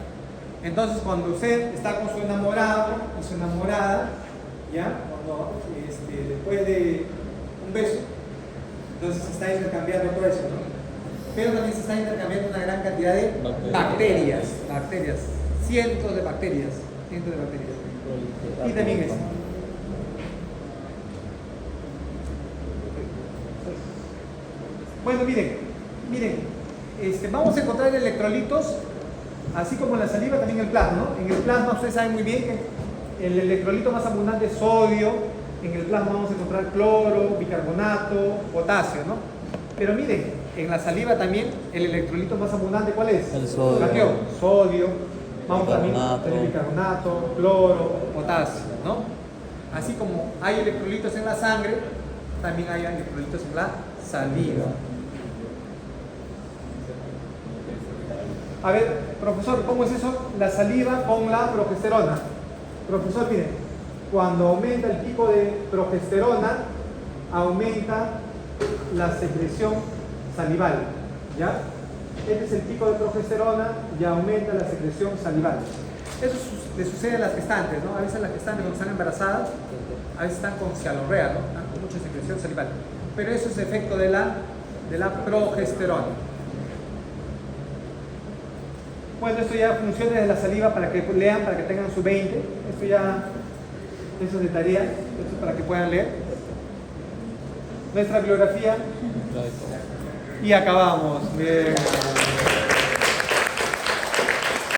Entonces, cuando usted está con su enamorado y su enamorada, ¿ya? Cuando, después de un beso, entonces se está intercambiando todo eso, ¿no? Pero también se está intercambiando una gran cantidad de bacterias, cientos de bacterias. Y también eso. Bueno, miren, vamos a encontrar electrolitos, así como en la saliva, también en el plasma, ¿no? En el plasma ustedes saben muy bien que el electrolito más abundante es sodio. En el plasma vamos a encontrar cloro, bicarbonato, potasio, ¿no? Pero miren, en la saliva también el electrolito más abundante, ¿cuál es? El sodio. Catión, sodio, vamos también a Bicarbonato. tener bicarbonato, cloro, potasio, ¿no? Así como hay electrolitos en la sangre, también hay electrolitos en la saliva. A ver, profesor, ¿cómo es eso? La saliva con la progesterona. Profesor, miren, cuando aumenta el pico de progesterona, aumenta la secreción salival, ¿ya? Este es el pico de progesterona y aumenta la secreción salival. Eso le sucede a las gestantes, ¿no? A veces las gestantes cuando están embarazadas, a veces están con cialorrea, ¿no? Están con mucha secreción salival. Pero eso es efecto de la progesterona. Bueno, esto ya funciones de la saliva para que lean, para que tengan su 20. Esto ya, eso es de tarea, esto es para que puedan leer. Nuestra bibliografía. Y acabamos. Bien.